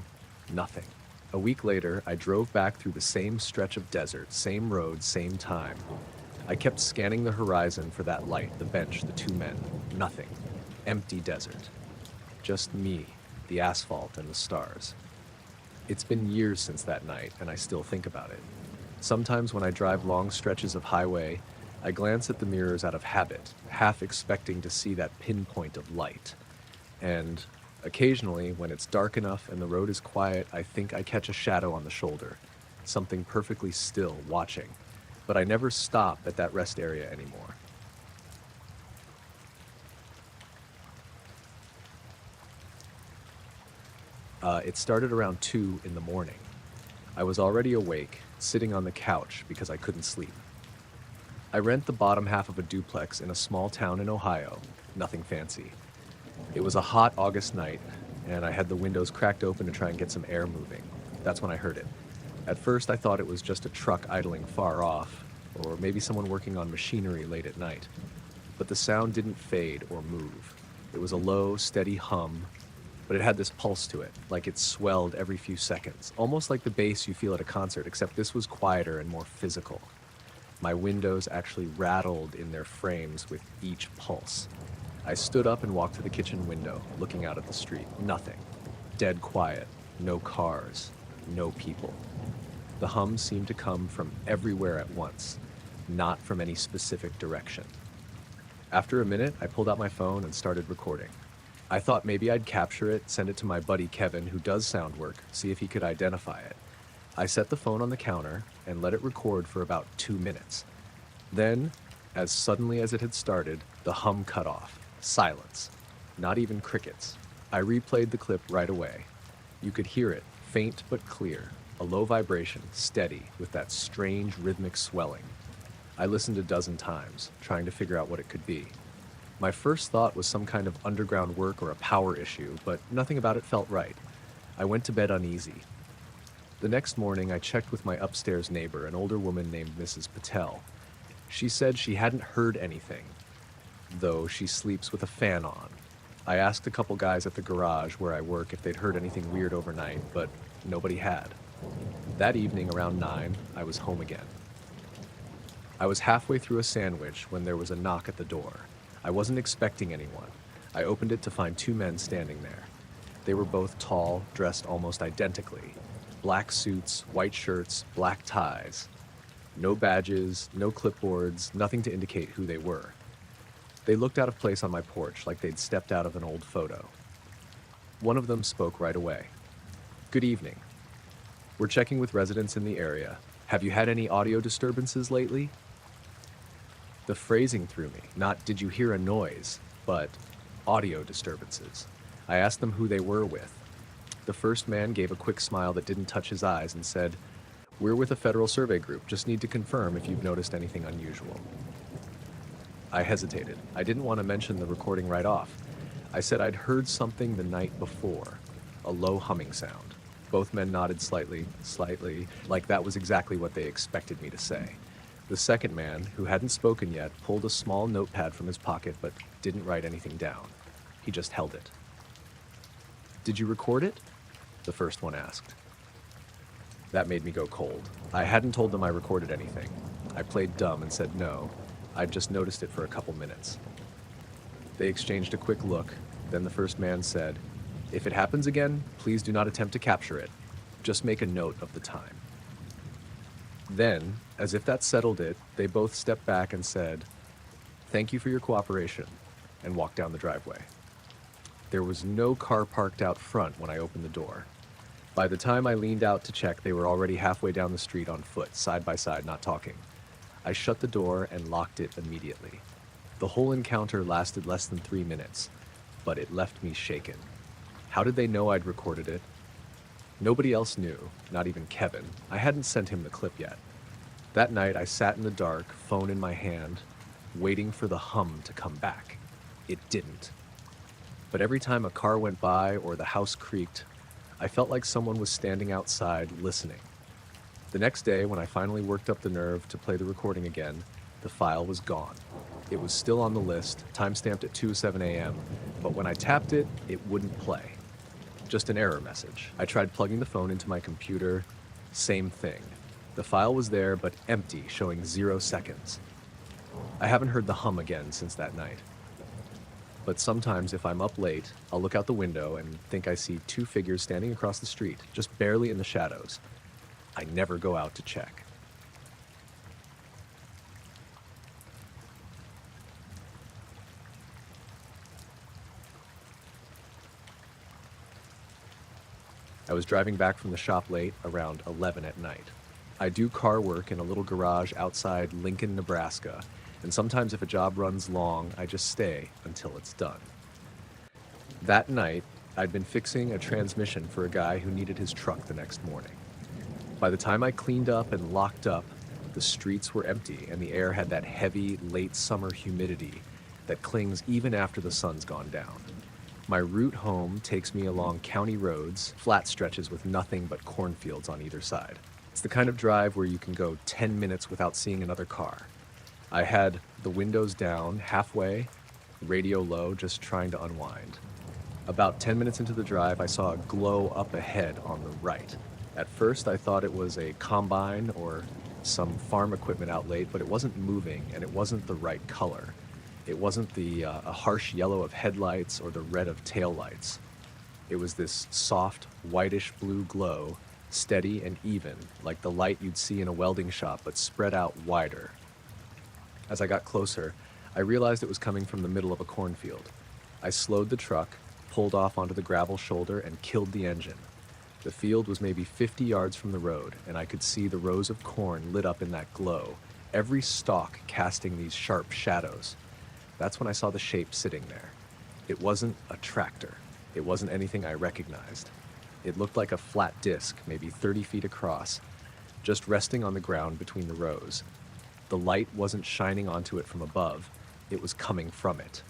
nothing. A week later, I drove back through the same stretch of desert, same road, same time. I kept scanning the horizon for that light, the bench, the two men. Nothing. Empty desert. Just me, the asphalt, and the stars. It's been years since that night, and I still think about it. Sometimes when I drive long stretches of highway, I glance at the mirrors out of habit, half expecting to see that pinpoint of light. And occasionally, when it's dark enough and the road is quiet, I think I catch a shadow on the shoulder, something perfectly still, watching. But I never stop at that rest area anymore. It started around 2 in the morning. I was already awake, sitting on the couch because I couldn't sleep. I rent the bottom half of a duplex in a small town in Ohio, nothing fancy. It was a hot August night, and I had the windows cracked open to try and get some air moving. That's when I heard it. At first, I thought it was just a truck idling far off, or maybe someone working on machinery late at night. But the sound didn't fade or move. It was a low, steady hum, but it had this pulse to it, like it swelled every few seconds, almost like the bass you feel at a concert, except this was quieter and more physical. My windows actually rattled in their frames with each pulse. I stood up and walked to the kitchen window, looking out at the street. Nothing. Dead quiet. No cars. No people. The hum seemed to come from everywhere at once, not from any specific direction. After a minute, I pulled out my phone and started recording. I thought maybe I'd capture it, send it to my buddy Kevin, who does sound work, see if he could identify it. I set the phone on the counter and let it record for about 2 minutes. Then, as suddenly as it had started, the hum cut off. Silence. Not even crickets. I replayed the clip right away. You could hear it, faint but clear, a low vibration, steady, with that strange rhythmic swelling. I listened a dozen times, trying to figure out what it could be. My first thought was some kind of underground work or a power issue, but nothing about it felt right. I went to bed uneasy. The next morning, I checked with my upstairs neighbor, an older woman named Mrs. Patel. She said she hadn't heard anything, though she sleeps with a fan on. I asked a couple guys at the garage where I work if they'd heard anything weird overnight, but nobody had. That evening, around 9, I was home again. I was halfway through a sandwich when there was a knock at the door. I wasn't expecting anyone. I opened it to find 2 men standing there. They were both tall, dressed almost identically. Black suits, white shirts, black ties. No badges, no clipboards, nothing to indicate who they were. They looked out of place on my porch, like they'd stepped out of an old photo. One of them spoke right away. "Good evening. We're checking with residents in the area. Have you had any audio disturbances lately?" The phrasing threw me. Not "did you hear a noise," but audio disturbances. I asked them who they were with. The first man gave a quick smile that didn't touch his eyes and said, "We're with a federal survey group. Just need to confirm if you've noticed anything unusual." I hesitated. I didn't want to mention the recording right off. I said I'd heard something the night before, a low humming sound. Both men nodded slightly, like that was exactly what they expected me to say. The second man, who hadn't spoken yet, pulled a small notepad from his pocket but didn't write anything down. He just held it. "Did you record it?" the first one asked. That made me go cold. I hadn't told them I recorded anything. I played dumb and said no. I'd just noticed it for a couple minutes. They exchanged a quick look. Then the first man said, "If it happens again, please do not attempt to capture it. Just make a note of the time." Then, as if that settled it, they both stepped back and said, "Thank you for your cooperation. and walked down the driveway. There was no car parked out front when I opened the door. By the time I leaned out to check, they were already halfway down the street on foot, side by side, not talking. I shut the door and locked it immediately. The whole encounter lasted less than 3 minutes, but it left me shaken. How did they know I'd recorded it? Nobody else knew, not even Kevin. I hadn't sent him the clip yet. That night, I sat in the dark, phone in my hand, waiting for the hum to come back. It didn't. But every time a car went by or the house creaked, I felt like someone was standing outside listening. The next day, when I finally worked up the nerve to play the recording again, the file was gone. It was still on the list, timestamped at 2:07 a.m., but when I tapped it, it wouldn't play. Just an error message. I tried plugging the phone into my computer. Same thing. The file was there, but empty, showing 0 seconds. I haven't heard the hum again since that night. But sometimes if I'm up late, I'll look out the window and think I see 2 figures standing across the street, just barely in the shadows. I never go out to check. I was driving back from the shop late, around 11 at night. I do car work in a little garage outside Lincoln, Nebraska, and sometimes if a job runs long, I just stay until it's done. That night, I'd been fixing a transmission for a guy who needed his truck the next morning. By the time I cleaned up and locked up, the streets were empty and the air had that heavy, late summer humidity that clings even after the sun's gone down. My route home takes me along county roads, flat stretches with nothing but cornfields on either side. It's the kind of drive where you can go 10 minutes without seeing another car. I had the windows down, halfway, radio low, just trying to unwind. About 10 minutes into the drive, I saw a glow up ahead on the right. At first, I thought it was a combine or some farm equipment out late, but it wasn't moving and it wasn't the right color. It wasn't a harsh yellow of headlights or the red of taillights. It was this soft, whitish blue glow, steady and even, like the light you'd see in a welding shop, but spread out wider. As I got closer, I realized it was coming from the middle of a cornfield. I slowed the truck, pulled off onto the gravel shoulder, and killed the engine. The field was maybe 50 yards from the road, and I could see the rows of corn lit up in that glow, every stalk casting these sharp shadows. That's when I saw the shape sitting there. It wasn't a tractor. It wasn't anything I recognized. It looked like a flat disc, maybe 30 feet across, just resting on the ground between the rows. The light wasn't shining onto it from above. It was coming from it.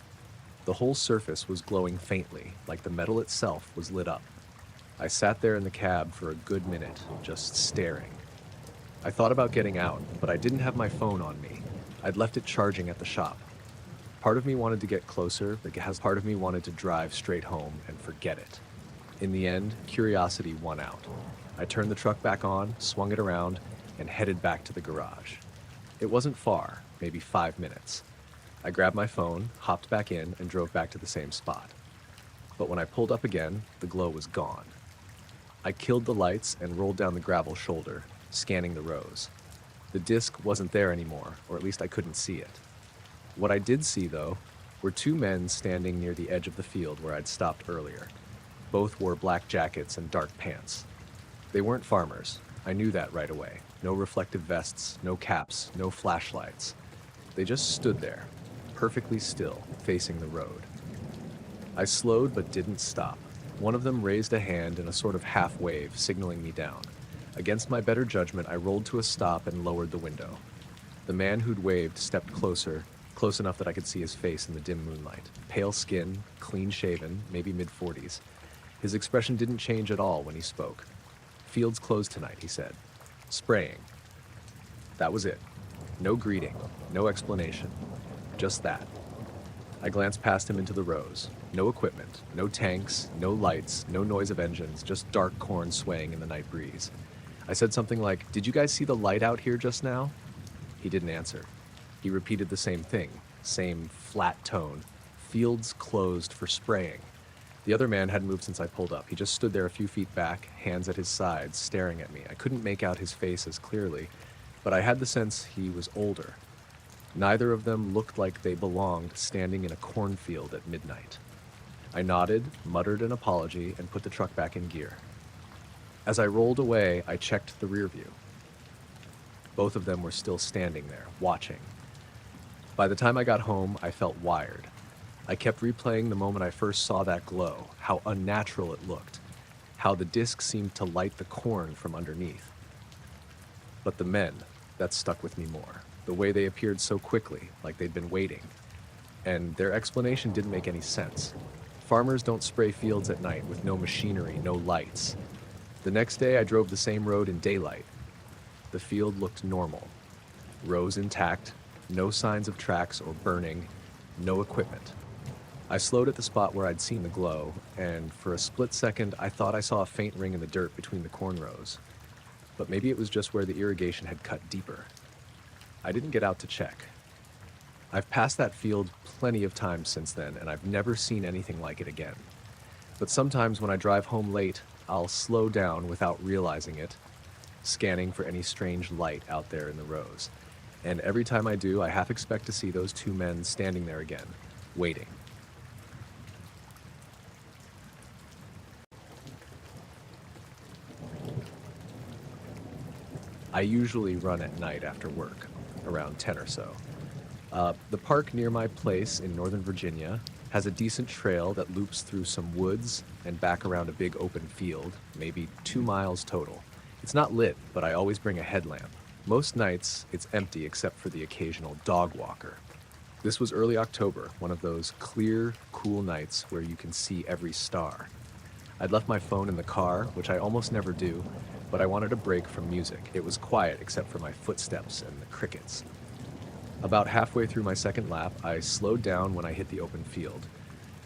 The whole surface was glowing faintly, like the metal itself was lit up. I sat there in the cab for a good minute, just staring. I thought about getting out, but I didn't have my phone on me. I'd left it charging at the shop. Part of me wanted to get closer, but part of me wanted to drive straight home and forget it. In the end, curiosity won out. I turned the truck back on, swung it around, and headed back to the garage. It wasn't far, maybe 5 minutes. I grabbed my phone, hopped back in, and drove back to the same spot. But when I pulled up again, the glow was gone. I killed the lights and rolled down the gravel shoulder, scanning the rows. The disc wasn't there anymore, or at least I couldn't see it. What I did see, though, were 2 men standing near the edge of the field where I'd stopped earlier. Both wore black jackets and dark pants. They weren't farmers. I knew that right away. No reflective vests, no caps, no flashlights. They just stood there, perfectly still, facing the road. I slowed but didn't stop. One of them raised a hand in a sort of half wave, signaling me down. Against my better judgment, I rolled to a stop and lowered the window. The man who'd waved stepped closer, close enough that I could see his face in the dim moonlight. Pale skin, clean-shaven, maybe mid-40s. His expression didn't change at all when he spoke. "Field's closed tonight," he said. "Spraying." That was it. No greeting, no explanation. Just that. I glanced past him into the rows. No equipment, no tanks, no lights, no noise of engines, just dark corn swaying in the night breeze. I said something like, "Did you guys see the light out here just now?" He didn't answer. He repeated the same thing, same flat tone. "Fields closed for spraying." The other man hadn't moved since I pulled up. He just stood there a few feet back, hands at his sides, staring at me. I couldn't make out his face as clearly, but I had the sense he was older. Neither of them looked like they belonged standing in a cornfield at midnight. I nodded, muttered an apology, and put the truck back in gear. As I rolled away, I checked the rear view. Both of them were still standing there, watching. By the time I got home, I felt wired. I kept replaying the moment I first saw that glow, how unnatural it looked, how the disc seemed to light the corn from underneath. But the men, that stuck with me more. The way they appeared so quickly, like they'd been waiting. And their explanation didn't make any sense. Farmers don't spray fields at night with no machinery, no lights. The next day, I drove the same road in daylight. The field looked normal. Rows intact, no signs of tracks or burning, no equipment. I slowed at the spot where I'd seen the glow, and for a split second, I thought I saw a faint ring in the dirt between the corn rows. But maybe it was just where the irrigation had cut deeper. I didn't get out to check. I've passed that field plenty of times since then, and I've never seen anything like it again. But sometimes when I drive home late, I'll slow down without realizing it, scanning for any strange light out there in the rows. And every time I do, I half expect to see those two men standing there again, waiting. I usually run at night after work, around 10 or so. The park near my place in Northern Virginia has a decent trail that loops through some woods and back around a big open field, maybe 2 miles total. It's not lit, but I always bring a headlamp. Most nights, it's empty except for the occasional dog walker. This was early October, one of those clear, cool nights where you can see every star. I'd left my phone in the car, which I almost never do, but I wanted a break from music. It was quiet except for my footsteps and the crickets. About halfway through my second lap, I slowed down when I hit the open field.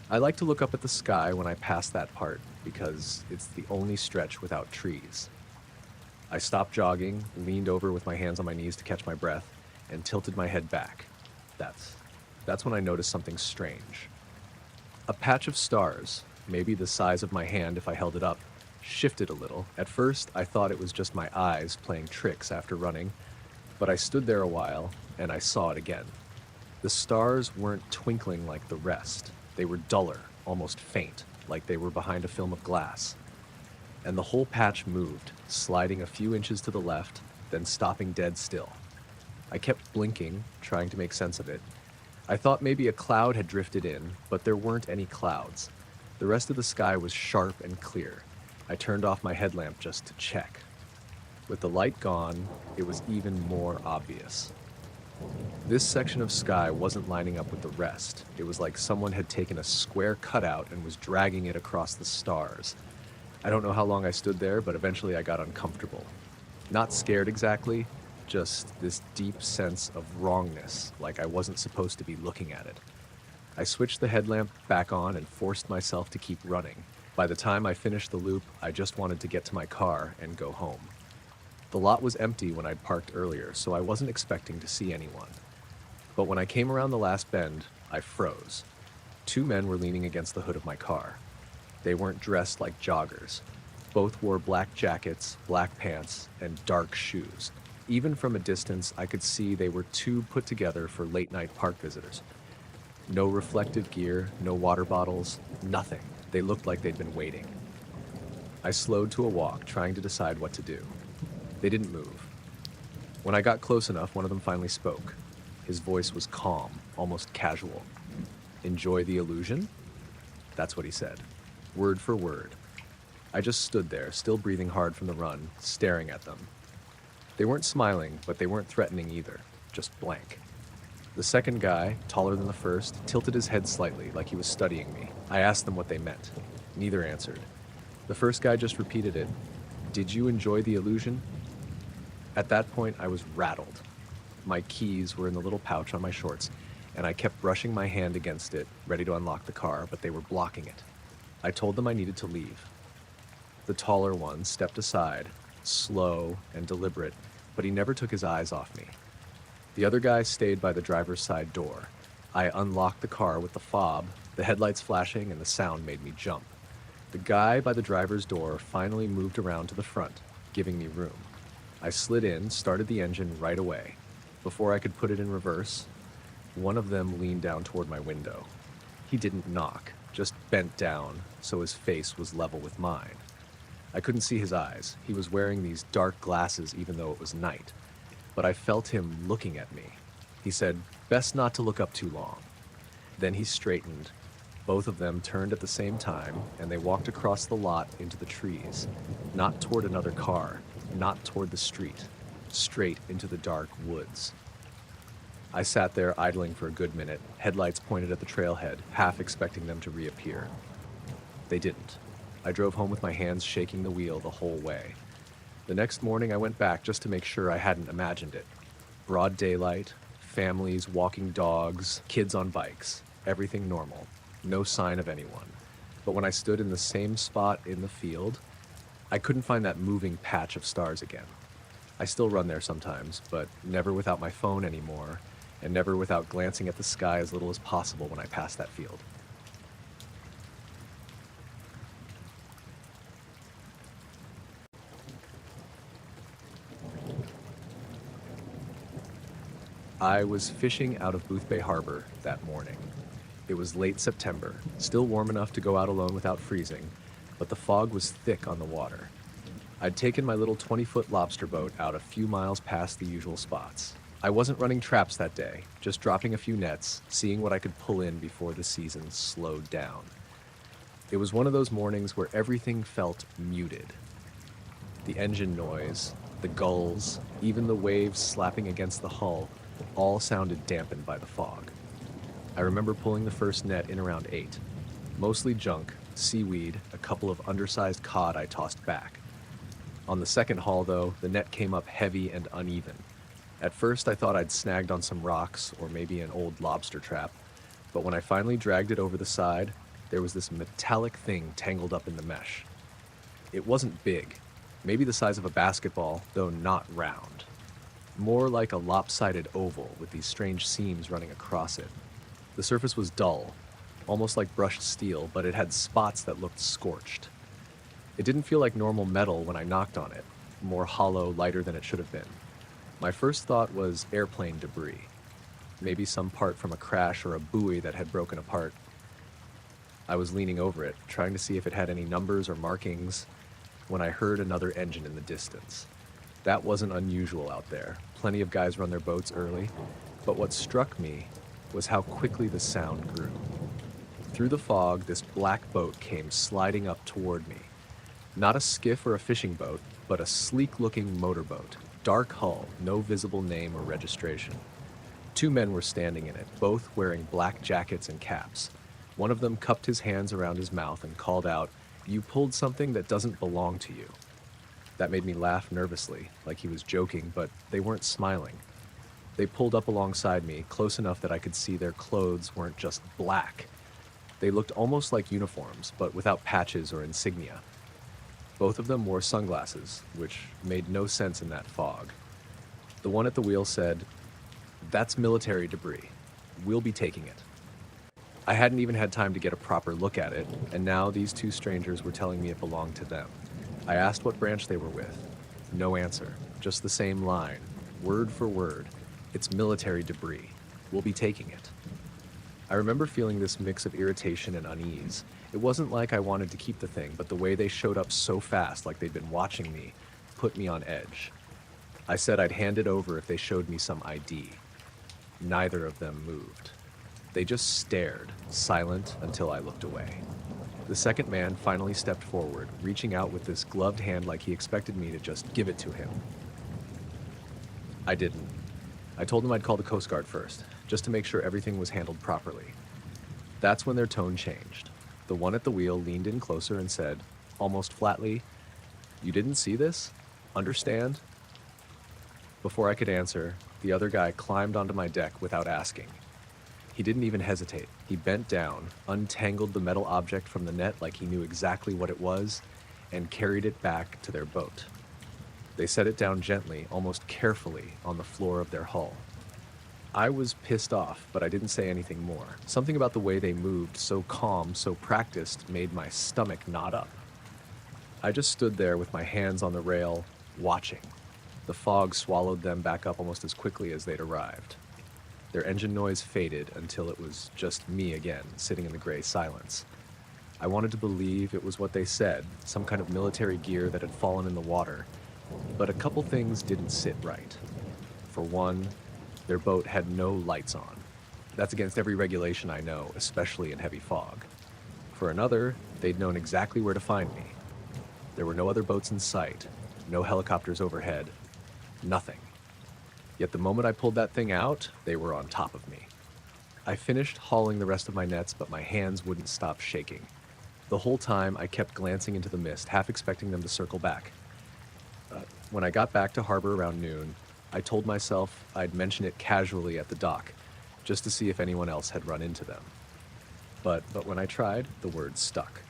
I like to look up at the sky when I pass that part because it's the only stretch without trees. I stopped jogging, leaned over with my hands on my knees to catch my breath, and tilted my head back. That's when I noticed something strange. A patch of stars, maybe the size of my hand if I held it up, shifted a little. At first, I thought it was just my eyes playing tricks after running, but I stood there a while, and I saw it again. The stars weren't twinkling like the rest. They were duller, almost faint, like they were behind a film of glass. And the whole patch moved, sliding a few inches to the left, then stopping dead still. I kept blinking, trying to make sense of it. I thought maybe a cloud had drifted in, but there weren't any clouds. The rest of the sky was sharp and clear. I turned off my headlamp just to check. With the light gone, it was even more obvious. This section of sky wasn't lining up with the rest. It was like someone had taken a square cutout and was dragging it across the stars. I don't know how long I stood there, but eventually I got uncomfortable. Not scared exactly, just this deep sense of wrongness, like I wasn't supposed to be looking at it. I switched the headlamp back on and forced myself to keep running. By the time I finished the loop, I just wanted to get to my car and go home. The lot was empty when I'd parked earlier, so I wasn't expecting to see anyone. But when I came around the last bend, I froze. 2 men were leaning against the hood of my car. They weren't dressed like joggers. Both wore black jackets, black pants, and dark shoes. Even from a distance, I could see they were too put together for late-night park visitors. No reflective gear, no water bottles, nothing. They looked like they'd been waiting. I slowed to a walk, trying to decide what to do. They didn't move. When I got close enough, one of them finally spoke. His voice was calm, almost casual. "Enjoy the illusion?" That's what he said, word for word. I just stood there, still breathing hard from the run, staring at them. They weren't smiling, but they weren't threatening either, just blank. The second guy, taller than the first, tilted his head slightly, like he was studying me. I asked them what they meant. Neither answered. The first guy just repeated it. "Did you enjoy the illusion?" At that point, I was rattled. My keys were in the little pouch on my shorts, and I kept brushing my hand against it, ready to unlock the car, but they were blocking it. I told them I needed to leave. The taller one stepped aside, slow and deliberate, but he never took his eyes off me. The other guy stayed by the driver's side door. I unlocked the car with the fob, the headlights flashing, and the sound made me jump. The guy by the driver's door finally moved around to the front, giving me room. I slid in, started the engine right away. Before I could put it in reverse, One of them leaned down toward my window. He didn't knock, just bent down so his face was level with mine. I couldn't see his eyes. He was wearing these dark glasses even though it was night. But I felt him looking at me. He said, "Best not to look up too long." Then he straightened. Both of them turned at the same time, and they walked across the lot into the trees. Not toward another car, not toward the street, straight into the dark woods. I sat there idling for a good minute, headlights pointed at the trailhead, half expecting them to reappear. They didn't. I drove home with my hands shaking the wheel the whole way. The next morning I went back just to make sure I hadn't imagined it. Broad daylight, families walking dogs, kids on bikes, everything normal, no sign of anyone. But when I stood in the same spot in the field, I couldn't find that moving patch of stars again. I still run there sometimes, but never without my phone anymore, and never without glancing at the sky as little as possible when I pass that field. I was fishing out of Boothbay Harbor that morning. It was late September, still warm enough to go out alone without freezing, but the fog was thick on the water. I'd taken my little 20-foot lobster boat out a few miles past the usual spots. I wasn't running traps that day, just dropping a few nets, seeing what I could pull in before the season slowed down. It was one of those mornings where everything felt muted. The engine noise, the gulls, even the waves slapping against the hull, all sounded dampened by the fog. I remember pulling the first net in around 8. Mostly junk, seaweed, a couple of undersized cod I tossed back. On the second haul, though, the net came up heavy and uneven. At first, I thought I'd snagged on some rocks or maybe an old lobster trap, but when I finally dragged it over the side, there was this metallic thing tangled up in the mesh. It wasn't big, maybe the size of a basketball, though not round. More like a lopsided oval with these strange seams running across it. The surface was dull, almost like brushed steel, but it had spots that looked scorched. It didn't feel like normal metal when I knocked on it, more hollow, lighter than it should have been. My first thought was airplane debris, maybe some part from a crash or a buoy that had broken apart. I was leaning over it, trying to see if it had any numbers or markings, when I heard another engine in the distance. That wasn't unusual out there. Plenty of guys run their boats early, but what struck me was how quickly the sound grew. Through the fog, this black boat came sliding up toward me. Not a skiff or a fishing boat, but a sleek-looking motorboat. Dark hull, no visible name or registration. 2 men were standing in it, both wearing black jackets and caps. One of them cupped his hands around his mouth and called out, "You pulled something that doesn't belong to you." That made me laugh nervously, like he was joking, but they weren't smiling. They pulled up alongside me, close enough that I could see their clothes weren't just black. They looked almost like uniforms, but without patches or insignia. Both of them wore sunglasses, which made no sense in that fog. The one at the wheel said, "That's military debris. We'll be taking it." I hadn't even had time to get a proper look at it, and now these 2 strangers were telling me it belonged to them. I asked what branch they were with. No answer, just the same line, word for word. "It's military debris. We'll be taking it." I remember feeling this mix of irritation and unease. It wasn't like I wanted to keep the thing, but the way they showed up so fast, like they'd been watching me, put me on edge. I said I'd hand it over if they showed me some ID. Neither of them moved. They just stared, silent until I looked away. The second man finally stepped forward, reaching out with this gloved hand like he expected me to just give it to him. I didn't. I told them I'd call the Coast Guard first, just to make sure everything was handled properly. That's when their tone changed. The one at the wheel leaned in closer and said, almost flatly, "You didn't see this? Understand?" Before I could answer, the other guy climbed onto my deck without asking. He didn't even hesitate. He bent down, untangled the metal object from the net like he knew exactly what it was, and carried it back to their boat. They set it down gently, almost carefully, on the floor of their hull. I was pissed off, but I didn't say anything more. Something about the way they moved, so calm, so practiced, made my stomach knot up. I just stood there with my hands on the rail, watching. The fog swallowed them back up almost as quickly as they'd arrived. Their engine noise faded until it was just me again, sitting in the gray silence. I wanted to believe it was what they said, some kind of military gear that had fallen in the water, but a couple things didn't sit right. For one, their boat had no lights on. That's against every regulation I know, especially in heavy fog. For another, they'd known exactly where to find me. There were no other boats in sight, no helicopters overhead, nothing. Yet the moment I pulled that thing out, they were on top of me. I finished hauling the rest of my nets, but my hands wouldn't stop shaking. The whole time, I kept glancing into the mist, half expecting them to circle back. When I got back to harbor around noon, I told myself I'd mention it casually at the dock, just to see if anyone else had run into them. But when I tried, the words stuck.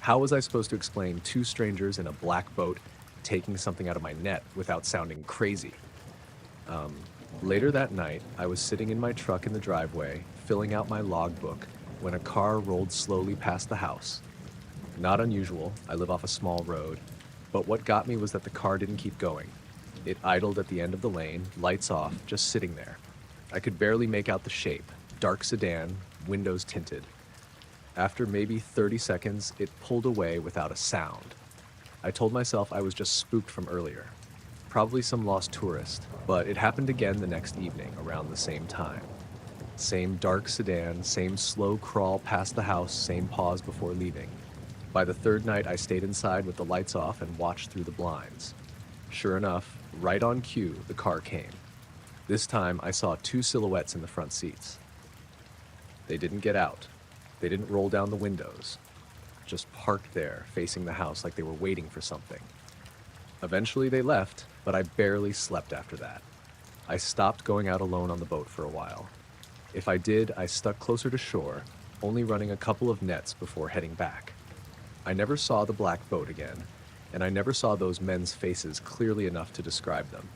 How was I supposed to explain two strangers in a black boat taking something out of my net without sounding crazy? Later that night, I was sitting in my truck in the driveway, filling out my logbook, when a car rolled slowly past the house. Not unusual, I live off a small road, but what got me was that the car didn't keep going. It idled at the end of the lane, lights off, just sitting there. I could barely make out the shape, dark sedan, windows tinted. After maybe 30 seconds, it pulled away without a sound. I told myself I was just spooked from earlier. Probably some lost tourist, but it happened again the next evening around the same time. Same dark sedan, same slow crawl past the house, same pause before leaving. By the third night, I stayed inside with the lights off and watched through the blinds. Sure enough, right on cue, the car came. This time, I saw two silhouettes in the front seats. They didn't get out. They didn't roll down the windows. Just parked there, facing the house like they were waiting for something. Eventually, they left, but I barely slept after that. I stopped going out alone on the boat for a while. If I did, I stuck closer to shore, only running a couple of nets before heading back. I never saw the black boat again, and I never saw those men's faces clearly enough to describe them.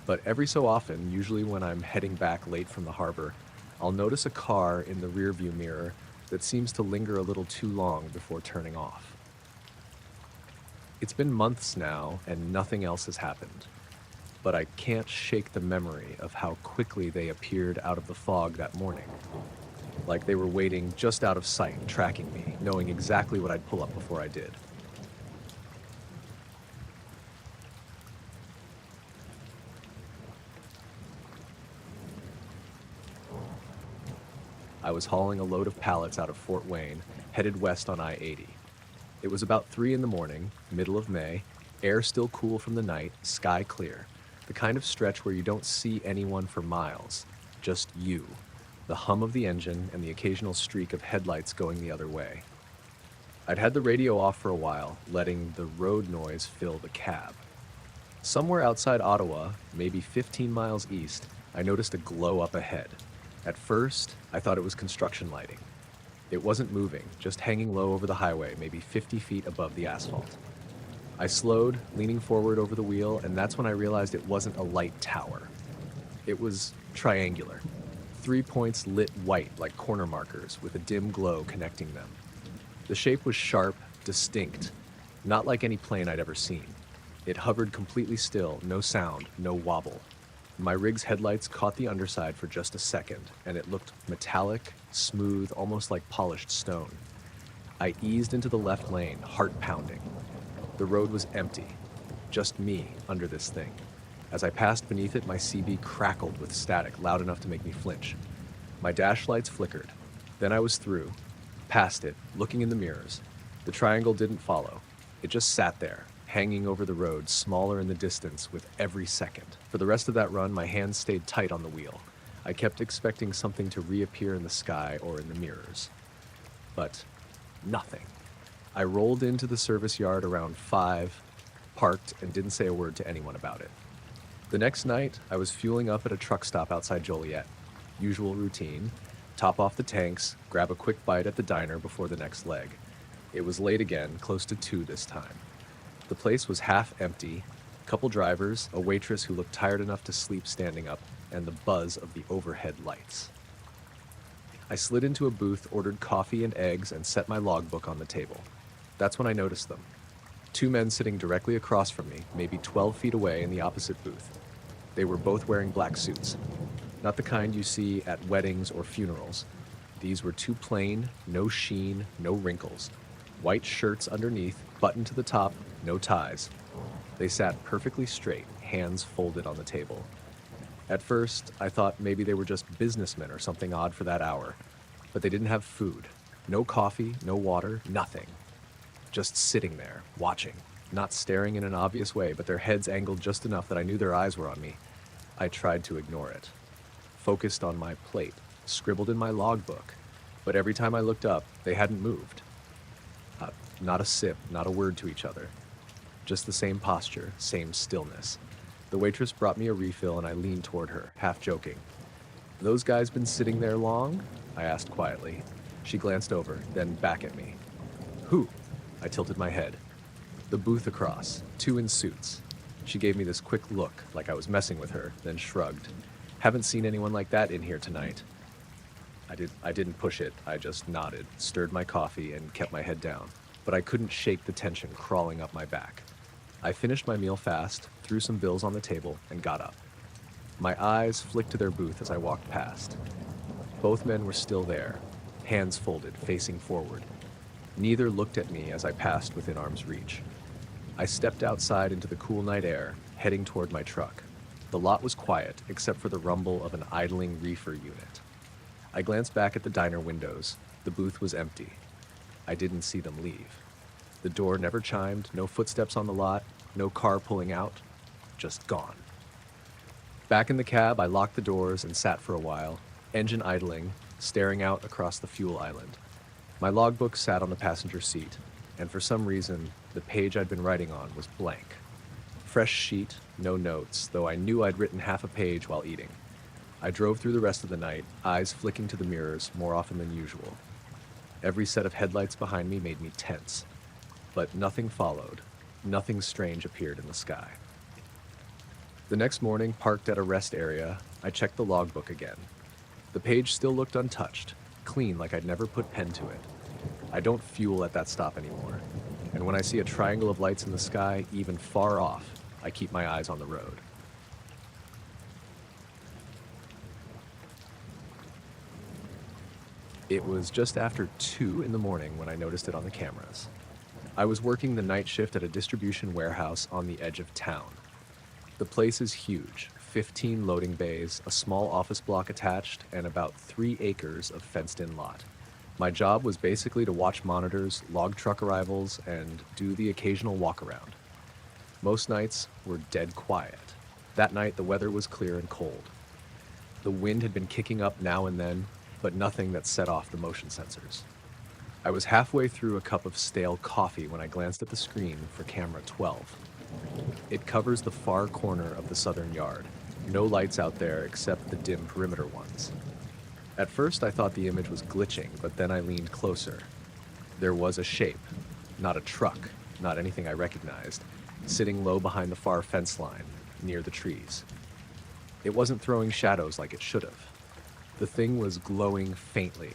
But every so often, usually when I'm heading back late from the harbor, I'll notice a car in the rearview mirror that seems to linger a little too long before turning off. It's been months now, and nothing else has happened. But I can't shake the memory of how quickly they appeared out of the fog that morning. Like they were waiting just out of sight, tracking me, knowing exactly what I'd pull up before I did. I was hauling a load of pallets out of Fort Wayne, headed west on I-80. It was about 3 in the morning, middle of May, air still cool from the night, sky clear. The kind of stretch where you don't see anyone for miles, just you, the hum of the engine, and the occasional streak of headlights going the other way. I'd had the radio off for a while, letting the road noise fill the cab. Somewhere outside Ottawa, maybe 15 miles east, I noticed a glow up ahead. At first, I thought it was construction lighting. It wasn't moving, just hanging low over the highway, maybe 50 feet above the asphalt. I slowed, leaning forward over the wheel, and that's when I realized it wasn't a light tower. It was triangular. 3 points lit white like corner markers, with a dim glow connecting them. The shape was sharp, distinct, not like any plane I'd ever seen. It hovered completely still, no sound, no wobble. My rig's headlights caught the underside for just a second, and it looked metallic, smooth, almost like polished stone. I eased into the left lane, heart pounding. The road was empty, just me under this thing. As I passed beneath it, my CB crackled with static, loud enough to make me flinch. My dash lights flickered. Then I was through, past it, looking in the mirrors. The triangle didn't follow. It just sat there, hanging over the road, smaller in the distance with every second. For the rest of that run, my hands stayed tight on the wheel. I kept expecting something to reappear in the sky or in the mirrors. But nothing. I rolled into the service yard around 5, parked, and didn't say a word to anyone about it. The next night, I was fueling up at a truck stop outside Joliet. Usual routine. Top off the tanks, grab a quick bite at the diner before the next leg. It was late again, close to 2 this time. The place was half empty, couple drivers, a waitress who looked tired enough to sleep standing up, and the buzz of the overhead lights. I slid into a booth, ordered coffee and eggs, and set my logbook on the table. That's when I noticed them. 2 men sitting directly across from me, maybe 12 feet away in the opposite booth. They were both wearing black suits. Not the kind you see at weddings or funerals. These were too plain, no sheen, no wrinkles. White shirts underneath, buttoned to the top, no ties. They sat perfectly straight, hands folded on the table. At first, I thought maybe they were just businessmen or something odd for that hour. But they didn't have food. No coffee, no water, nothing. Just sitting there, watching. Not staring in an obvious way, but their heads angled just enough that I knew their eyes were on me. I tried to ignore it. Focused on my plate, scribbled in my logbook. But every time I looked up, they hadn't moved. Not a sip, not a word to each other. Just the same posture, same stillness. The waitress brought me a refill and I leaned toward her, half joking. "Those guys been sitting there long?" I asked quietly. She glanced over, then back at me. "Who?" I tilted my head. "The booth across, two in suits." She gave me this quick look, like I was messing with her, then shrugged. "Haven't seen anyone like that in here tonight." I didn't push it, I just nodded, stirred my coffee, and kept my head down. But I couldn't shake the tension crawling up my back. I finished my meal fast, threw some bills on the table, and got up. My eyes flicked to their booth as I walked past. Both men were still there, hands folded, facing forward. Neither looked at me as I passed within arm's reach. I stepped outside into the cool night air, heading toward my truck. The lot was quiet, except for the rumble of an idling reefer unit. I glanced back at the diner windows. The booth was empty. I didn't see them leave. The door never chimed, no footsteps on the lot, no car pulling out, just gone. Back in the cab, I locked the doors and sat for a while, engine idling, staring out across the fuel island. My logbook sat on the passenger seat, and for some reason, the page I'd been writing on was blank. Fresh sheet, no notes, though I knew I'd written half a page while eating. I drove through the rest of the night, eyes flicking to the mirrors more often than usual. Every set of headlights behind me made me tense. But nothing followed. Nothing strange appeared in the sky. The next morning, parked at a rest area, I checked the logbook again. The page still looked untouched, clean like I'd never put pen to it. I don't fuel at that stop anymore. And when I see a triangle of lights in the sky, even far off, I keep my eyes on the road. It was just after 2 in the morning when I noticed it on the cameras. I was working the night shift at a distribution warehouse on the edge of town. The place is huge, 15 loading bays, a small office block attached, and about 3 acres of fenced-in lot. My job was basically to watch monitors, log truck arrivals, and do the occasional walk-around. Most nights were dead quiet. That night, the weather was clear and cold. The wind had been kicking up now and then, but nothing that set off the motion sensors. I was halfway through a cup of stale coffee when I glanced at the screen for camera 12. It covers the far corner of the southern yard. No lights out there except the dim perimeter ones. At first I thought the image was glitching, but then I leaned closer. There was a shape, not a truck, not anything I recognized, sitting low behind the far fence line, near the trees. It wasn't throwing shadows like it should have. The thing was glowing faintly,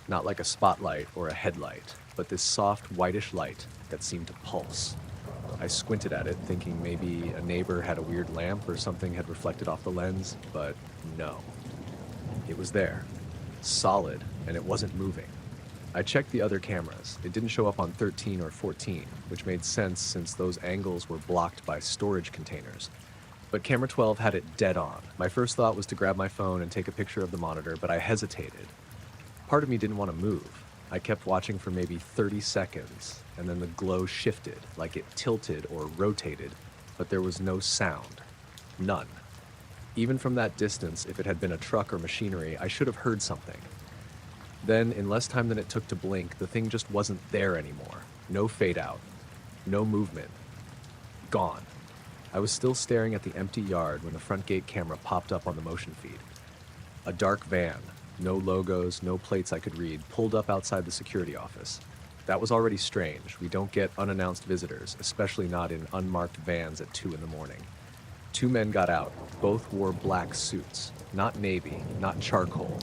not like a spotlight or a headlight, but this soft whitish light that seemed to pulse. I squinted at it, thinking maybe a neighbor had a weird lamp or something had reflected off the lens, but no. It was there, solid, and it wasn't moving. I checked the other cameras. It didn't show up on 13 or 14, which made sense since those angles were blocked by storage containers. But camera 12 had it dead on. My first thought was to grab my phone and take a picture of the monitor, but I hesitated. Part of me didn't want to move. I kept watching for maybe 30 seconds, and then the glow shifted, like it tilted or rotated, but there was no sound. None. Even from that distance, if it had been a truck or machinery, I should have heard something. Then, in less time than it took to blink, the thing just wasn't there anymore. No fade out. No movement. Gone. I was still staring at the empty yard when the front gate camera popped up on the motion feed. A dark van, no logos, no plates I could read, pulled up outside the security office. That was already strange. We don't get unannounced visitors, especially not in unmarked vans at 2 in the morning. 2 men got out. Both wore black suits. Not navy, not charcoal.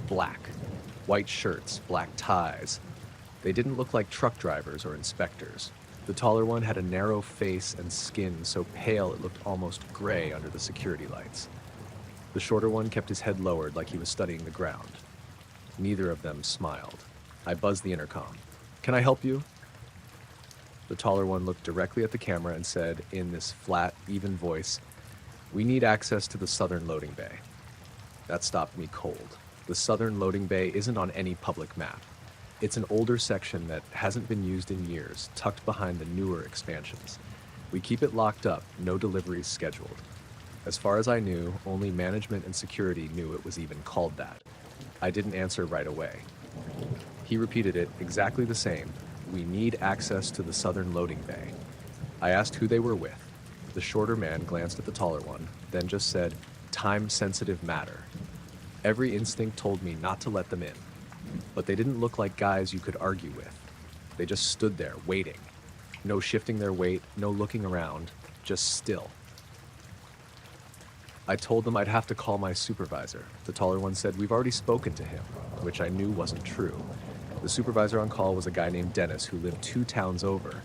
Black. White shirts, black ties. They didn't look like truck drivers or inspectors. The taller one had a narrow face and skin so pale it looked almost gray under the security lights. The shorter one kept his head lowered like he was studying the ground. Neither of them smiled. I buzzed the intercom. "Can I help you?" The taller one looked directly at the camera and said, in this flat, even voice, "We need access to the southern loading bay." That stopped me cold. The southern loading bay isn't on any public map. It's an older section that hasn't been used in years, tucked behind the newer expansions. We keep it locked up, no deliveries scheduled. As far as I knew, only management and security knew it was even called that. I didn't answer right away. He repeated it exactly the same. "We need access to the southern loading bay." I asked who they were with. The shorter man glanced at the taller one, then just said, "Time-sensitive matter." Every instinct told me not to let them in, but they didn't look like guys you could argue with. They just stood there, waiting. No shifting their weight, no looking around, just still. I told them I'd have to call my supervisor. The taller one said we've already spoken to him, which I knew wasn't true. The supervisor on call was a guy named Dennis who lived 2 towns over,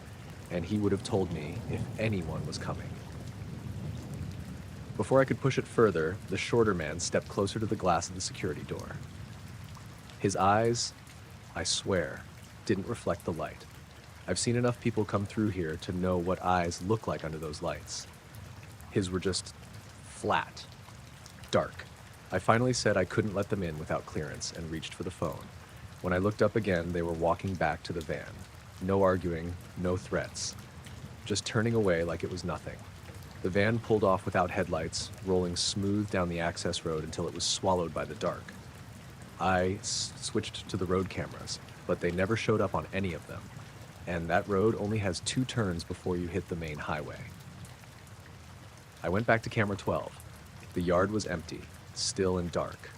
and he would have told me if anyone was coming. Before I could push it further, the shorter man stepped closer to the glass of the security door. His eyes, I swear, didn't reflect the light. I've seen enough people come through here to know what eyes look like under those lights. His were just flat, dark. I finally said I couldn't let them in without clearance and reached for the phone. When I looked up again, they were walking back to the van. No arguing, no threats. Just turning away like it was nothing. The van pulled off without headlights, rolling smooth down the access road until it was swallowed by the dark. I switched to the road cameras, but they never showed up on any of them. And that road only has 2 turns before you hit the main highway. I went back to camera 12. The yard was empty, still and dark.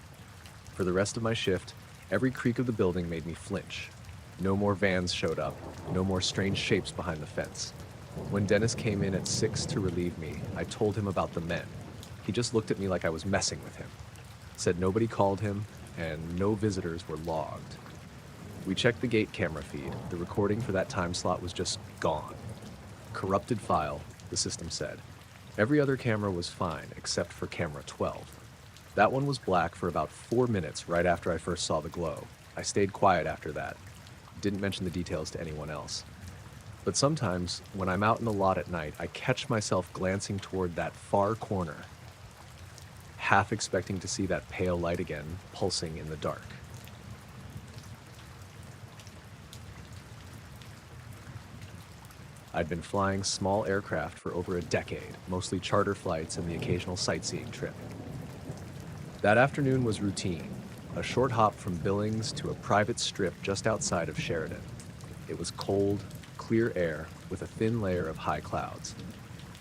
For the rest of my shift, every creak of the building made me flinch. No more vans showed up, no more strange shapes behind the fence. When Dennis came in at 6 to relieve me, I told him about the men. He just looked at me like I was messing with him. Said nobody called him, and no visitors were logged. We checked the gate camera feed. The recording for that time slot was just gone. Corrupted file, the system said. Every other camera was fine, except for camera 12. That one was black for about 4 minutes right after I first saw the glow. I stayed quiet after that. Didn't mention the details to anyone else. But sometimes, when I'm out in the lot at night, I catch myself glancing toward that far corner, half expecting to see that pale light again, pulsing in the dark. I'd been flying small aircraft for over a decade, mostly charter flights and the occasional sightseeing trip. That afternoon was routine, a short hop from Billings to a private strip just outside of Sheridan. It was cold, clear air with a thin layer of high clouds.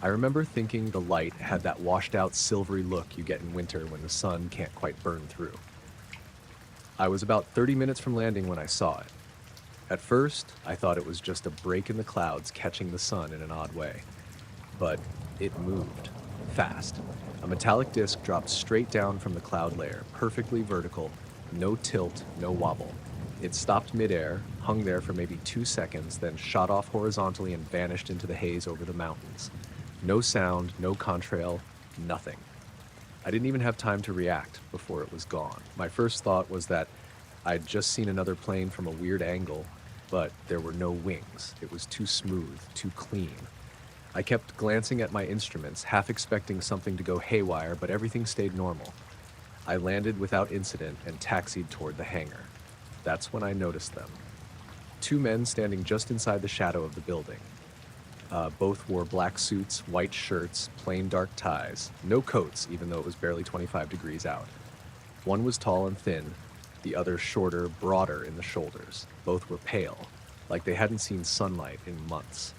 I remember thinking the light had that washed-out silvery look you get in winter when the sun can't quite burn through. I was about 30 minutes from landing when I saw it. At first, I thought it was just a break in the clouds catching the sun in an odd way. But it moved, fast. A metallic disc dropped straight down from the cloud layer, perfectly vertical, no tilt, no wobble. It stopped midair, hung there for maybe 2 seconds, then shot off horizontally and vanished into the haze over the mountains. No sound, no contrail, nothing. I didn't even have time to react before it was gone. My first thought was that I'd just seen another plane from a weird angle, but there were no wings. It was too smooth, too clean. I kept glancing at my instruments, half expecting something to go haywire, but everything stayed normal. I landed without incident and taxied toward the hangar. That's when I noticed them. 2 men standing just inside the shadow of the building. Both wore black suits, white shirts, plain dark ties, no coats, even though it was barely 25 degrees out. One was tall and thin, the other shorter, broader in the shoulders. Both were pale, like they hadn't seen sunlight in months.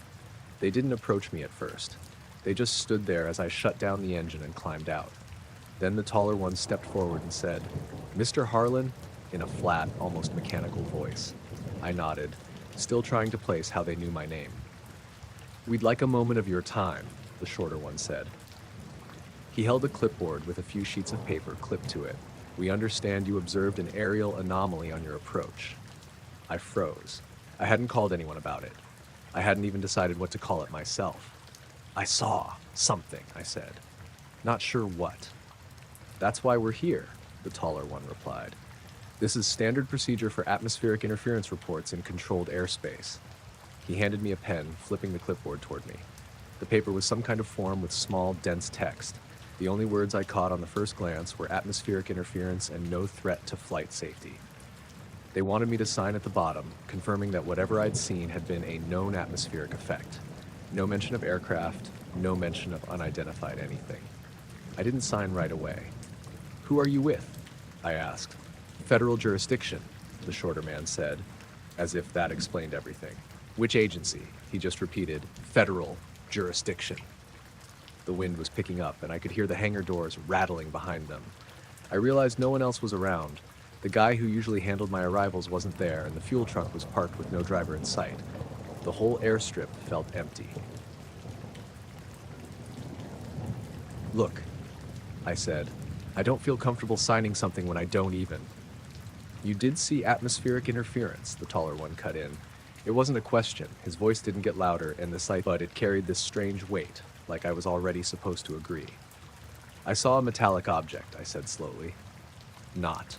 They didn't approach me at first. They just stood there as I shut down the engine and climbed out. Then the taller one stepped forward and said, "Mr. Harlan?" in a flat, almost mechanical voice. I nodded, still trying to place how they knew my name. "We'd like a moment of your time," the shorter one said. He held a clipboard with a few sheets of paper clipped to it. "We understand you observed an aerial anomaly on your approach." I froze. I hadn't called anyone about it. I hadn't even decided what to call it myself. "I saw something," I said. "Not sure what." That's why we're here, the taller one replied. This is standard procedure for atmospheric interference reports in controlled airspace. He handed me a pen, flipping the clipboard toward me. The paper was some kind of form with small, dense text. The only words I caught on the first glance were atmospheric interference and no threat to flight safety. They wanted me to sign at the bottom, confirming that whatever I'd seen had been a known atmospheric effect. No mention of aircraft, no mention of unidentified anything. I didn't sign right away. Who are you with? I asked. Federal jurisdiction, the shorter man said, as if that explained everything. Which agency? He just repeated, federal jurisdiction. The wind was picking up, and I could hear the hangar doors rattling behind them. I realized no one else was around. The guy who usually handled my arrivals wasn't there, and the fuel truck was parked with no driver in sight. The whole airstrip felt empty. Look, I said, I don't feel comfortable signing something when I don't even. You did see atmospheric interference, the taller one cut in. It wasn't a question. His voice didn't get louder, and the sight, but it carried this strange weight, like I was already supposed to agree. I saw a metallic object, I said slowly. Not.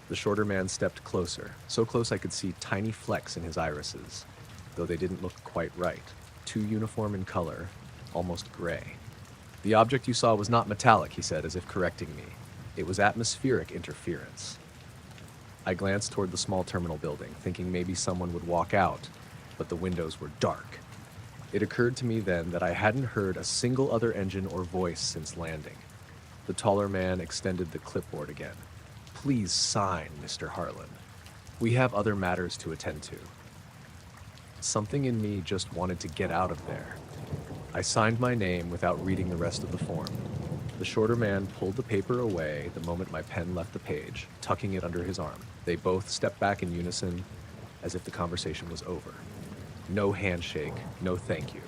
The shorter man stepped closer, so close I could see tiny flecks in his irises, though they didn't look quite right. Too uniform in color, almost gray. The object you saw was not metallic, he said, as if correcting me. It was atmospheric interference. I glanced toward the small terminal building, thinking maybe someone would walk out, but the windows were dark. It occurred to me then that I hadn't heard a single other engine or voice since landing. The taller man extended the clipboard again. Please sign, Mr. Harlan. We have other matters to attend to. Something in me just wanted to get out of there. I signed my name without reading the rest of the form. The shorter man pulled the paper away the moment my pen left the page, tucking it under his arm. They both stepped back in unison, as if the conversation was over. No handshake, no thank you.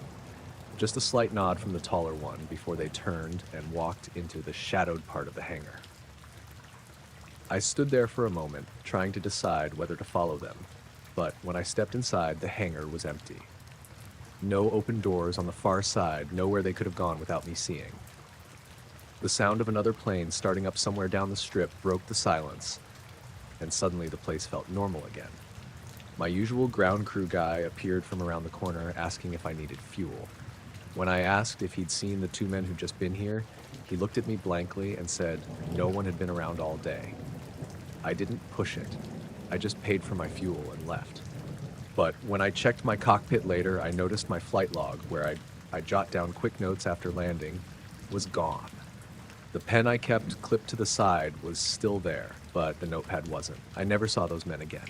Just a slight nod from the taller one before they turned and walked into the shadowed part of the hangar. I stood there for a moment, trying to decide whether to follow them, but when I stepped inside, the hangar was empty. No open doors on the far side, nowhere they could have gone without me seeing. The sound of another plane starting up somewhere down the strip broke the silence, and suddenly the place felt normal again. My usual ground crew guy appeared from around the corner asking if I needed fuel. When I asked if he'd seen the two men who'd just been here, he looked at me blankly and said no one had been around all day. I didn't push it. I just paid for my fuel and left. But when I checked my cockpit later, I noticed my flight log, where I jot down quick notes after landing, was gone. The pen I kept clipped to the side was still there, but the notepad wasn't. I never saw those men again.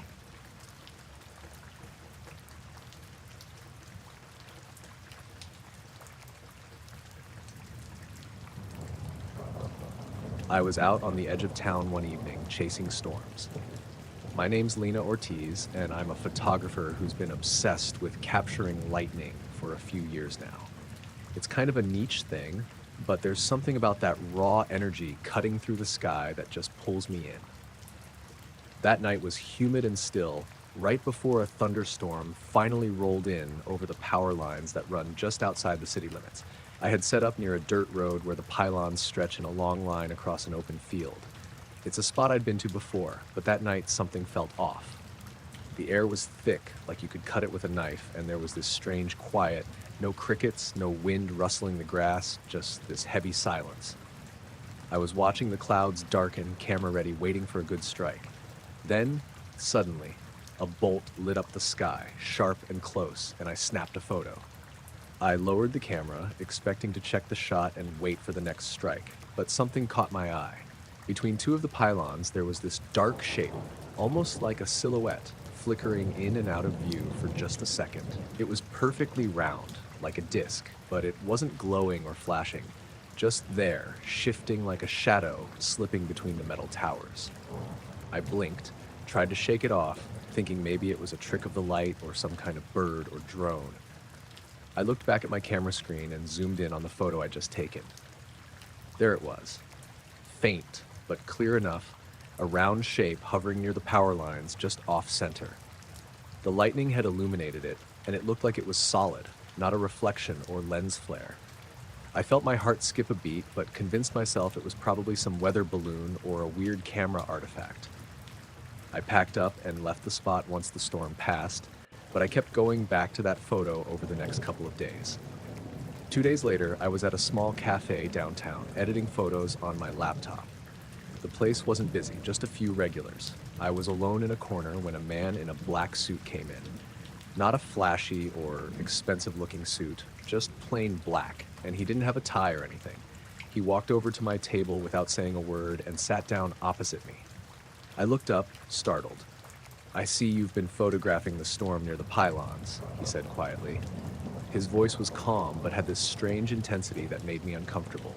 I was out on the edge of town one evening, chasing storms. My name's Lena Ortiz, and I'm a photographer who's been obsessed with capturing lightning for a few years now. It's kind of a niche thing, but there's something about that raw energy cutting through the sky that just pulls me in. That night was humid and still, right before a thunderstorm finally rolled in over the power lines that run just outside the city limits. I had set up near a dirt road where the pylons stretch in a long line across an open field. It's a spot I'd been to before, but that night something felt off. The air was thick, like you could cut it with a knife, and there was this strange quiet. No crickets, no wind rustling the grass, just this heavy silence. I was watching the clouds darken, camera ready, waiting for a good strike. Then, suddenly, a bolt lit up the sky, sharp and close, and I snapped a photo. I lowered the camera, expecting to check the shot and wait for the next strike, but something caught my eye. Between two of the pylons, there was this dark shape, almost like a silhouette, flickering in and out of view for just a second. It was perfectly round, like a disc, but it wasn't glowing or flashing, just there, shifting like a shadow, slipping between the metal towers. I blinked, tried to shake it off, thinking maybe it was a trick of the light or some kind of bird or drone. I looked back at my camera screen and zoomed in on the photo I'd just taken. There it was. Faint, but clear enough, a round shape hovering near the power lines just off-center. The lightning had illuminated it, and it looked like it was solid, not a reflection or lens flare. I felt my heart skip a beat, but convinced myself it was probably some weather balloon or a weird camera artifact. I packed up and left the spot once the storm passed, but I kept going back to that photo over the next couple of days. 2 days later, I was at a small cafe downtown, editing photos on my laptop. The place wasn't busy, just a few regulars. I was alone in a corner when a man in a black suit came in. Not a flashy or expensive-looking suit, just plain black, and he didn't have a tie or anything. He walked over to my table without saying a word and sat down opposite me. I looked up, startled. "I see you've been photographing the storm near the pylons," he said quietly. His voice was calm, but had this strange intensity that made me uncomfortable.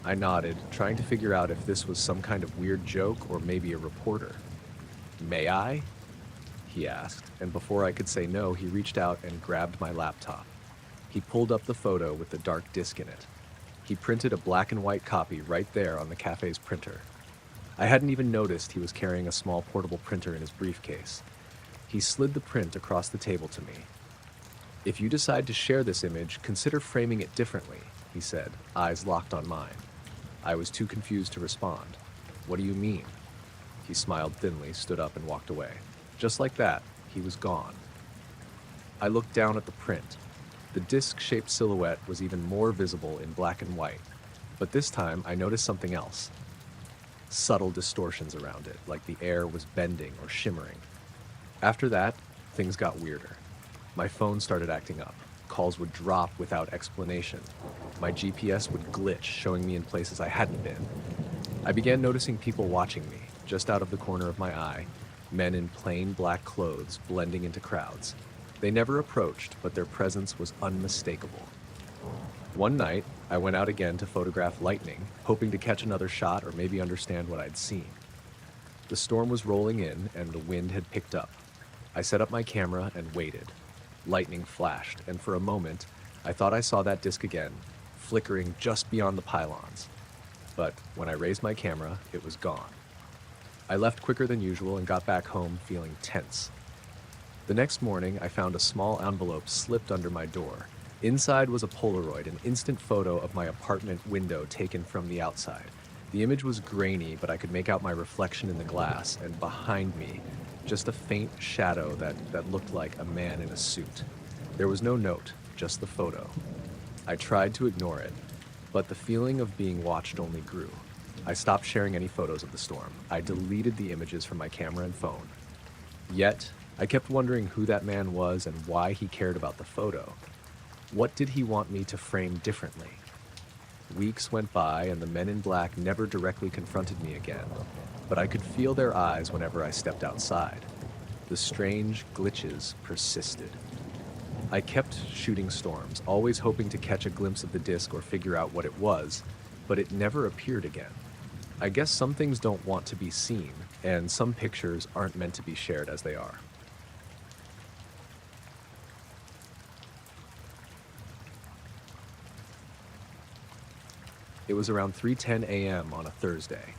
I nodded, trying to figure out if this was some kind of weird joke or maybe a reporter. "May I?" he asked, and before I could say no, he reached out and grabbed my laptop. He pulled up the photo with the dark disk in it. He printed a black and white copy right there on the cafe's printer. I hadn't even noticed he was carrying a small portable printer in his briefcase. He slid the print across the table to me. "If you decide to share this image, consider framing it differently," he said, eyes locked on mine. I was too confused to respond. "What do you mean?" He smiled thinly, stood up, and walked away. Just like that, he was gone. I looked down at the print. The disc-shaped silhouette was even more visible in black and white, but this time I noticed something else. Subtle distortions around it, like the air was bending or shimmering. After that, things got weirder. My phone started acting up. Calls would drop without explanation. My GPS would glitch, showing me in places I hadn't been. I began noticing people watching me, just out of the corner of my eye, men in plain black clothes blending into crowds. They never approached, but their presence was unmistakable. One night, I went out again to photograph lightning, hoping to catch another shot or maybe understand what I'd seen. The storm was rolling in, and the wind had picked up. I set up my camera and waited. Lightning flashed, and for a moment, I thought I saw that disc again, flickering just beyond the pylons. But when I raised my camera, it was gone. I left quicker than usual and got back home feeling tense. The next morning, I found a small envelope slipped under my door. Inside was a Polaroid, an instant photo of my apartment window taken from the outside. The image was grainy, but I could make out my reflection in the glass, and behind me, just a faint shadow that looked like a man in a suit. There was no note, just the photo. I tried to ignore it, but the feeling of being watched only grew. I stopped sharing any photos of the storm. I deleted the images from my camera and phone. Yet, I kept wondering who that man was and why he cared about the photo. What did he want me to frame differently? Weeks went by, and the men in black never directly confronted me again, but I could feel their eyes whenever I stepped outside. The strange glitches persisted. I kept shooting storms, always hoping to catch a glimpse of the disc or figure out what it was, but it never appeared again. I guess some things don't want to be seen, and some pictures aren't meant to be shared as they are. It was around 3:10 a.m. on a Thursday.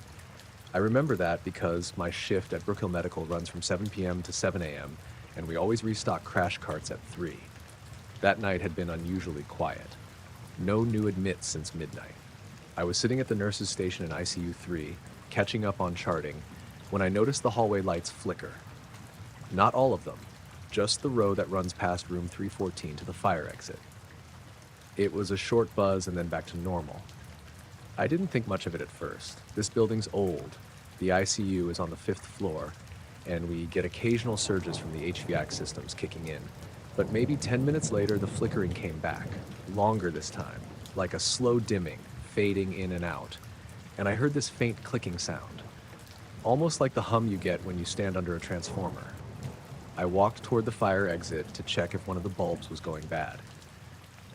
I remember that because my shift at Brookhill Medical runs from 7 p.m. to 7 a.m., and we always restock crash carts at 3. That night had been unusually quiet. No new admits since midnight. I was sitting at the nurse's station in ICU 3, catching up on charting, when I noticed the hallway lights flicker. Not all of them, just the row that runs past room 314 to the fire exit. It was a short buzz and then back to normal. I didn't think much of it at first. This building's old. The ICU is on the 5th floor, and we get occasional surges from the HVAC systems kicking in. But maybe 10 minutes later, the flickering came back, longer this time, like a slow dimming, fading in and out. And I heard this faint clicking sound, almost like the hum you get when you stand under a transformer. I walked toward the fire exit to check if one of the bulbs was going bad.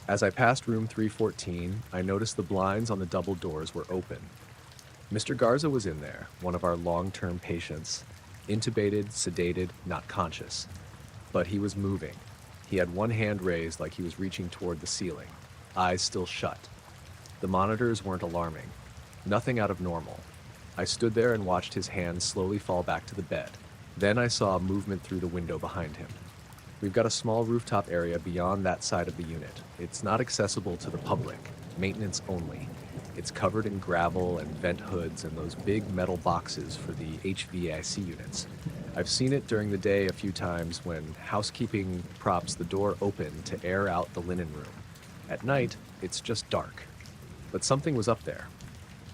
As I passed room 314, I noticed the blinds on the double doors were open. Mr. Garza was in there, one of our long-term patients, intubated, sedated, not conscious. But he was moving. He had one hand raised like he was reaching toward the ceiling, eyes still shut. The monitors weren't alarming. Nothing out of normal. I stood there and watched his hand slowly fall back to the bed. Then I saw movement through the window behind him. We've got a small rooftop area beyond that side of the unit. It's not accessible to the public. maintenance only. It's covered in gravel and vent hoods and those big metal boxes for the HVAC units. I've seen it during the day a few times when housekeeping props the door open to air out the linen room. At night, it's just dark. But something was up there.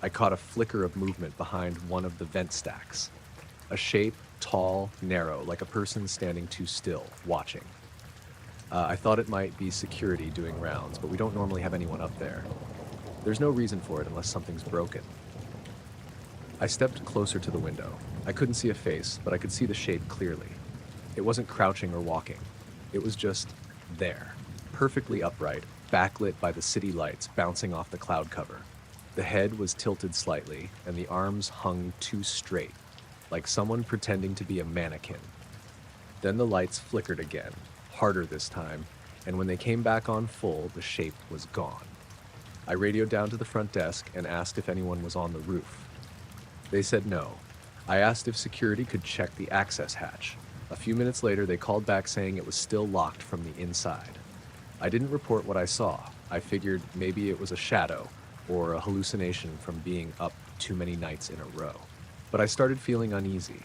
I caught a flicker of movement behind one of the vent stacks. A shape, tall, narrow, like a person standing too still, watching. I thought it might be security doing rounds, but we don't normally have anyone up there. There's no reason for it unless something's broken. I stepped closer to the window. I couldn't see a face, but I could see the shape clearly. It wasn't crouching or walking. It was just there, perfectly upright, backlit by the city lights bouncing off the cloud cover. The head was tilted slightly, and the arms hung too straight, like someone pretending to be a mannequin. Then the lights flickered again, harder this time, and when they came back on full, the shape was gone. I radioed down to the front desk and asked if anyone was on the roof. They said no. I asked if security could check the access hatch. A few minutes later, they called back saying it was still locked from the inside. I didn't report what I saw. I figured maybe it was a shadow or a hallucination from being up too many nights in a row. But I started feeling uneasy.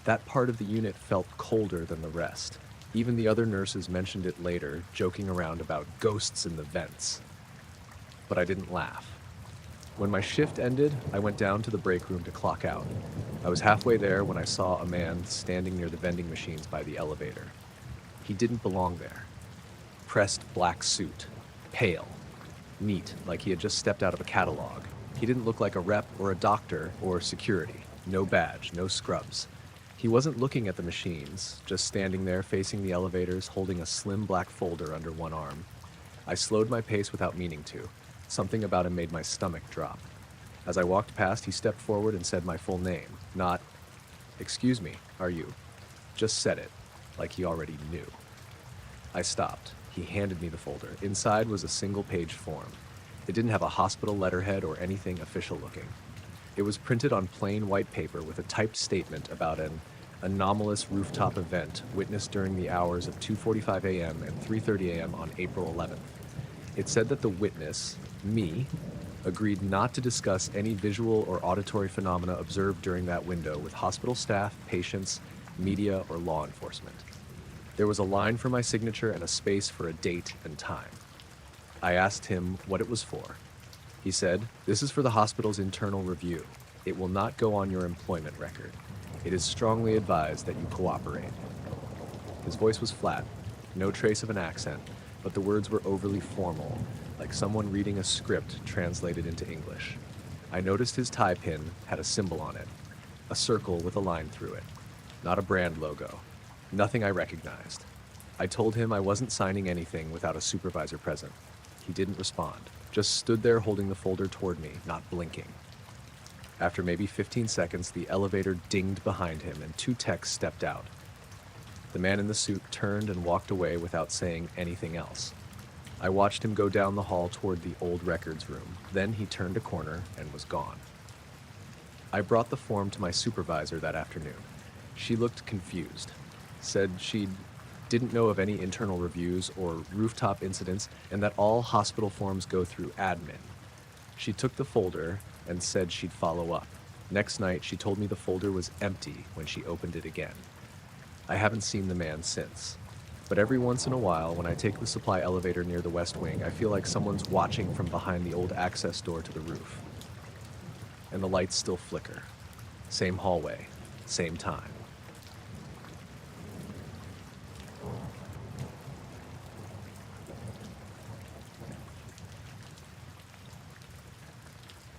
That part of the unit felt colder than the rest. Even the other nurses mentioned it later, joking around about ghosts in the vents. But I didn't laugh. When my shift ended, I went down to the break room to clock out. I was halfway there when I saw a man standing near the vending machines by the elevator. He didn't belong there. Pressed black suit, pale, neat, like he had just stepped out of a catalog. He didn't look like a rep or a doctor or security. No badge, no scrubs. He wasn't looking at the machines, just standing there facing the elevators, holding a slim black folder under one arm. I slowed my pace without meaning to. Something about him made my stomach drop. As I walked past, he stepped forward and said my full name, not, "Excuse me, are you?" Just said it, like he already knew. I stopped. He handed me the folder. Inside was a single-page form. It didn't have a hospital letterhead or anything official looking. It was printed on plain white paper with a typed statement about an anomalous rooftop event witnessed during the hours of 2:45 a.m. and 3:30 a.m. on April 11th. It said that the witness, me, agreed not to discuss any visual or auditory phenomena observed during that window with hospital staff, patients, media, or law enforcement. There was a line for my signature and a space for a date and time. I asked him what it was for. He said, "This is for the hospital's internal review. It will not go on your employment record. It is strongly advised that you cooperate." His voice was flat, no trace of an accent, but the words were overly formal, like someone reading a script translated into English. I noticed his tie pin had a symbol on it, a circle with a line through it, not a brand logo, nothing I recognized. I told him I wasn't signing anything without a supervisor present. He didn't respond, just stood there holding the folder toward me, not blinking. After maybe 15 seconds, the elevator dinged behind him and two techs stepped out. The man in the suit turned and walked away without saying anything else. I watched him go down the hall toward the old records room. Then he turned a corner and was gone. I brought the form to my supervisor that afternoon. She looked confused, said she didn't know of any internal reviews or rooftop incidents, and that all hospital forms go through admin. She took the folder and said she'd follow up. Next night, she told me the folder was empty when she opened it again. I haven't seen the man since. But every once in a while, when I take the supply elevator near the West Wing, I feel like someone's watching from behind the old access door to the roof. And the lights still flicker. Same hallway, same time.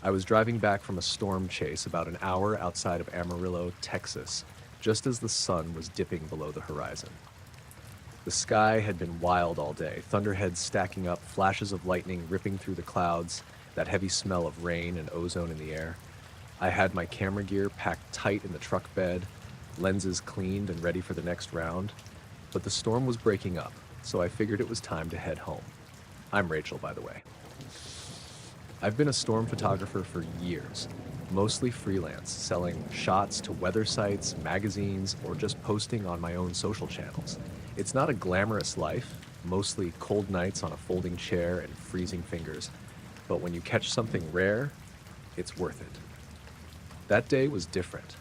I was driving back from a storm chase about an hour outside of Amarillo, Texas, just as the sun was dipping below the horizon. The sky had been wild all day, thunderheads stacking up, flashes of lightning ripping through the clouds, that heavy smell of rain and ozone in the air. I had my camera gear packed tight in the truck bed, lenses cleaned and ready for the next round, but the storm was breaking up, so I figured it was time to head home. I'm Rachel, by the way. I've been a storm photographer for years, mostly freelance, selling shots to weather sites, magazines, or just posting on my own social channels. It's not a glamorous life, mostly cold nights on a folding chair and freezing fingers, but when you catch something rare, it's worth it. That day was different.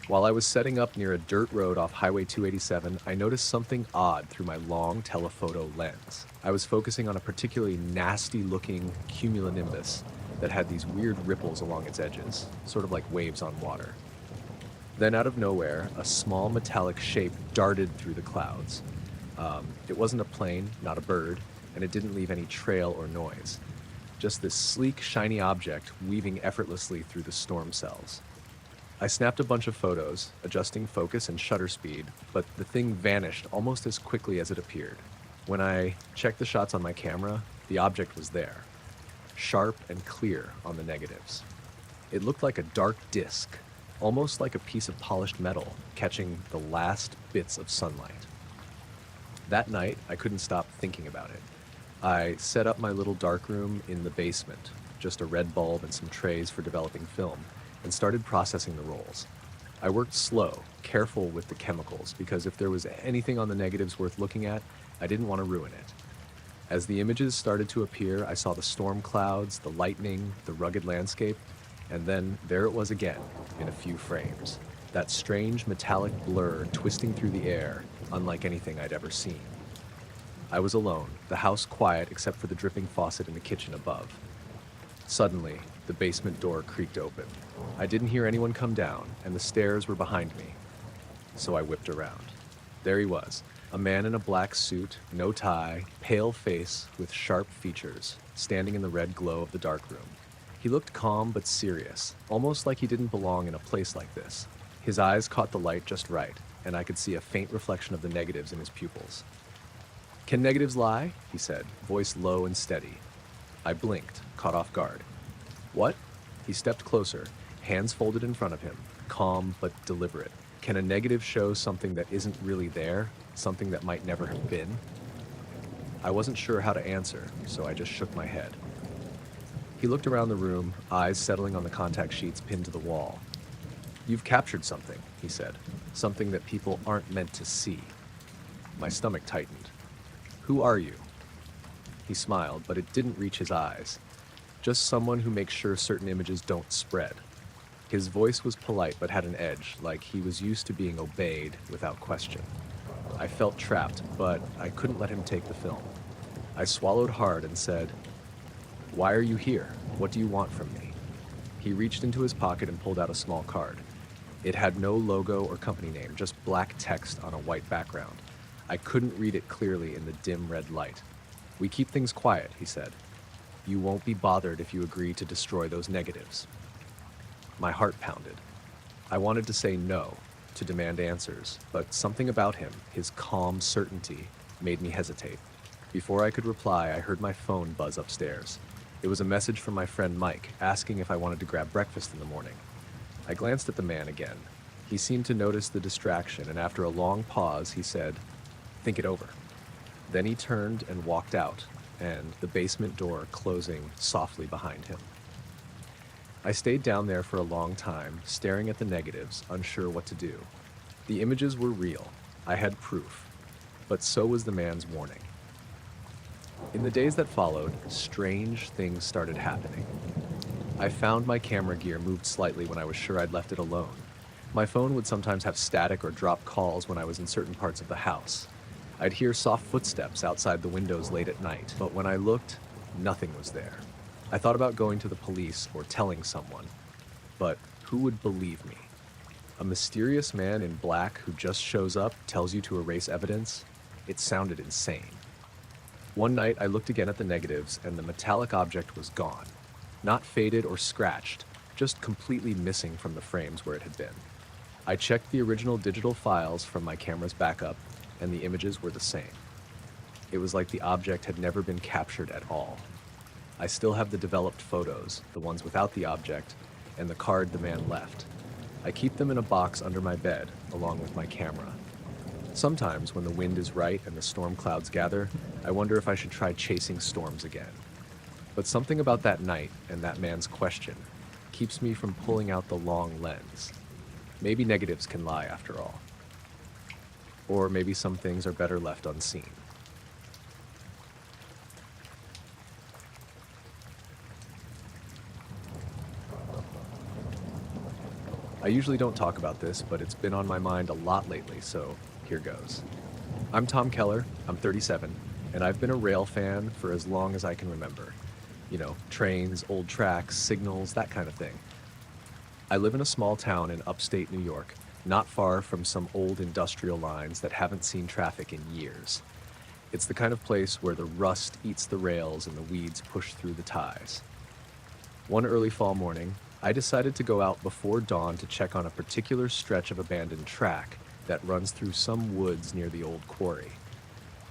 While I was setting up near a dirt road off Highway 287, I noticed something odd through my long telephoto lens. I was focusing on a particularly nasty-looking cumulonimbus that had these weird ripples along its edges, sort of like waves on water. Then out of nowhere, a small metallic shape darted through the clouds. It wasn't a plane, not a bird, and it didn't leave any trail or noise. Just this sleek, shiny object weaving effortlessly through the storm cells. I snapped a bunch of photos, adjusting focus and shutter speed, but the thing vanished almost as quickly as it appeared. When I checked the shots on my camera, the object was there, sharp and clear on the negatives. It looked like a dark disc, almost like a piece of polished metal catching the last bits of sunlight. That night, I couldn't stop thinking about it. I set up my little darkroom in the basement, just a red bulb and some trays for developing film, and started processing the rolls. I worked slow, careful with the chemicals, because if there was anything on the negatives worth looking at, I didn't want to ruin it. As the images started to appear, I saw the storm clouds, the lightning, the rugged landscape, and then there it was again, in a few frames. That strange metallic blur twisting through the air, unlike anything I'd ever seen. I was alone, the house quiet except for the dripping faucet in the kitchen above. Suddenly, the basement door creaked open. I didn't hear anyone come down, and the stairs were behind me. So I whipped around. There he was, a man in a black suit, no tie, pale face with sharp features, standing in the red glow of the darkroom. He looked calm but serious, almost like he didn't belong in a place like this. His eyes caught the light just right, and I could see a faint reflection of the negatives in his pupils. "Can negatives lie?" he said, voice low and steady. I blinked, caught off guard. "What?" He stepped closer, hands folded in front of him, calm but deliberate. "Can a negative show something that isn't really there, something that might never have been?" I wasn't sure how to answer, so I just shook my head. He looked around the room, eyes settling on the contact sheets pinned to the wall. "You've captured something," he said, "something that people aren't meant to see." My stomach tightened. "Who are you?" He smiled, but it didn't reach his eyes. "Just someone who makes sure certain images don't spread." His voice was polite but had an edge, like he was used to being obeyed without question. I felt trapped, but I couldn't let him take the film. I swallowed hard and said, "Why are you here? What do you want from me?" He reached into his pocket and pulled out a small card. It had no logo or company name, just black text on a white background. I couldn't read it clearly in the dim red light. "We keep things quiet," he said. "You won't be bothered if you agree to destroy those negatives." My heart pounded. I wanted to say no, to demand answers, but something about him, his calm certainty, made me hesitate. Before I could reply, I heard my phone buzz upstairs. It was a message from my friend Mike, asking if I wanted to grab breakfast in the morning. I glanced at the man again. He seemed to notice the distraction, and after a long pause, he said, "Think it over." Then he turned and walked out, and the basement door closing softly behind him. I stayed down there for a long time, staring at the negatives, unsure what to do. The images were real. I had proof. But so was the man's warning. In the days that followed, strange things started happening. I found my camera gear moved slightly when I was sure I'd left it alone. My phone would sometimes have static or drop calls when I was in certain parts of the house. I'd hear soft footsteps outside the windows late at night, but when I looked, nothing was there. I thought about going to the police or telling someone, but who would believe me? A mysterious man in black who just shows up, tells you to erase evidence? It sounded insane. One night I looked again at the negatives and the metallic object was gone. Not faded or scratched, just completely missing from the frames where it had been. I checked the original digital files from my camera's backup, and the images were the same. It was like the object had never been captured at all. I still have the developed photos, the ones without the object, and the card the man left. I keep them in a box under my bed, along with my camera. Sometimes, when the wind is right and the storm clouds gather, I wonder if I should try chasing storms again. But something about that night and that man's question keeps me from pulling out the long lens. Maybe negatives can lie after all. Or maybe some things are better left unseen. I usually don't talk about this, but it's been on my mind a lot lately, so here goes. I'm Tom Keller, I'm 37, and I've been a rail fan for as long as I can remember. You know, trains, old tracks, signals, that kind of thing. I live in a small town in upstate New York, not far from some old industrial lines that haven't seen traffic in years. It's the kind of place where the rust eats the rails and the weeds push through the ties. One early fall morning, I decided to go out before dawn to check on a particular stretch of abandoned track that runs through some woods near the old quarry.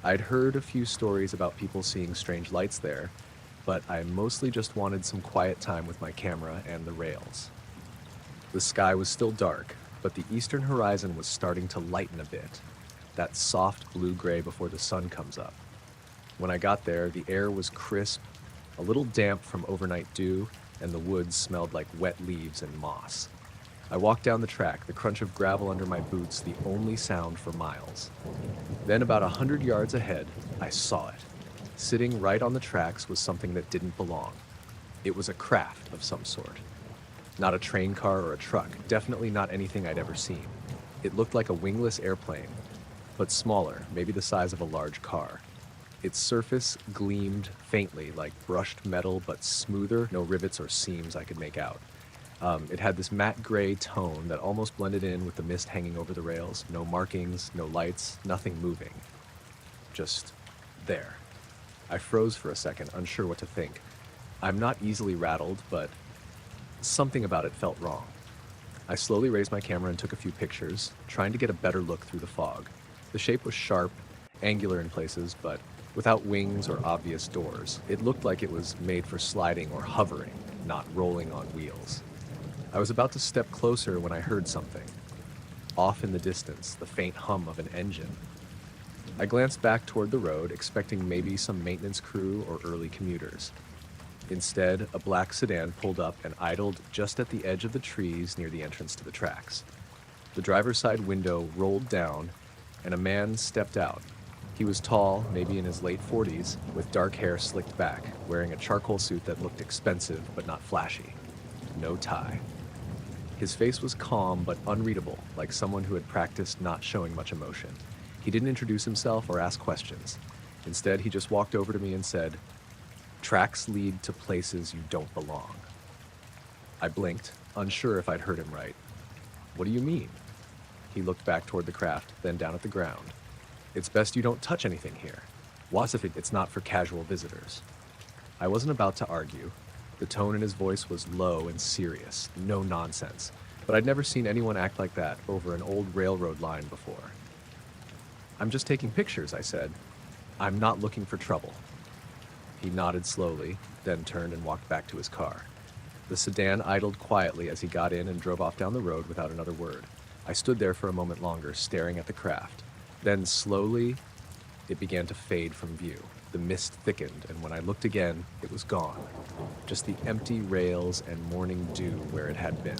I'd heard a few stories about people seeing strange lights there, but I mostly just wanted some quiet time with my camera and the rails. The sky was still dark, but the eastern horizon was starting to lighten a bit, that soft blue-gray before the sun comes up. When I got there, the air was crisp, a little damp from overnight dew, and the woods smelled like wet leaves and moss. I walked down the track, the crunch of gravel under my boots the only sound for miles. Then about 100 yards ahead, I saw it. Sitting right on the tracks was something that didn't belong. It was a craft of some sort. Not a train car or a truck, definitely not anything I'd ever seen. It looked like a wingless airplane, but smaller, maybe the size of a large car. Its surface gleamed faintly like brushed metal, but smoother, no rivets or seams I could make out. It had this matte gray tone that almost blended in with the mist hanging over the rails. No markings, no lights, nothing moving. Just there. I froze for a second, unsure what to think. I'm not easily rattled, but something about it felt wrong. I slowly raised my camera and took a few pictures, trying to get a better look through the fog. The shape was sharp, angular in places, but without wings or obvious doors. It looked like it was made for sliding or hovering, not rolling on wheels. I was about to step closer when I heard something. Off in the distance, the faint hum of an engine. I glanced back toward the road, expecting maybe some maintenance crew or early commuters. Instead, a black sedan pulled up and idled just at the edge of the trees near the entrance to the tracks. The driver's side window rolled down, and a man stepped out. He was tall, maybe in his late 40s, with dark hair slicked back, wearing a charcoal suit that looked expensive but not flashy. No tie. His face was calm but unreadable, like someone who had practiced not showing much emotion. He didn't introduce himself or ask questions. Instead, he just walked over to me and said, "Tracks lead to places you don't belong." I blinked, unsure if I'd heard him right. "What do you mean?" He looked back toward the craft, then down at the ground. "It's best you don't touch anything here. What if it's not for casual visitors?" I wasn't about to argue. The tone in his voice was low and serious, no nonsense, but I'd never seen anyone act like that over an old railroad line before. "I'm just taking pictures," I said. "I'm not looking for trouble." He nodded slowly, then turned and walked back to his car. The sedan idled quietly as he got in and drove off down the road without another word. I stood there for a moment longer, staring at the craft. Then slowly, it began to fade from view. The mist thickened, and when I looked again, it was gone. Just the empty rails and morning dew where it had been.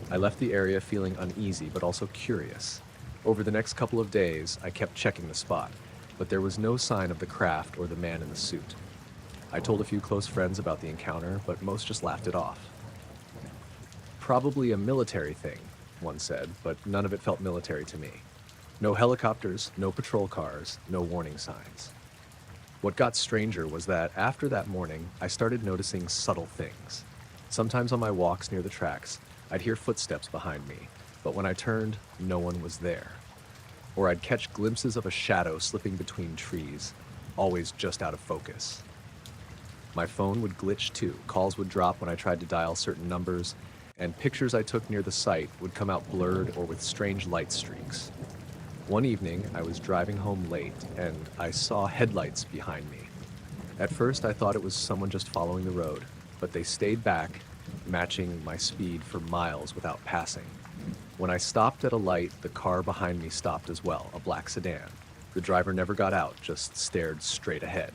I left the area feeling uneasy, but also curious. Over the next couple of days, I kept checking the spot, but there was no sign of the craft or the man in the suit. I told a few close friends about the encounter, but most just laughed it off. "Probably a military thing," one said, but none of it felt military to me. No helicopters, no patrol cars, no warning signs. What got stranger was that after that morning, I started noticing subtle things. Sometimes on my walks near the tracks, I'd hear footsteps behind me, but when I turned, no one was there. Or I'd catch glimpses of a shadow slipping between trees, always just out of focus. My phone would glitch too. Calls would drop when I tried to dial certain numbers, and pictures I took near the site would come out blurred or with strange light streaks. One evening, I was driving home late, and I saw headlights behind me. At first, I thought it was someone just following the road, but they stayed back, matching my speed for miles without passing. When I stopped at a light, the car behind me stopped as well, a black sedan. The driver never got out, just stared straight ahead.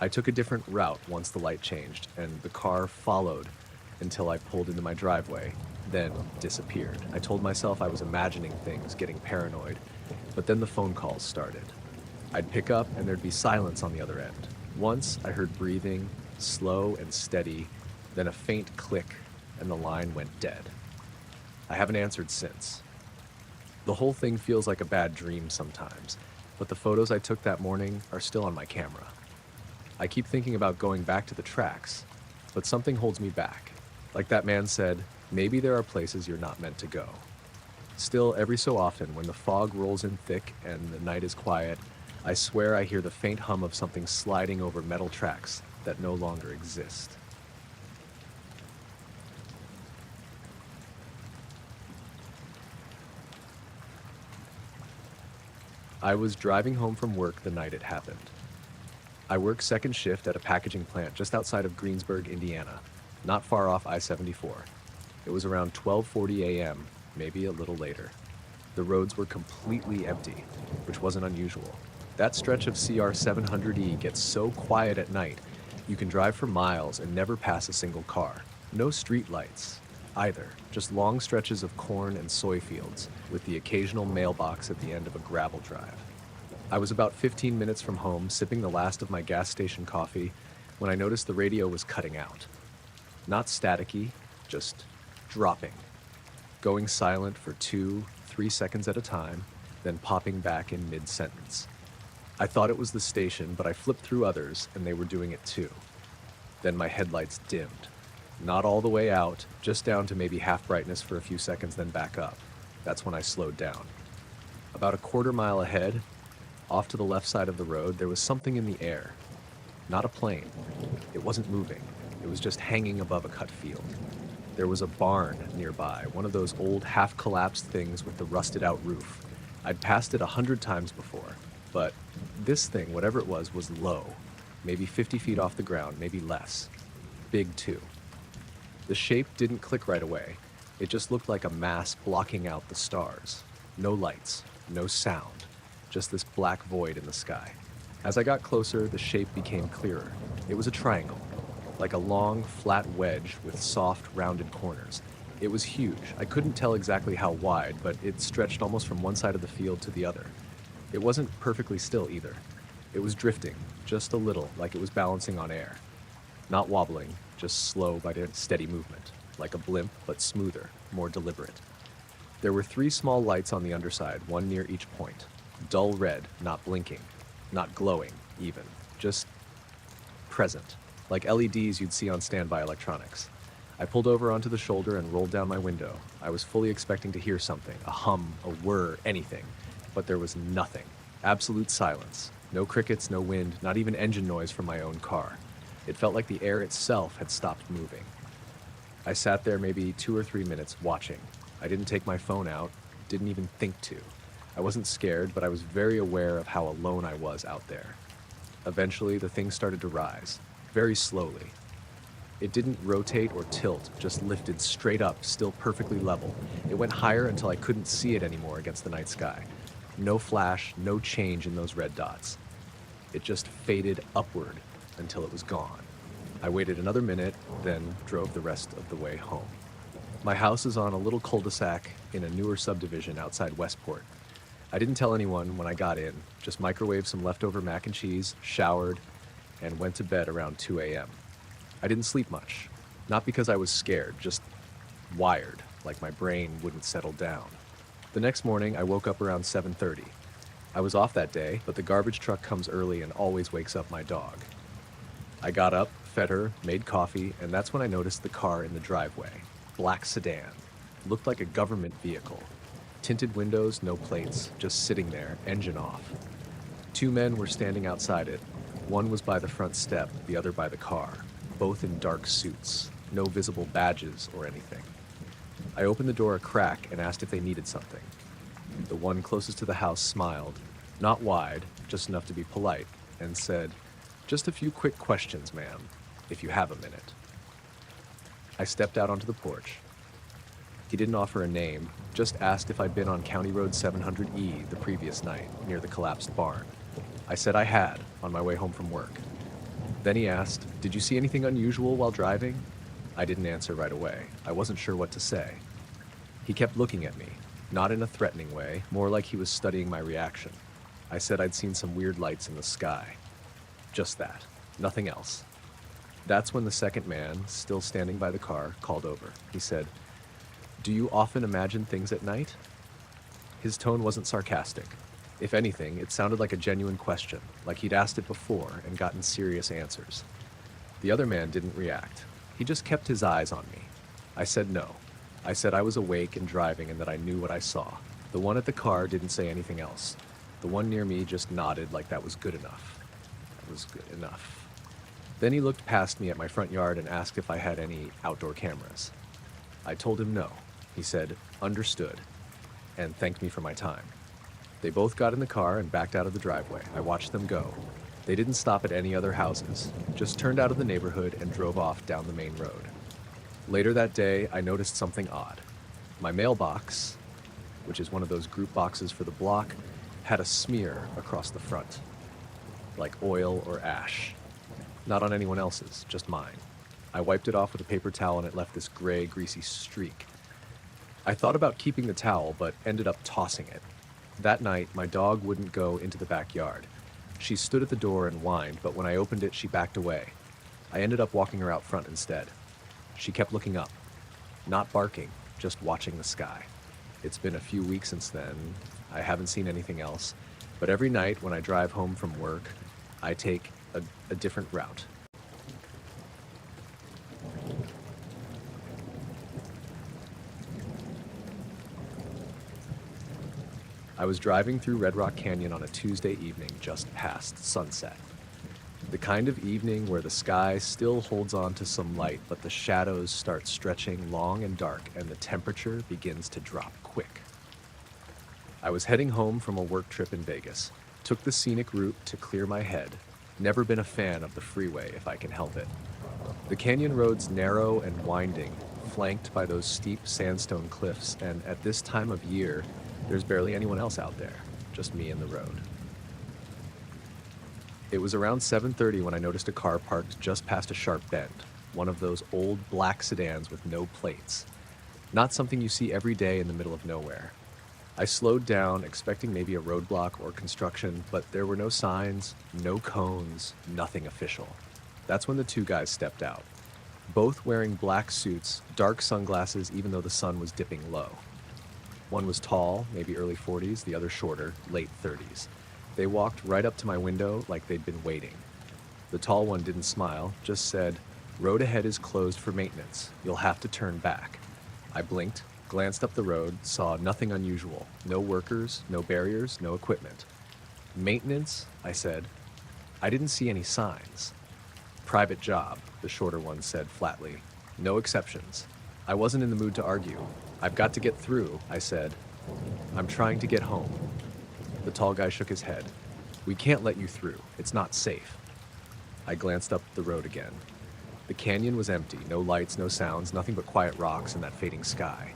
I took a different route once the light changed, and the car followed until I pulled into my driveway, then disappeared. I told myself I was imagining things, getting paranoid, but then the phone calls started. I'd pick up and there'd be silence on the other end. Once I heard breathing, slow and steady, then a faint click, and the line went dead. I haven't answered since. The whole thing feels like a bad dream sometimes, but the photos I took that morning are still on my camera. I keep thinking about going back to the tracks, but something holds me back. Like that man said, maybe there are places you're not meant to go. Still, every so often, when the fog rolls in thick and the night is quiet, I swear I hear the faint hum of something sliding over metal tracks that no longer exist. I was driving home from work the night it happened. I work second shift at a packaging plant just outside of Greensburg, Indiana, not far off I-74. It was around 12:40 a.m., maybe a little later. The roads were completely empty, which wasn't unusual. That stretch of CR 700E gets so quiet at night, you can drive for miles and never pass a single car. No street lights, either, just long stretches of corn and soy fields, with the occasional mailbox at the end of a gravel drive. I was about 15 minutes from home, sipping the last of my gas station coffee, when I noticed the radio was cutting out. Not staticky, just dropping. Going silent for 2-3 seconds at a time, then popping back in mid-sentence. I thought it was the station, but I flipped through others, and they were doing it too. Then my headlights dimmed. Not all the way out, just down to maybe half brightness for a few seconds, then back up. That's when I slowed down. About a quarter mile ahead, off to the left side of the road, there was something in the air. Not a plane. It wasn't moving. It was just hanging above a cut field. There was a barn nearby, one of those old half-collapsed things with the rusted-out roof. I'd passed it 100 times before, but this thing, whatever it was low. Maybe 50 feet off the ground, maybe less. Big, too. The shape didn't click right away. It just looked like a mass blocking out the stars. No lights, no sound, just this black void in the sky. As I got closer, the shape became clearer. It was a triangle, like a long, flat wedge with soft, rounded corners. It was huge. I couldn't tell exactly how wide, but it stretched almost from one side of the field to the other. It wasn't perfectly still either. It was drifting, just a little, like it was balancing on air. Not wobbling, just slow but steady movement, like a blimp, but smoother, more deliberate. There were 3 small lights on the underside, one near each point. Dull red, not blinking, not glowing, even. Just present, like LEDs you'd see on standby electronics. I pulled over onto the shoulder and rolled down my window. I was fully expecting to hear something, a hum, a whir, anything. But there was nothing. Absolute silence. No crickets, no wind, not even engine noise from my own car. It felt like the air itself had stopped moving. I sat there maybe 2 or 3 minutes watching. I didn't take my phone out, didn't even think to. I wasn't scared, but I was very aware of how alone I was out there. Eventually, the thing started to rise, very slowly. It didn't rotate or tilt, just lifted straight up, still perfectly level. It went higher until I couldn't see it anymore against the night sky. No flash, no change in those red dots. It just faded upward until it was gone. I waited another minute, then drove the rest of the way home. My house is on a little cul-de-sac in a newer subdivision outside Westport. I didn't tell anyone when I got in, just microwaved some leftover mac and cheese, showered, and went to bed around 2 a.m. I didn't sleep much, not because I was scared, just wired, like my brain wouldn't settle down. The next morning, I woke up around 7:30. I was off that day, but the garbage truck comes early and always wakes up my dog. I got up, fed her, made coffee, and that's when I noticed the car in the driveway. Black sedan. Looked like a government vehicle. Tinted windows, no plates, just sitting there, engine off. 2 men were standing outside it. One was by the front step, the other by the car, both in dark suits, no visible badges or anything. I opened the door a crack and asked if they needed something. The one closest to the house smiled, not wide, just enough to be polite, and said, "Just a few quick questions, ma'am, if you have a minute." I stepped out onto the porch. He didn't offer a name, just asked if I'd been on County Road 700E the previous night, near the collapsed barn. I said I had, on my way home from work. Then he asked, "Did you see anything unusual while driving?" I didn't answer right away. I wasn't sure what to say. He kept looking at me, not in a threatening way, more like he was studying my reaction. I said I'd seen some weird lights in the sky. Just that, nothing else. That's when the second man, still standing by the car, called over. He said, Do you often imagine things at night? His tone wasn't sarcastic. If anything, it sounded like a genuine question, like he'd asked it before and gotten serious answers. The other man didn't react. He just kept his eyes on me. I said no. I said I was awake and driving and that I knew what I saw. The one at the car didn't say anything else. The one near me just nodded like that was good enough. That was good enough. Then he looked past me at my front yard and asked if I had any outdoor cameras. I told him no. He said, "Understood," and thanked me for my time. They both got in the car and backed out of the driveway. I watched them go. They didn't stop at any other houses, just turned out of the neighborhood and drove off down the main road. Later that day, I noticed something odd. My mailbox, which is one of those group boxes for the block, had a smear across the front, like oil or ash. Not on anyone else's, just mine. I wiped it off with a paper towel and it left this gray, greasy streak. I thought about keeping the towel, but ended up tossing it. That night, my dog wouldn't go into the backyard. She stood at the door and whined, but when I opened it, she backed away. I ended up walking her out front instead. She kept looking up, not barking, just watching the sky. It's been a few weeks since then. I haven't seen anything else, but every night when I drive home from work, I take a different route. I was driving through Red Rock Canyon on a Tuesday evening just past sunset. The kind of evening where the sky still holds on to some light, but the shadows start stretching long and dark and the temperature begins to drop quick. I was heading home from a work trip in Vegas, took the scenic route to clear my head. Never been a fan of the freeway if I can help it. The canyon road's narrow and winding, flanked by those steep sandstone cliffs, and at this time of year, there's barely anyone else out there, just me and the road. It was around 7:30 when I noticed a car parked just past a sharp bend, one of those old black sedans with no plates. Not something you see every day in the middle of nowhere. I slowed down, expecting maybe a roadblock or construction, but there were no signs, no cones, nothing official. That's when the two guys stepped out, both wearing black suits, dark sunglasses even though the sun was dipping low. One was tall, maybe early 40s, the other shorter, late 30s. They walked right up to my window like they'd been waiting. The tall one didn't smile, just said, "Road ahead is closed for maintenance. You'll have to turn back." I blinked, glanced up the road, saw nothing unusual. No workers, no barriers, no equipment. "Maintenance?" I said. I didn't see any signs. "Private job," the shorter one said flatly. "No exceptions." I wasn't in the mood to argue. "I've got to get through," I said. "I'm trying to get home." The tall guy shook his head. "We can't let you through. It's not safe." I glanced up the road again. The canyon was empty, no lights, no sounds, nothing but quiet rocks and that fading sky.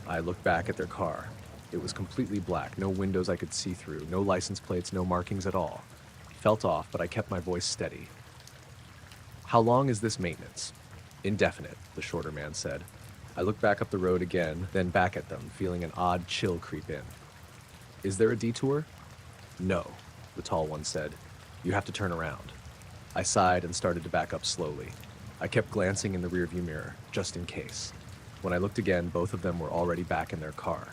I looked back at their car. It was completely black, no windows I could see through, no license plates, no markings at all. Felt off, but I kept my voice steady. "How long is this maintenance?" "Indefinite," the shorter man said. I looked back up the road again, then back at them, feeling an odd chill creep in. "Is there a detour?" "No," the tall one said. "You have to turn around." I sighed and started to back up slowly. I kept glancing in the rearview mirror, just in case. When I looked again, both of them were already back in their car.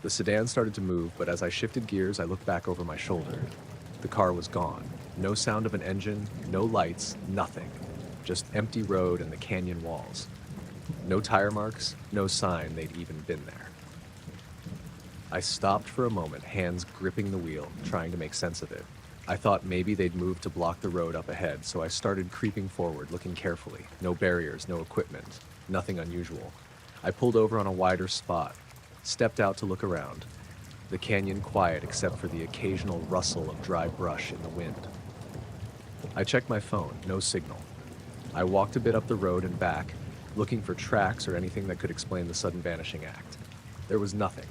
The sedan started to move, but as I shifted gears, I looked back over my shoulder. The car was gone. No sound of an engine, no lights, nothing. Just empty road and the canyon walls. No tire marks, no sign they'd even been there. I stopped for a moment, hands gripping the wheel, trying to make sense of it. I thought maybe they'd moved to block the road up ahead, so I started creeping forward, looking carefully. No barriers, no equipment, nothing unusual. I pulled over on a wider spot, stepped out to look around. The canyon quiet except for the occasional rustle of dry brush in the wind. I checked my phone, no signal. I walked a bit up the road and back, looking for tracks or anything that could explain the sudden vanishing act. There was nothing.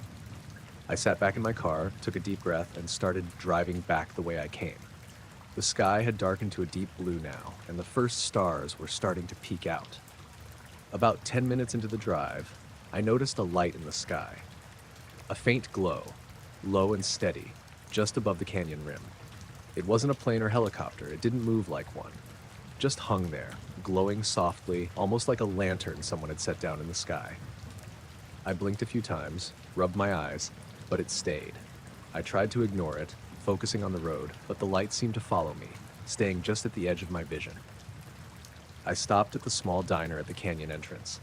I sat back in my car, took a deep breath, and started driving back the way I came. The sky had darkened to a deep blue now, and the first stars were starting to peek out. About 10 minutes into the drive, I noticed a light in the sky. A faint glow, low and steady, just above the canyon rim. It wasn't a plane or helicopter, it didn't move like one. Just hung there, glowing softly, almost like a lantern someone had set down in the sky. I blinked a few times, rubbed my eyes, but it stayed. I tried to ignore it, focusing on the road, but the light seemed to follow me, staying just at the edge of my vision. I stopped at the small diner at the canyon entrance.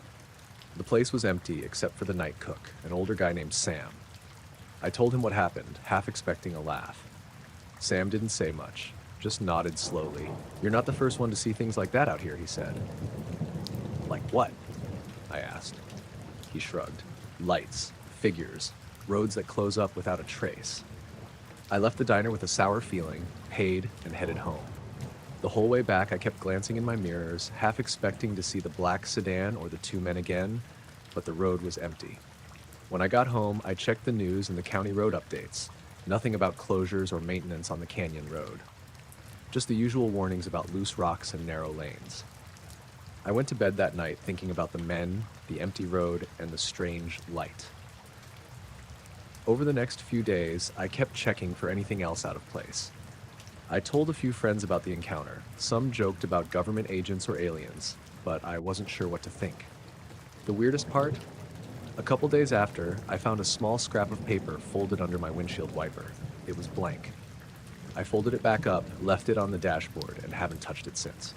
The place was empty except for the night cook, an older guy named Sam. I told him what happened, half expecting a laugh. Sam didn't say much, just nodded slowly. "You're not the first one to see things like that out here," he said. "Like what?" I asked. He shrugged. "Lights, figures, roads that close up without a trace." I left the diner with a sour feeling, paid, and headed home. The whole way back, I kept glancing in my mirrors, half expecting to see the black sedan or the two men again, but the road was empty. When I got home, I checked the news and the county road updates. Nothing about closures or maintenance on the canyon road. Just the usual warnings about loose rocks and narrow lanes. I went to bed that night thinking about the men, the empty road, and the strange light. Over the next few days, I kept checking for anything else out of place. I told a few friends about the encounter. Some joked about government agents or aliens, but I wasn't sure what to think. The weirdest part? A couple days after, I found a small scrap of paper folded under my windshield wiper. It was blank. I folded it back up, left it on the dashboard, and haven't touched it since.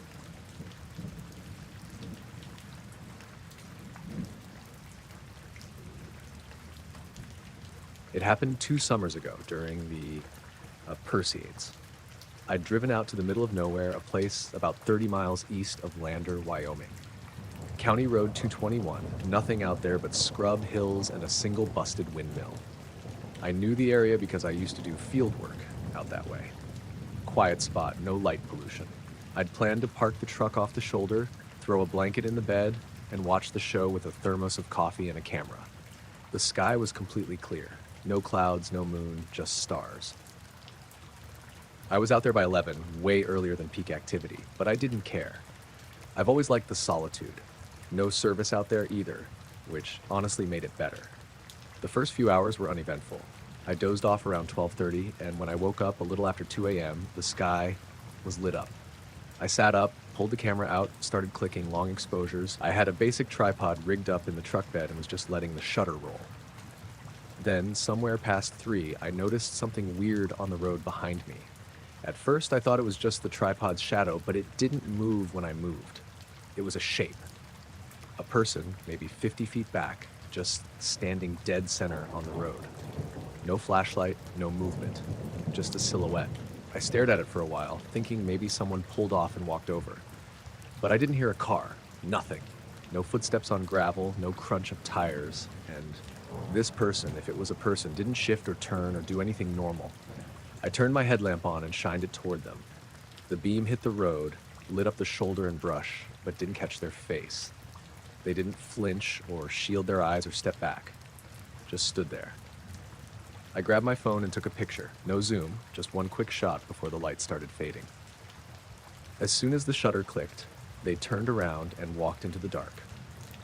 It happened 2 summers ago during the Perseids. I'd driven out to the middle of nowhere, a place about 30 miles east of Lander, Wyoming. County Road 221, nothing out there but scrub hills and a single busted windmill. I knew the area because I used to do field work out that way. Quiet spot, no light pollution. I'd planned to park the truck off the shoulder, throw a blanket in the bed, and watch the show with a thermos of coffee and a camera. The sky was completely clear. No clouds, no moon, just stars. I was out there by 11, way earlier than peak activity, but I didn't care. I've always liked the solitude. No service out there either, which honestly made it better. The first few hours were uneventful. I dozed off around 12:30, and when I woke up a little after 2 a.m., the sky was lit up. I sat up, pulled the camera out, started clicking long exposures. I had a basic tripod rigged up in the truck bed and was just letting the shutter roll. Then, somewhere past 3, I noticed something weird on the road behind me. At first, I thought it was just the tripod's shadow, but it didn't move when I moved. It was a shape. A person, maybe 50 feet back, just standing dead center on the road. No flashlight, no movement, just a silhouette. I stared at it for a while, thinking maybe someone pulled off and walked over. But I didn't hear a car, nothing. No footsteps on gravel, no crunch of tires, and this person, if it was a person, didn't shift or turn or do anything normal. I turned my headlamp on and shined it toward them. The beam hit the road, lit up the shoulder and brush, but didn't catch their face. They didn't flinch or shield their eyes or step back. Just stood there. I grabbed my phone and took a picture. No zoom, just one quick shot before the light started fading. As soon as the shutter clicked, they turned around and walked into the dark.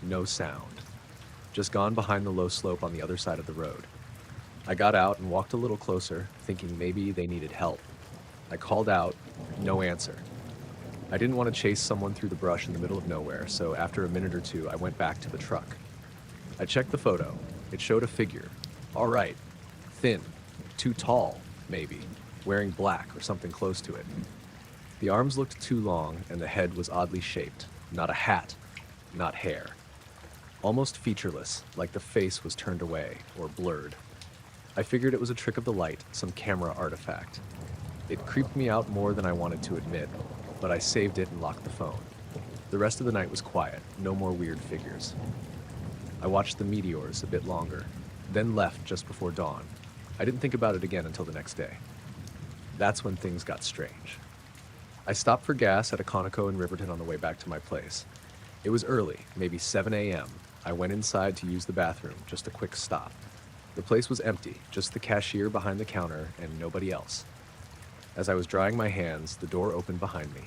No sound. Just gone behind the low slope on the other side of the road. I got out and walked a little closer, thinking maybe they needed help. I called out, no answer. I didn't want to chase someone through the brush in the middle of nowhere, so after a minute or two, I went back to the truck. I checked the photo. It showed a figure. All right. Thin. Too tall, maybe. Wearing black or something close to it. The arms looked too long, and the head was oddly shaped. Not a hat. Not hair. Almost featureless, like the face was turned away or blurred. I figured it was a trick of the light, some camera artifact. It creeped me out more than I wanted to admit, but I saved it and locked the phone. The rest of the night was quiet, no more weird figures. I watched the meteors a bit longer, then left just before dawn. I didn't think about it again until the next day. That's when things got strange. I stopped for gas at a Conoco in Riverton on the way back to my place. It was early, maybe 7 a.m. I went inside to use the bathroom, just a quick stop. The place was empty, just the cashier behind the counter and nobody else. As I was drying my hands, the door opened behind me.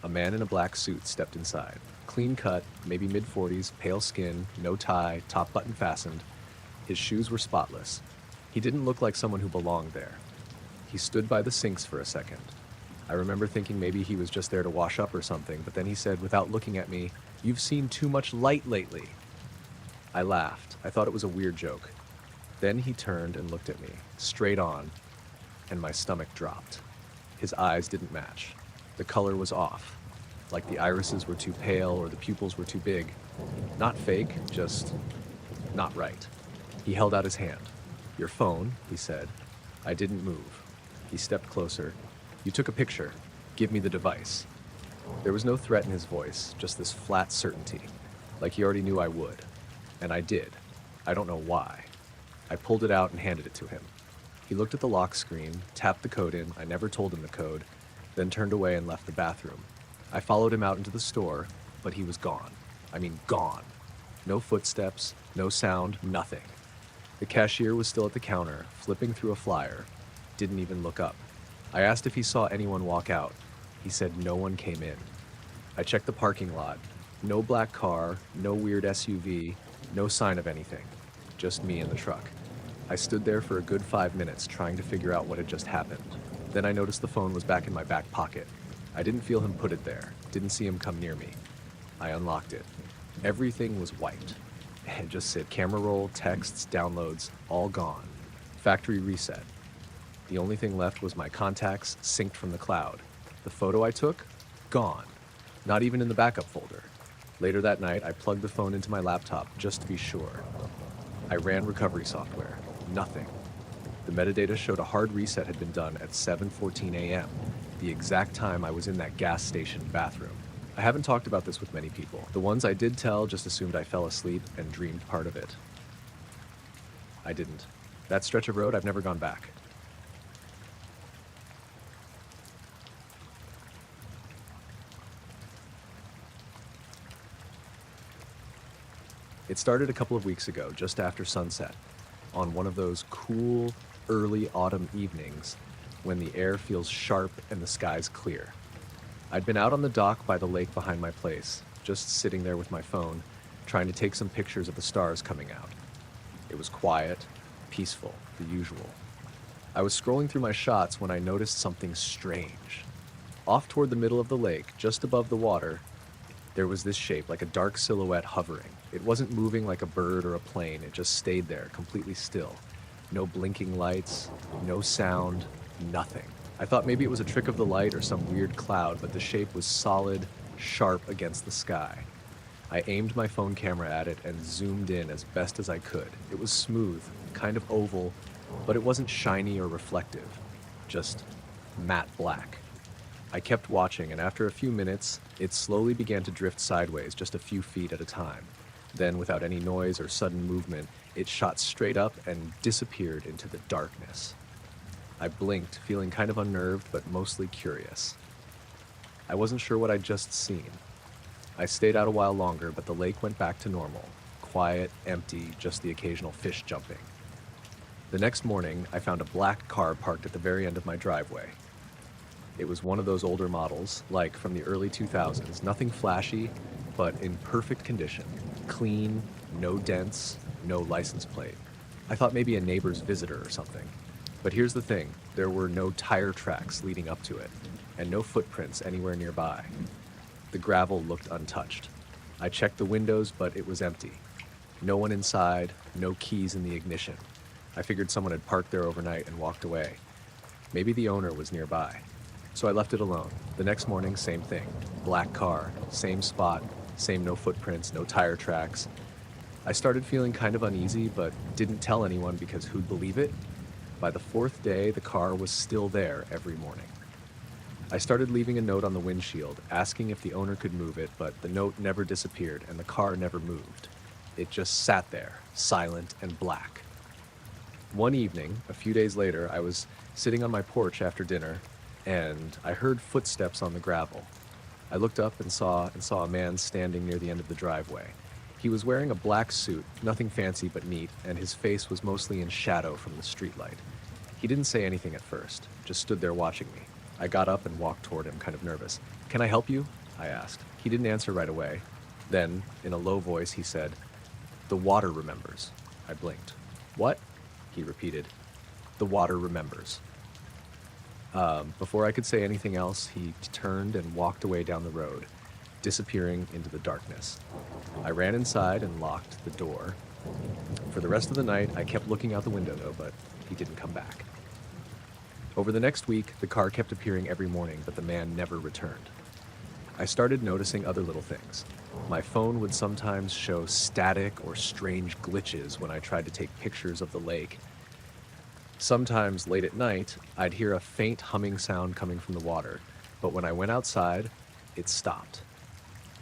A man in a black suit stepped inside. Clean cut, maybe mid-40s, pale skin, no tie, top button fastened. His shoes were spotless. He didn't look like someone who belonged there. He stood by the sinks for a second. I remember thinking maybe he was just there to wash up or something, but then he said, without looking at me, "You've seen too much light lately." I laughed. I thought it was a weird joke. Then he turned and looked at me, straight on, and my stomach dropped. His eyes didn't match. The color was off, like the irises were too pale or the pupils were too big. Not fake, just not right. He held out his hand. "Your phone," he said. I didn't move. He stepped closer. "You took a picture. Give me the device." There was no threat in his voice, just this flat certainty, like he already knew I would. And I did. I don't know why. I pulled it out and handed it to him. He looked at the lock screen, tapped the code in, I never told him the code, then turned away and left the bathroom. I followed him out into the store, but he was gone. I mean, gone. No footsteps, no sound, nothing. The cashier was still at the counter, flipping through a flyer. Didn't even look up. I asked if he saw anyone walk out. He said no one came in. I checked the parking lot. No black car, no weird SUV, no sign of anything. Just me and the truck. I stood there for a good 5 minutes trying to figure out what had just happened. Then I noticed the phone was back in my back pocket. I didn't feel him put it there, didn't see him come near me. I unlocked it. Everything was wiped. It just said camera roll, texts, downloads, all gone. Factory reset. The only thing left was my contacts synced from the cloud. The photo I took? Gone. Not even in the backup folder. Later that night, I plugged the phone into my laptop just to be sure. I ran recovery software. Nothing. The metadata showed a hard reset had been done at 7:14 a.m., the exact time I was in that gas station bathroom. I haven't talked about this with many people. The ones I did tell just assumed I fell asleep and dreamed part of it. I didn't. That stretch of road, I've never gone back. It started a couple of weeks ago, just after sunset, on one of those cool, early autumn evenings when the air feels sharp and the sky's clear. I'd been out on the dock by the lake behind my place, just sitting there with my phone, trying to take some pictures of the stars coming out. It was quiet, peaceful, the usual. I was scrolling through my shots when I noticed something strange. Off toward the middle of the lake, just above the water, there was this shape, like a dark silhouette hovering. It wasn't moving like a bird or a plane, it just stayed there, completely still. No blinking lights, no sound, nothing. I thought maybe it was a trick of the light or some weird cloud, but the shape was solid, sharp against the sky. I aimed my phone camera at it and zoomed in as best as I could. It was smooth, kind of oval, but it wasn't shiny or reflective, just matte black. I kept watching, and after a few minutes, it slowly began to drift sideways just a few feet at a time. Then, without any noise or sudden movement, it shot straight up and disappeared into the darkness. I blinked, feeling kind of unnerved, but mostly curious. I wasn't sure what I'd just seen. I stayed out a while longer, but the lake went back to normal. Quiet, empty, just the occasional fish jumping. The next morning, I found a black car parked at the very end of my driveway. It was one of those older models, like from the early 2000s, nothing flashy, but in perfect condition. Clean, no dents, no license plate. I thought maybe a neighbor's visitor or something. But here's the thing, there were no tire tracks leading up to it, and no footprints anywhere nearby. The gravel looked untouched. I checked the windows, but it was empty. No one inside, no keys in the ignition. I figured someone had parked there overnight and walked away. Maybe the owner was nearby. So I left it alone. The next morning, same thing. Black car, same spot, same no footprints, no tire tracks. I started feeling kind of uneasy, but didn't tell anyone because who'd believe it? By the fourth day, the car was still there every morning. I started leaving a note on the windshield, asking if the owner could move it, but the note never disappeared and the car never moved. It just sat there, silent and black. One evening, a few days later, I was sitting on my porch after dinner, and I heard footsteps on the gravel. I looked up and saw a man standing near the end of the driveway. He was wearing a black suit, nothing fancy but neat, and his face was mostly in shadow from the streetlight. He didn't say anything at first, just stood there watching me. I got up and walked toward him, kind of nervous. "Can I help you?" I asked. He didn't answer right away. Then, in a low voice, he said, "The water remembers." I blinked. "What?" he repeated. "The water remembers." Before I could say anything else, he turned and walked away down the road, disappearing into the darkness. I ran inside and locked the door. For the rest of the night, I kept looking out the window though, but he didn't come back. Over the next week, the car kept appearing every morning, but the man never returned. I started noticing other little things. My phone would sometimes show static or strange glitches when I tried to take pictures of the lake. Sometimes late at night, I'd hear a faint humming sound coming from the water, but when I went outside, it stopped.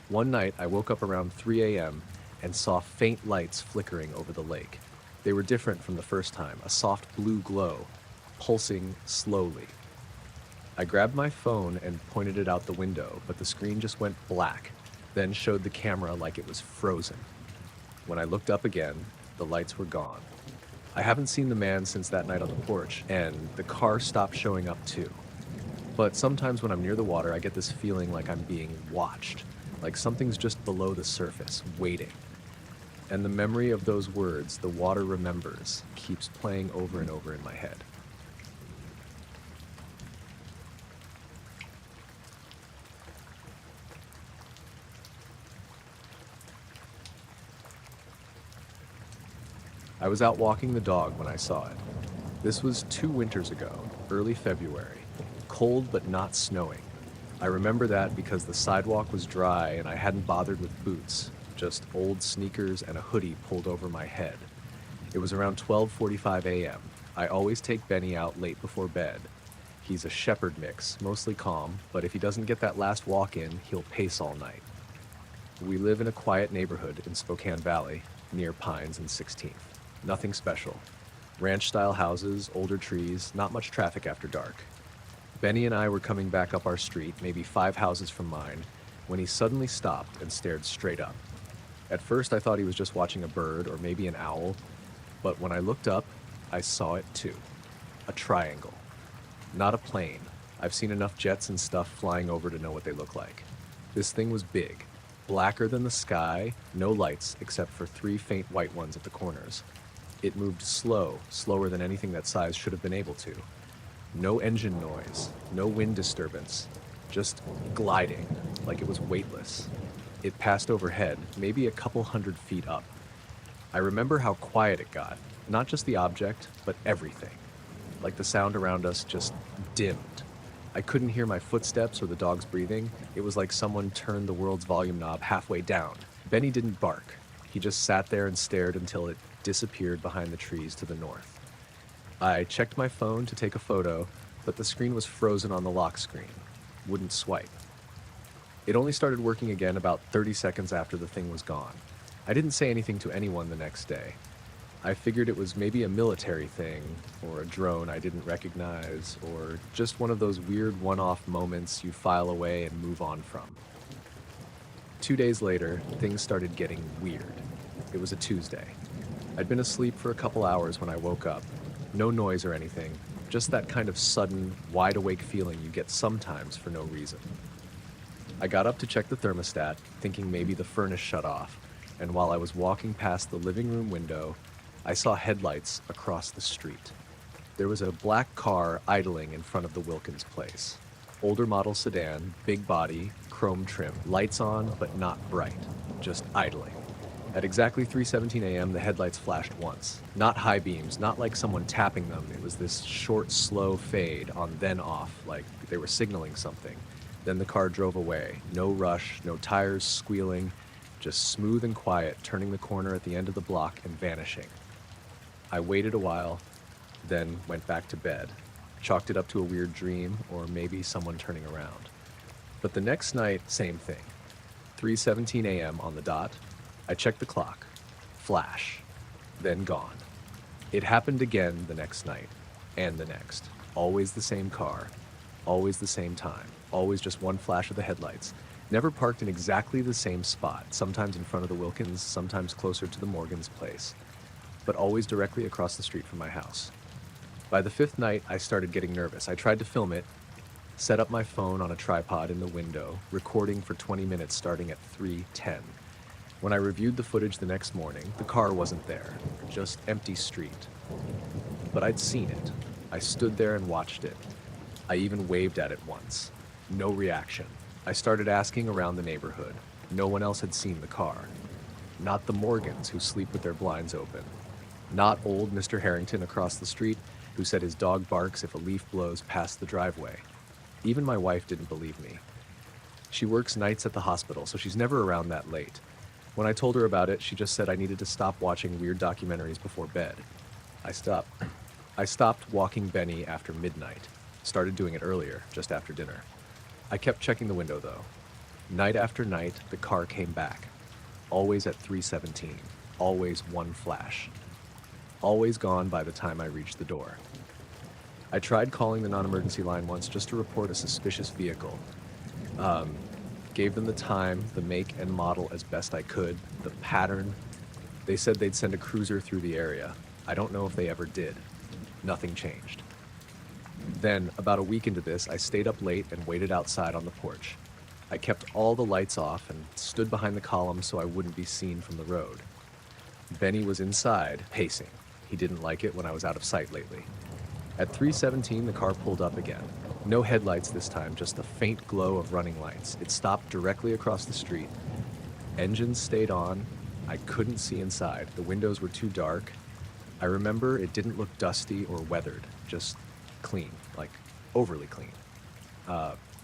One night, I woke up around 3 a.m. and saw faint lights flickering over the lake. They were different from the first time, a soft blue glow, pulsing slowly. I grabbed my phone and pointed it out the window, but the screen just went black, then showed the camera like it was frozen. When I looked up again, the lights were gone. I haven't seen the man since that night on the porch, and the car stopped showing up too. But sometimes when I'm near the water, I get this feeling like I'm being watched, like something's just below the surface, waiting. And the memory of those words, "the water remembers," keeps playing over and over in my head. I was out walking the dog when I saw it. This was 2 winters ago, early February, cold but not snowing. I remember that because the sidewalk was dry and I hadn't bothered with boots, just old sneakers and a hoodie pulled over my head. It was around 12:45 a.m. I always take Benny out late before bed. He's a shepherd mix, mostly calm, but if he doesn't get that last walk in, he'll pace all night. We live in a quiet neighborhood in Spokane Valley, near Pines and 16th. Nothing special. Ranch-style houses, older trees, not much traffic after dark. Benny and I were coming back up our street, maybe 5 houses from mine, when he suddenly stopped and stared straight up. At first I thought he was just watching a bird or maybe an owl, but when I looked up, I saw it too. A triangle. Not a plane. I've seen enough jets and stuff flying over to know what they look like. This thing was big, blacker than the sky, no lights except for 3 faint white ones at the corners. It moved slower than anything that size should have been able to. No engine noise, no wind disturbance, just gliding, like it was weightless. It passed overhead, maybe a couple 100 feet up. I remember how quiet it got, not just the object, but everything. Like the sound around us just dimmed. I couldn't hear my footsteps or the dog's breathing. It was like someone turned the world's volume knob halfway down. Benny didn't bark. He just sat there and stared until it disappeared behind the trees to the north. I checked my phone to take a photo, but the screen was frozen on the lock screen. Wouldn't swipe. It only started working again about 30 seconds after the thing was gone. I didn't say anything to anyone the next day. I figured it was maybe a military thing, or a drone I didn't recognize, or just one of those weird one-off moments you file away and move on from. 2 days later, things started getting weird. It was a Tuesday. I'd been asleep for a couple hours when I woke up. No noise or anything, just that kind of sudden, wide-awake feeling you get sometimes for no reason. I got up to check the thermostat, thinking maybe the furnace shut off, and while I was walking past the living room window, I saw headlights across the street. There was a black car idling in front of the Wilkins place. Older model sedan, big body, chrome trim, lights on but not bright, just idling. At exactly 3:17 a.m., the headlights flashed once. Not high beams, not like someone tapping them. It was this short, slow fade on then off, like they were signaling something. Then the car drove away. No rush, no tires squealing, just smooth and quiet, turning the corner at the end of the block and vanishing. I waited a while, then went back to bed. Chalked it up to a weird dream, or maybe someone turning around. But the next night, same thing. 3:17 a.m. on the dot. I checked the clock. Flash. Then gone. It happened again the next night, and the next. Always the same car. Always the same time. Always just one flash of the headlights. Never parked in exactly the same spot, sometimes in front of the Wilkins, sometimes closer to the Morgan's place, but always directly across the street from my house. By the 5th night, I started getting nervous. I tried to film it, set up my phone on a tripod in the window, recording for 20 minutes starting at 3:10. When I reviewed the footage the next morning, the car wasn't there, just empty street. But I'd seen it. I stood there and watched it. I even waved at it once. No reaction. I started asking around the neighborhood. No one else had seen the car. Not the Morgans, who sleep with their blinds open. Not old Mr. Harrington across the street, who said his dog barks if a leaf blows past the driveway. Even my wife didn't believe me. She works nights at the hospital, so she's never around that late. When I told her about it, she just said I needed to stop watching weird documentaries before bed. I stopped. I stopped walking Benny after midnight. Started doing it earlier, just after dinner. I kept checking the window, though. Night after night, the car came back. Always at 3:17. Always one flash. Always gone by the time I reached the door. I tried calling the non-emergency line once just to report a suspicious vehicle. Gave them the time, the make and model as best I could, the pattern. They said they'd send a cruiser through the area. I don't know if they ever did. Nothing changed. Then, about a week into this, I stayed up late and waited outside on the porch. I kept all the lights off and stood behind the column so I wouldn't be seen from the road. Benny was inside, pacing. He didn't like it when I was out of sight lately. At 3:17, the car pulled up again. No headlights this time, just a faint glow of running lights. It stopped directly across the street. Engines stayed on. I couldn't see inside. The windows were too dark. I remember it didn't look dusty or weathered, just clean, like overly clean.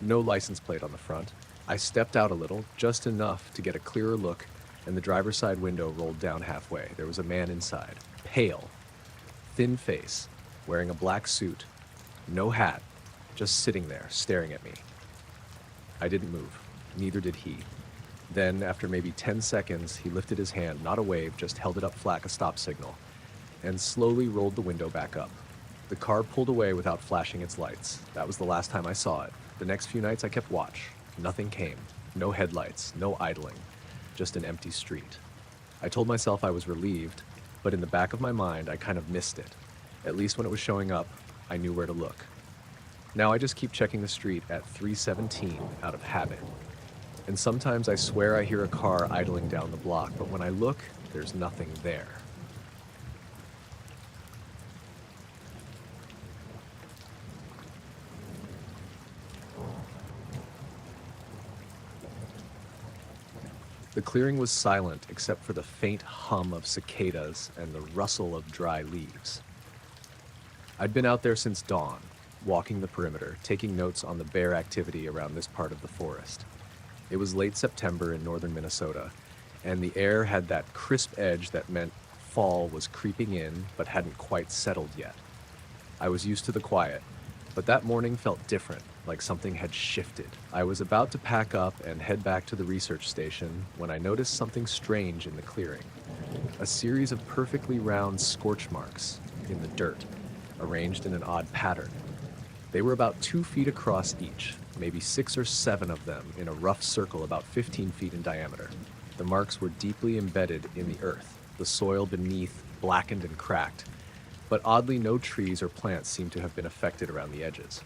No license plate on the front. I stepped out a little, just enough to get a clearer look, and the driver's side window rolled down halfway. There was a man inside, pale, thin face, wearing a black suit, no hat, just sitting there, staring at me. I didn't move. Neither did he. Then, after maybe 10 seconds, he lifted his hand, not a wave, just held it up flat, a stop signal, and slowly rolled the window back up. The car pulled away without flashing its lights. That was the last time I saw it. The next few nights I kept watch. Nothing came. No headlights, no idling. Just an empty street. I told myself I was relieved, but in the back of my mind, I kind of missed it. At least when it was showing up, I knew where to look. Now I just keep checking the street at 3:17 out of habit. And sometimes I swear I hear a car idling down the block, but when I look, there's nothing there. The clearing was silent except for the faint hum of cicadas and the rustle of dry leaves. I'd been out there since dawn, walking the perimeter, taking notes on the bear activity around this part of the forest. It was late September in northern Minnesota, and the air had that crisp edge that meant fall was creeping in but hadn't quite settled yet. I was used to the quiet, but that morning felt different, like something had shifted. I was about to pack up and head back to the research station when I noticed something strange in the clearing. A series of perfectly round scorch marks in the dirt, arranged in an odd pattern. They were about 2 feet across each, maybe 6 or 7 of them in a rough circle about 15 feet in diameter. The marks were deeply embedded in the earth, the soil beneath blackened and cracked, but oddly no trees or plants seemed to have been affected around the edges.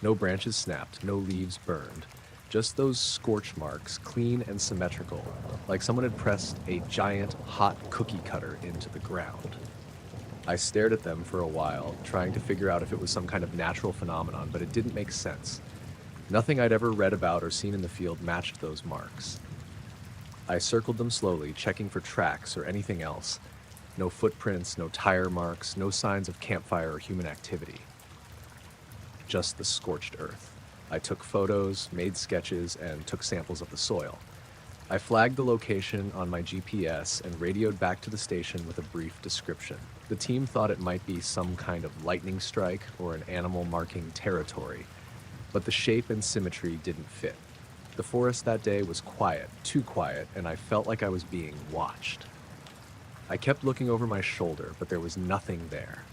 No branches snapped, no leaves burned, just those scorch marks, clean and symmetrical, like someone had pressed a giant hot cookie cutter into the ground. I stared at them for a while, trying to figure out if it was some kind of natural phenomenon, but it didn't make sense. Nothing I'd ever read about or seen in the field matched those marks. I circled them slowly, checking for tracks or anything else. No footprints, no tire marks, no signs of campfire or human activity. Just the scorched earth. I took photos, made sketches, and took samples of the soil. I flagged the location on my GPS and radioed back to the station with a brief description. The team thought it might be some kind of lightning strike or an animal marking territory, but the shape and symmetry didn't fit. The forest that day was quiet, too quiet, and I felt like I was being watched. I kept looking over my shoulder, but there was nothing there.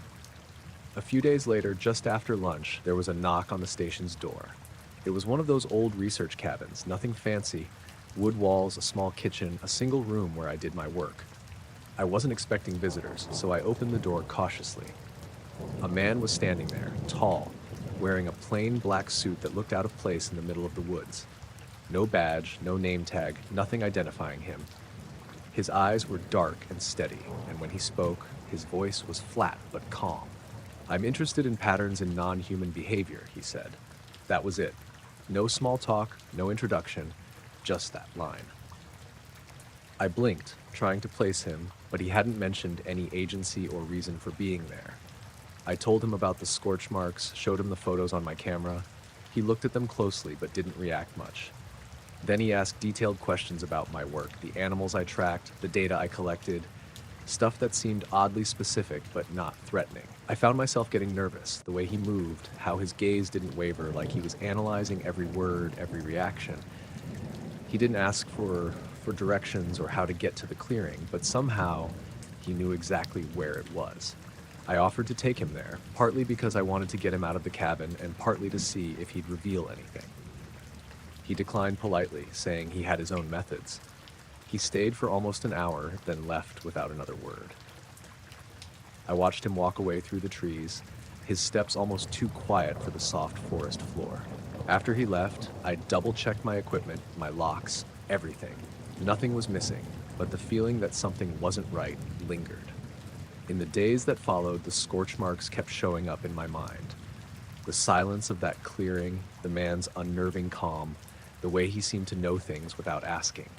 A few days later, just after lunch, there was a knock on the station's door. It was one of those old research cabins, nothing fancy. Wood walls, a small kitchen, a single room where I did my work. I wasn't expecting visitors, so I opened the door cautiously. A man was standing there, tall, wearing a plain black suit that looked out of place in the middle of the woods. No badge, no name tag, nothing identifying him. His eyes were dark and steady, and when he spoke, his voice was flat but calm. "I'm interested in patterns in non-human behavior," he said. That was it. No small talk, no introduction, just that line. I blinked, trying to place him, but he hadn't mentioned any agency or reason for being there. I told him about the scorch marks, showed him the photos on my camera. He looked at them closely but didn't react much. Then he asked detailed questions about my work, the animals I tracked, the data I collected, stuff that seemed oddly specific but not threatening. I found myself getting nervous, the way he moved, how his gaze didn't waver, like he was analyzing every word, every reaction. He didn't ask for directions or how to get to the clearing, but somehow he knew exactly where it was. I offered to take him there, partly because I wanted to get him out of the cabin and partly to see if he'd reveal anything. He declined politely, saying he had his own methods. He stayed for almost an hour, then left without another word. I watched him walk away through the trees, his steps almost too quiet for the soft forest floor. After he left, I double-checked my equipment, my locks, everything. Nothing was missing, but the feeling that something wasn't right lingered. In the days that followed, the scorch marks kept showing up in my mind. The silence of that clearing, the man's unnerving calm, the way he seemed to know things without asking.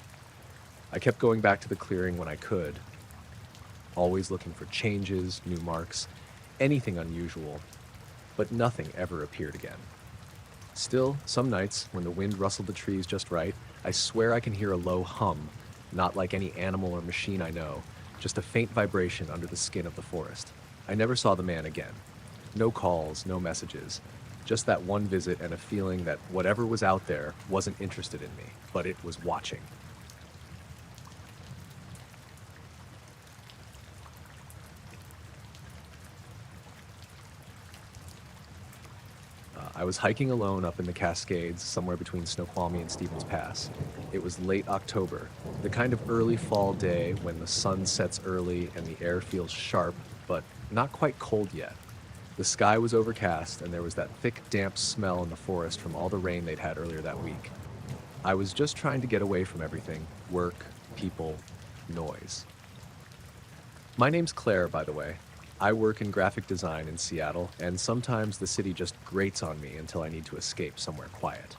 I kept going back to the clearing when I could, always looking for changes, new marks, anything unusual, but nothing ever appeared again. Still, some nights, when the wind rustled the trees just right, I swear I can hear a low hum, not like any animal or machine I know, just a faint vibration under the skin of the forest. I never saw the man again. No calls, no messages, just that one visit and a feeling that whatever was out there wasn't interested in me, but it was watching. I was hiking alone up in the Cascades, somewhere between Snoqualmie and Stevens Pass. It was late October, the kind of early fall day when the sun sets early and the air feels sharp, but not quite cold yet. The sky was overcast, and there was that thick, damp smell in the forest from all the rain they'd had earlier that week. I was just trying to get away from everything: work, people, noise. My name's Claire, by the way. I work in graphic design in Seattle, and sometimes the city just grates on me until I need to escape somewhere quiet.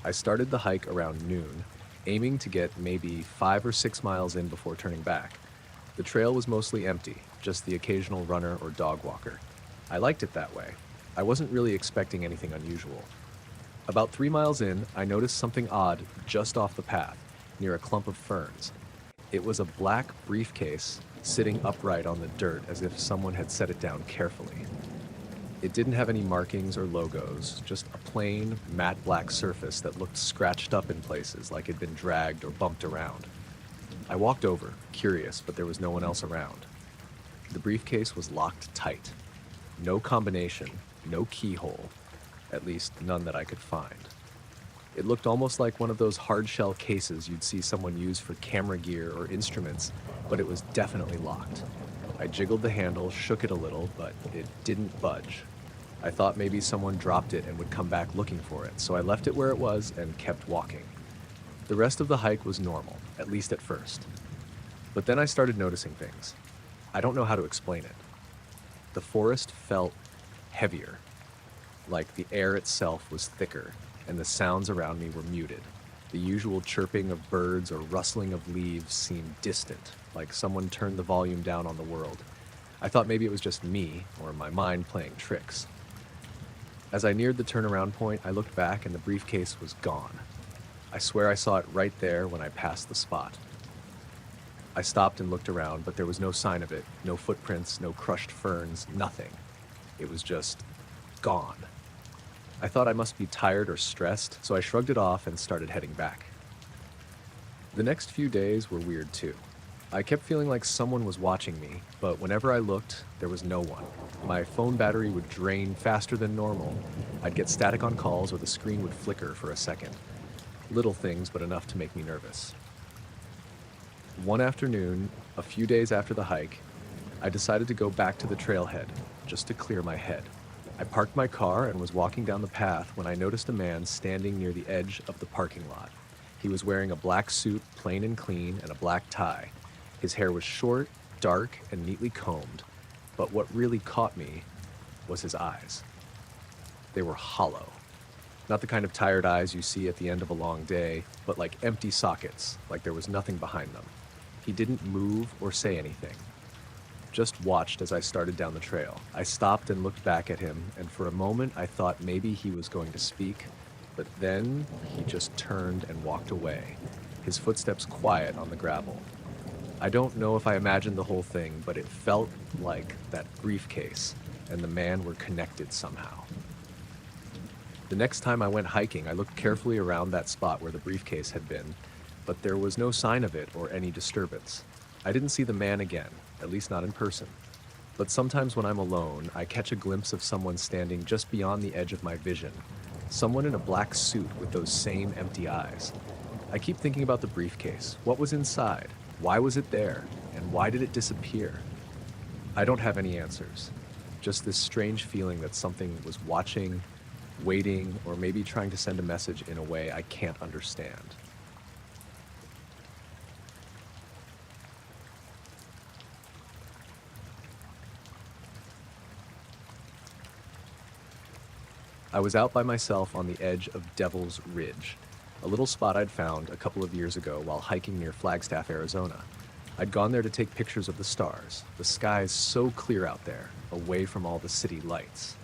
I started the hike around noon, aiming to get maybe 5 or 6 miles in before turning back. The trail was mostly empty, just the occasional runner or dog walker. I liked it that way. I wasn't really expecting anything unusual. About 3 miles in, I noticed something odd just off the path, near a clump of ferns. It was a black briefcase sitting upright on the dirt as if someone had set it down carefully. It didn't have any markings or logos, just a plain, matte black surface that looked scratched up in places like it'd been dragged or bumped around. I walked over, curious, but there was no one else around. The briefcase was locked tight. No combination, no keyhole, at least none that I could find. It looked almost like one of those hard-shell cases you'd see someone use for camera gear or instruments, but it was definitely locked. I jiggled the handle, shook it a little, but it didn't budge. I thought maybe someone dropped it and would come back looking for it, so I left it where it was and kept walking. The rest of the hike was normal, at least at first. But then I started noticing things. I don't know how to explain it. The forest felt heavier, like the air itself was thicker, and the sounds around me were muted. The usual chirping of birds or rustling of leaves seemed distant, like someone turned the volume down on the world. I thought maybe it was just me, or my mind playing tricks. As I neared the turnaround point, I looked back and the briefcase was gone. I swear I saw it right there when I passed the spot. I stopped and looked around, but there was no sign of it, no footprints, no crushed ferns, nothing. It was just gone. I thought I must be tired or stressed, so I shrugged it off and started heading back. The next few days were weird too. I kept feeling like someone was watching me, but whenever I looked, there was no one. My phone battery would drain faster than normal. I'd get static on calls or the screen would flicker for a second. Little things, but enough to make me nervous. One afternoon, a few days after the hike, I decided to go back to the trailhead, just to clear my head. I parked my car and was walking down the path when I noticed a man standing near the edge of the parking lot. He was wearing a black suit, plain and clean, and a black tie. His hair was short, dark, and neatly combed, but what really caught me was his eyes. They were hollow. Not the kind of tired eyes you see at the end of a long day, but like empty sockets, like there was nothing behind them. He didn't move or say anything, just watched as I started down the trail. I stopped and looked back at him, and for a moment I thought maybe he was going to speak, but then he just turned and walked away, his footsteps quiet on the gravel. I don't know if I imagined the whole thing, but it felt like that briefcase and the man were connected somehow. The next time I went hiking, I looked carefully around that spot where the briefcase had been, but there was no sign of it or any disturbance. I didn't see the man again, at least not in person. But sometimes when I'm alone, I catch a glimpse of someone standing just beyond the edge of my vision. Someone in a black suit with those same empty eyes. I keep thinking about the briefcase. What was inside? Why was it there? And why did it disappear? I don't have any answers. Just this strange feeling that something was watching, waiting, or maybe trying to send a message in a way I can't understand. I was out by myself on the edge of Devil's Ridge, a little spot I'd found a couple of years ago while hiking near Flagstaff, Arizona. I'd gone there to take pictures of the stars. The sky's so clear out there, away from all the city lights.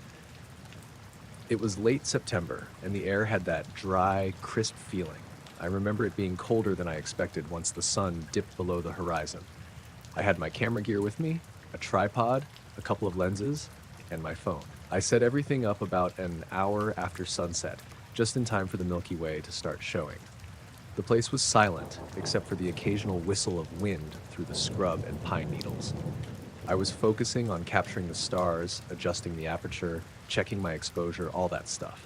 It was late September, and the air had that dry, crisp feeling. I remember it being colder than I expected once the sun dipped below the horizon. I had my camera gear with me, a tripod, a couple of lenses, and my phone. I set everything up about an hour after sunset, just in time for the Milky Way to start showing. The place was silent, except for the occasional whistle of wind through the scrub and pine needles. I was focusing on capturing the stars, adjusting the aperture, checking my exposure, all that stuff.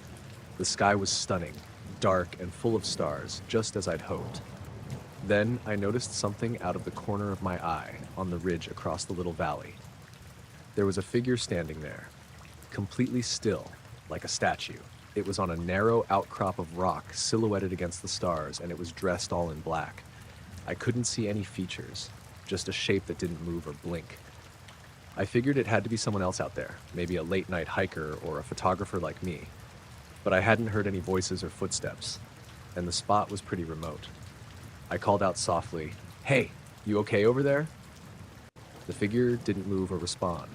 The sky was stunning, dark and full of stars, just as I'd hoped. Then I noticed something out of the corner of my eye on the ridge across the little valley. There was a figure standing there, completely still, like a statue. It was on a narrow outcrop of rock silhouetted against the stars, and it was dressed all in black. I couldn't see any features, just a shape that didn't move or blink. I figured it had to be someone else out there, maybe a late-night hiker or a photographer like me. But I hadn't heard any voices or footsteps, and the spot was pretty remote. I called out softly, "Hey, you okay over there?" The figure didn't move or respond.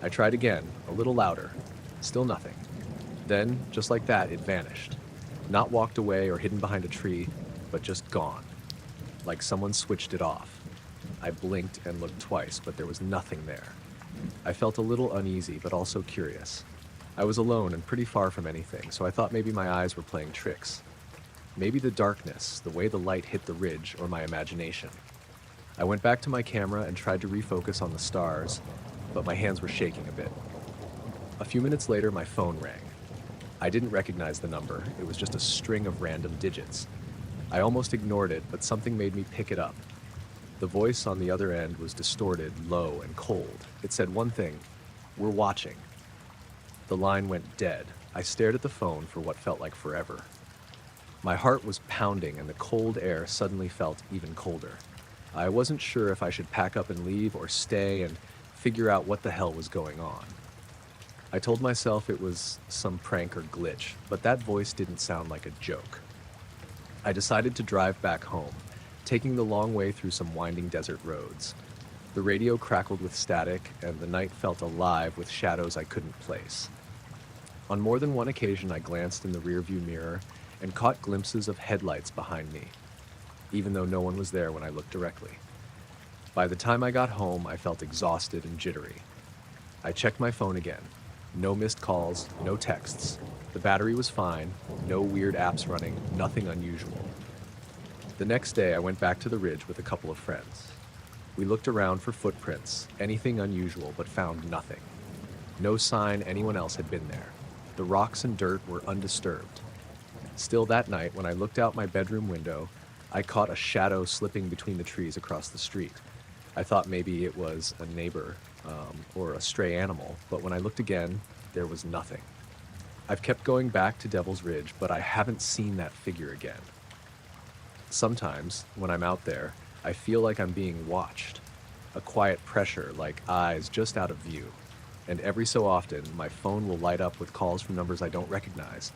I tried again, a little louder. Still nothing. Then, just like that, it vanished. Not walked away or hidden behind a tree, but just gone. Like someone switched it off. I blinked and looked twice, but there was nothing there. I felt a little uneasy, but also curious. I was alone and pretty far from anything, so I thought maybe my eyes were playing tricks. Maybe the darkness, the way the light hit the ridge, or my imagination. I went back to my camera and tried to refocus on the stars, but my hands were shaking a bit. A few minutes later, my phone rang. I didn't recognize the number. It was just a string of random digits. I almost ignored it, but something made me pick it up. The voice on the other end was distorted, low, and cold. It said one thing: "We're watching." The line went dead. I stared at the phone for what felt like forever. My heart was pounding, and the cold air suddenly felt even colder. I wasn't sure if I should pack up and leave or stay and figure out what the hell was going on. I told myself it was some prank or glitch, but that voice didn't sound like a joke. I decided to drive back home, taking the long way through some winding desert roads. The radio crackled with static, and the night felt alive with shadows I couldn't place. On more than one occasion, I glanced in the rearview mirror and caught glimpses of headlights behind me, even though no one was there when I looked directly. By the time I got home, I felt exhausted and jittery. I checked my phone again. No missed calls, no texts. The battery was fine, no weird apps running, nothing unusual. The next day, I went back to the ridge with a couple of friends. We looked around for footprints, anything unusual, but found nothing. No sign anyone else had been there. The rocks and dirt were undisturbed. Still that night, when I looked out my bedroom window, I caught a shadow slipping between the trees across the street. I thought maybe it was a neighbor or a stray animal, but when I looked again, there was nothing. I've kept going back to Devil's Ridge, but I haven't seen that figure again. Sometimes, when I'm out there, I feel like I'm being watched. A quiet pressure, like eyes just out of view. And every so often, my phone will light up with calls from numbers I don't recognize.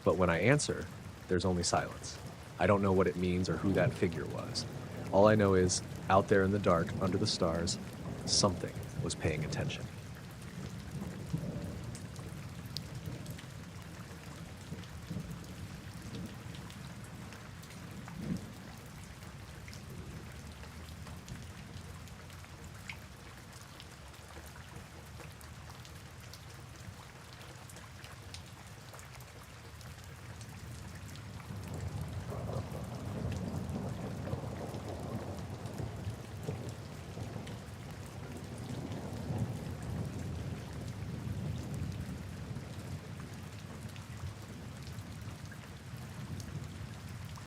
But when I answer, there's only silence. I don't know what it means or who that figure was. All I know is, out there in the dark, under the stars, something was paying attention.